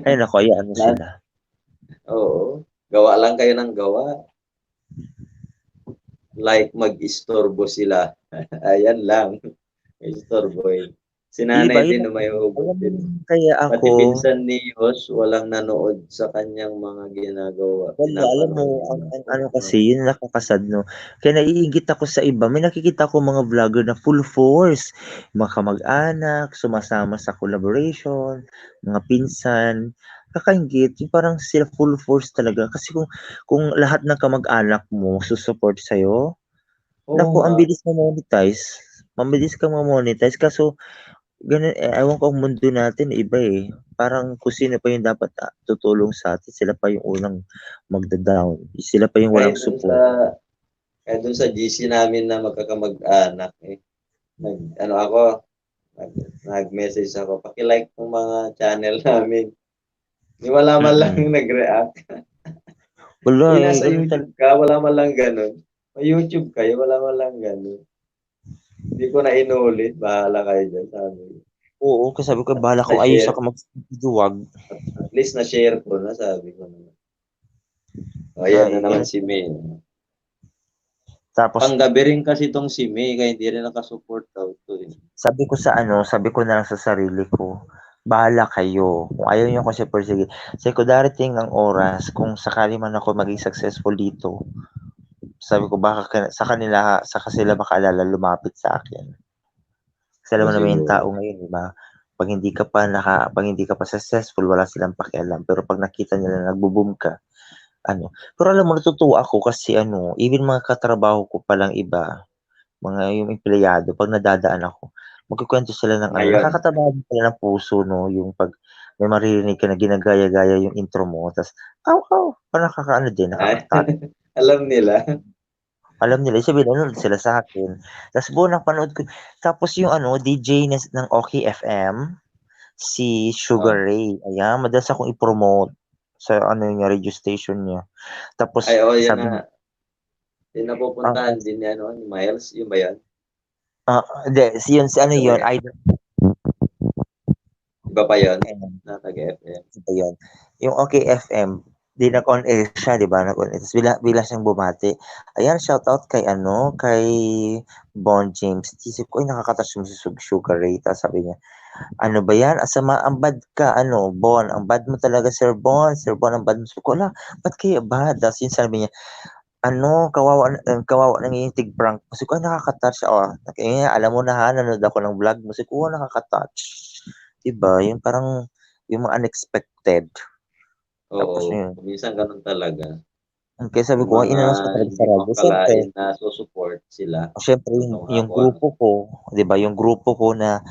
Ay nako, ano sila. Oo. Gawa lang kayo ng gawa. Like mag-istorbo sila. Ayan lang. Istorbo eh. Si nanay din na may hugot din. Kaya Pati ako, pinsan ni Yos, walang nanood sa kanyang mga ginagawa. wala, alam mo, ang kasi, yun nakakasad, no? Kaya naiingit ako sa iba. May nakikita ko mga vlogger na full force. Mga kamag-anak, sumasama sa collaboration, mga pinsan. Kakaingit, yung parang sila full force talaga. Kasi kung lahat ng kamag-anak mo susupport sa'yo, naku, ang bilis ma-monetize. Mabilis kang ma-monetize. Kaso, ganun, ewan ko ang mundo natin, iba eh. Parang kung sino pa yung dapat tutulong sa atin, sila pa yung unang magda-down. Sila pa yung walang support. Kaya dun sa GC namin na magkakamag-anak eh. Nag-message ako, paki-like ng mga channel namin. Di wala man lang nag-react. Wala eh. Nasa YouTube ka, wala man lang ganun. May YouTube kayo, wala man lang ganun. Hindi ko na inulit, bahala kayo dyan, sabi. Oo, kasi sabi ko, bahala ko, ayos ako mag-duwag. At least na-share ko na, sabi ko na. Ayan na naman si May. Tapos, panggabi rin kasi itong si May, kaya hindi rin nakasupport daw to eh. Sabi ko na lang sa sarili ko, bahala kayo. Kung ayaw nyo kasi sige. Sabi ko, darating ang oras, kung sakali man ako maging successful dito, sabi ko, baka saka sila makaalala lumapit sa akin. Kasi alam mo naman yung tao ngayon, di ba? Pag hindi ka pa successful, wala silang pakialam. Pero pag nakita nila nagbo-boom ka, Pero alam mo, natutuwa ako kasi even mga katrabaho ko palang iba, mga yung empleyado, pag nadadaan ako, magkukwento sila ng nakakatabahan sila ng puso, no? Yung pag may maririnig ka na ginagaya-gaya yung intro mo, tapos, parang din, nakakatat. Alam nila. Sabihin, nanonood sila sa akin. Tapos napanood ko. Tapos yung DJ ng OK FM, si Sugar Ray. Ayan, madalas akong i-promote sa yung radio station niya. Tapos, sabi na. Yung napupuntahan din ni Miles, yun ba yan? Yun, yun, either. Iba pa yun? Taga-FM. Iba yun. Yung OK FM, di nag-on air siya, di ba? Nag-on air. Tapos bila siyang bumati. Ayan, shout out kay kay Bon James. Isip ko, nakakatouch mo si Sugar Ray. Tapos sabi niya, ano ba yan? Asama, ang bad ka, Bon. Ang bad mo talaga, Sir Bon. Sir Bon, ang bad mo. So, ba't kayo bad? Tapos yun sabi niya, kawawa nang yung tig-prank. Kasi ko, nakaka-touch. Alam mo na ha, nanood ako ng vlog mo. Kasi ko, nakaka-touch. Diba? Yung parang, yung mga unexpected. Oo, minsan ganun talaga. Kaya sabi ko, inanos ko talaga sa radyo. Siyempre, na support sila. Siyempre, yung grupo ko, diba? Yung grupo ko na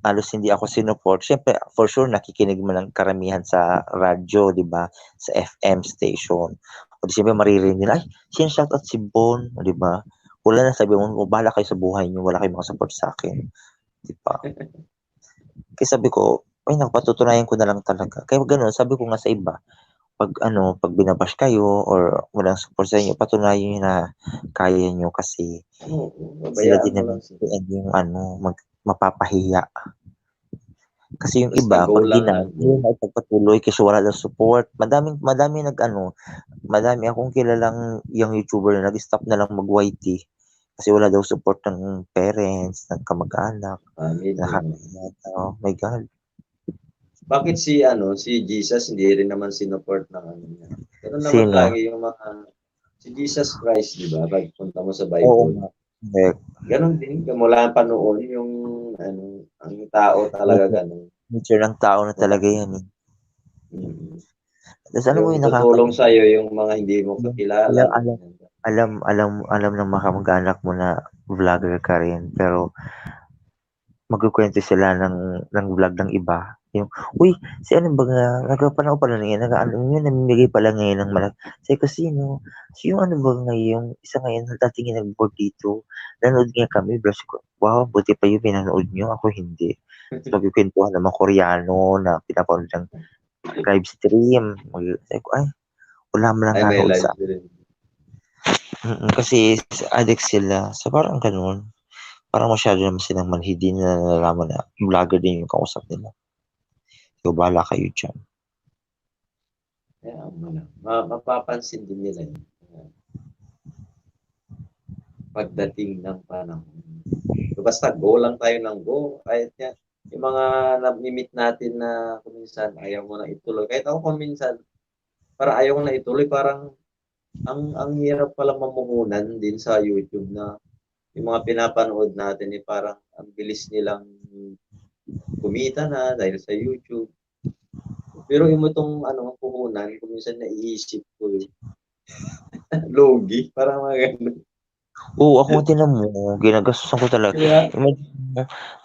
halos hindi ako sinuport. Siyempre, for sure, nakikinig mo ng karamihan sa radyo, diba? Sa FM station. O di siyempre, maririnig nila, shoutout si Bon, diba? Wala na sabi mo, bahala kayo sa buhay niyo, wala kayong mga support sa akin. Diba? Kaya sabi ko, patutunayan ko na lang talaga. Kaya gano'n, sabi ko nga sa iba, pag binabash kayo or walang support sa inyo, patunayan nyo na kaya nyo kasi sila din naman yung mapapahiya. Kasi yung iba, pag may pagpatuloy kasi wala lang support, madami akong kilalang yung YouTuber na nag-stop na lang mag-YT kasi wala daw support ng parents, ng kamag-anak. Oh my God. Bakit si Jesus hindi rin naman sinuport ng niya? Pero naman lagi yung mga Si Jesus Christ, di ba? Pagpunta mo sa Oo Bible. nga. Correct. Ganon din. Mula pa noon, yung ano, ang tao talaga ganon. Nature ng tao na talaga yan eh. Tapos ano mo Yung yung tutulong nakakatawa? sa'yo yung mga hindi mo kakilala. Alam ng mga kamag-anak mo na vlogger ka rin, pero magkukwento sila ng vlog ng iba. Yung, uy, si ano ba nga, nagpapanaw pala na yan, namimigay pala ngayon ng malaki. Sabi ko, sino? Si yung ano ba ngayon, isa ngayon, dating nag-board dito, nanood nga kami, blush ko, wow, buti pa yung pinanood nyo, ako hindi. So, magkikwentuhan naman Koreano na pinapanood ng live stream. Sabi ko, ay, wala mo lang Ay, may nanood live sa din. kasi addict sila. So, parang ganun. Parang masyado naman silang manhid, hindi na nalalaman na vlogger din yung kausap nila. So, bahala kayo dyan. Kaya mo na. Mapapansin din nila yun. Pagdating ng panahon. So, basta go lang tayo ng go. Kahit yan, yung mga namimit natin na kuminsan ayaw mo na ituloy. Kahit ako kuminsan, parang ayaw ko na ituloy. Parang ang hirap pala mamuhunan din sa YouTube na yung mga pinapanood natin parang ang bilis nilang kumita na dahil sa YouTube. Pero yung itong puhunan, kung minsan naiisip ko logi, parang mga ganun. Oo, ako tinan mo, ginagastusan ko talaga.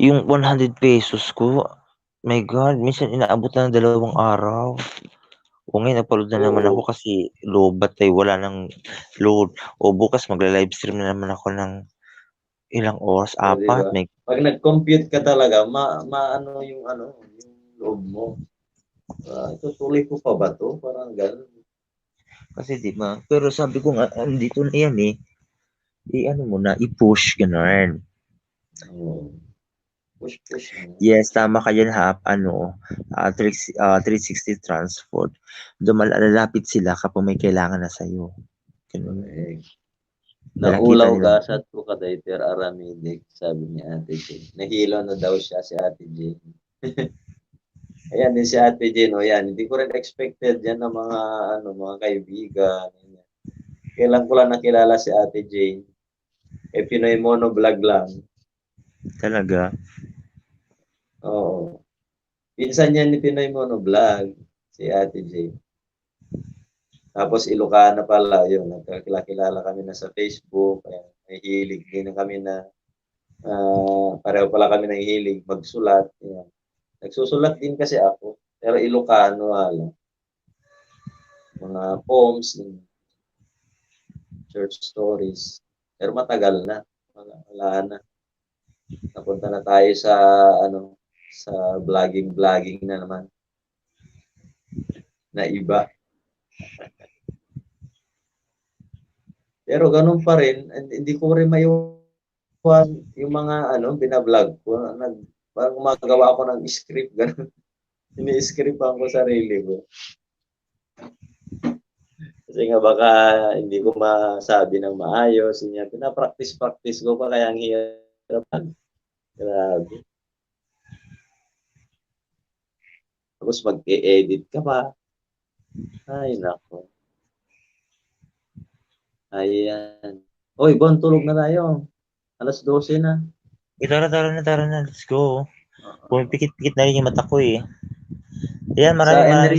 Yung 100 pesos ko, my God, minsan inaabot na ng 2 araw. O ngayon, napaload na naman ako kasi lobat ay wala nang load. O bukas magla-live stream na naman ako ng ilang oras, 4. Diba? Pag nag-compute ka talaga, maano yung loob mo. Itutuloy ko pa ba to? Parang ganun. Kasi di ba? Pero sabi ko nga, dito na yan eh. I-ano mo na, i-push, ganun. Push. Yes, tama ka yan, Hap. 360 transport. Lalapit sila kapag may kailangan na sa'yo. Ganun. Naulaw ka sa Tukadayter Aramidik, sabi ni Ate Jane. Nahilo na daw siya si Ate Jane. Ayan din si Ate Jane. O yan, hindi ko rin expected yan ng mga kaibigan. Kailan ko lang nakilala si Ate Jane. Pinoy monovlog lang. Talaga? Oo. Pinsan yan ni Pinoy monovlog, si Ate Jane. Tapos Ilocana pala yun. Nagkakilala kami na sa Facebook. May hilig din kami na pareho pala kami ng hilig magsulat. Yan. Nagsusulat din kasi ako. Pero Ilocano mga poems, short stories. Pero matagal na. Wala na. Napunta na tayo sa sa vlogging na naman. Na iba. Pero ganun pa rin, hindi ko rin maiwan yung mga binablog ko. Parang gumagawa ako ng script, ganun. Ini-scriptan ko sarili ko. Kasi nga baka hindi ko masabi ng maayos. Pinapractice ko pa kaya ang hirap. Grabe. Tapos mag-e-edit ka pa. Ay, nako. Ayan. Oy, Bon, tulog na tayo. 12:00 na. Tara na. Let's go. Pumipikit-pikit na rin yung mata ko eh. Ayan, maraming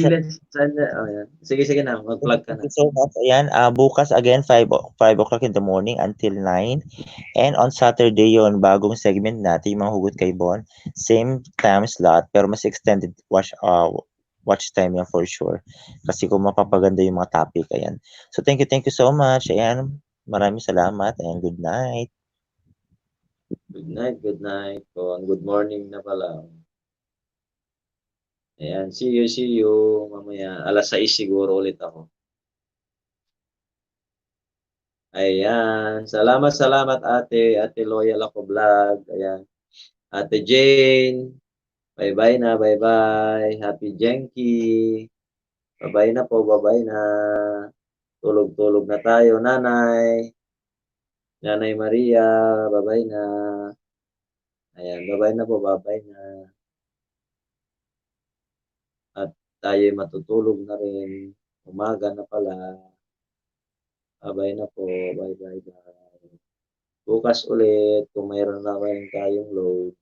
Sige na. Mag-plug ka na. So much. Ayan, bukas again, 5 o'clock in the morning until 9. And on Saturday yon bagong segment natin, yung mga hugot kay Bon. Same time slot, pero mas extended watch time yan for sure. Kasi kung mapapaganda yung mga topic, ayan. So thank you so much. Ayan, maraming salamat and good night. Good night. Good morning na pala. Ayan, see you. Mamaya, 6:00 siguro ulit ako. Ayan, salamat ate Loyal ako vlog. Ayan, Ate Jane, bye-bye na, bye-bye. Happy Jenky, bye-bye na po, bye-bye na. Tulog na tayo, Nanay Maria, bye-bye na. Ayan, bye-bye na po, bye-bye na. At tayo matutulog na rin. Umaga na pala. Bye na po. Bye. Bukas ulit kung mayroon naman tayong load.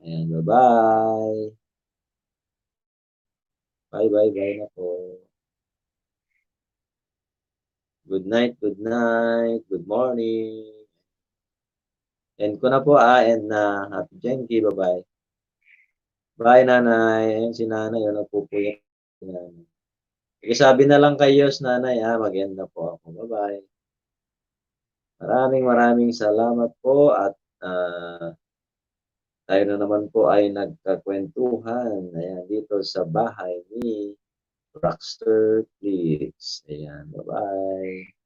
Ayan, bye-bye. Bye na po. Good night. Good morning. End ko na po, end na. Happy Jenki, bye-bye. Bye, nanay. Ayan si nanay, nagpupuyat si nanay. Sabi na lang kayo, nanay, mag-end na po ako. Bye-bye. Maraming salamat po at tayo na naman po ay nagkakwentuhan. Ayan, dito sa bahay ni Rockster Flix. Ayan, bye-bye.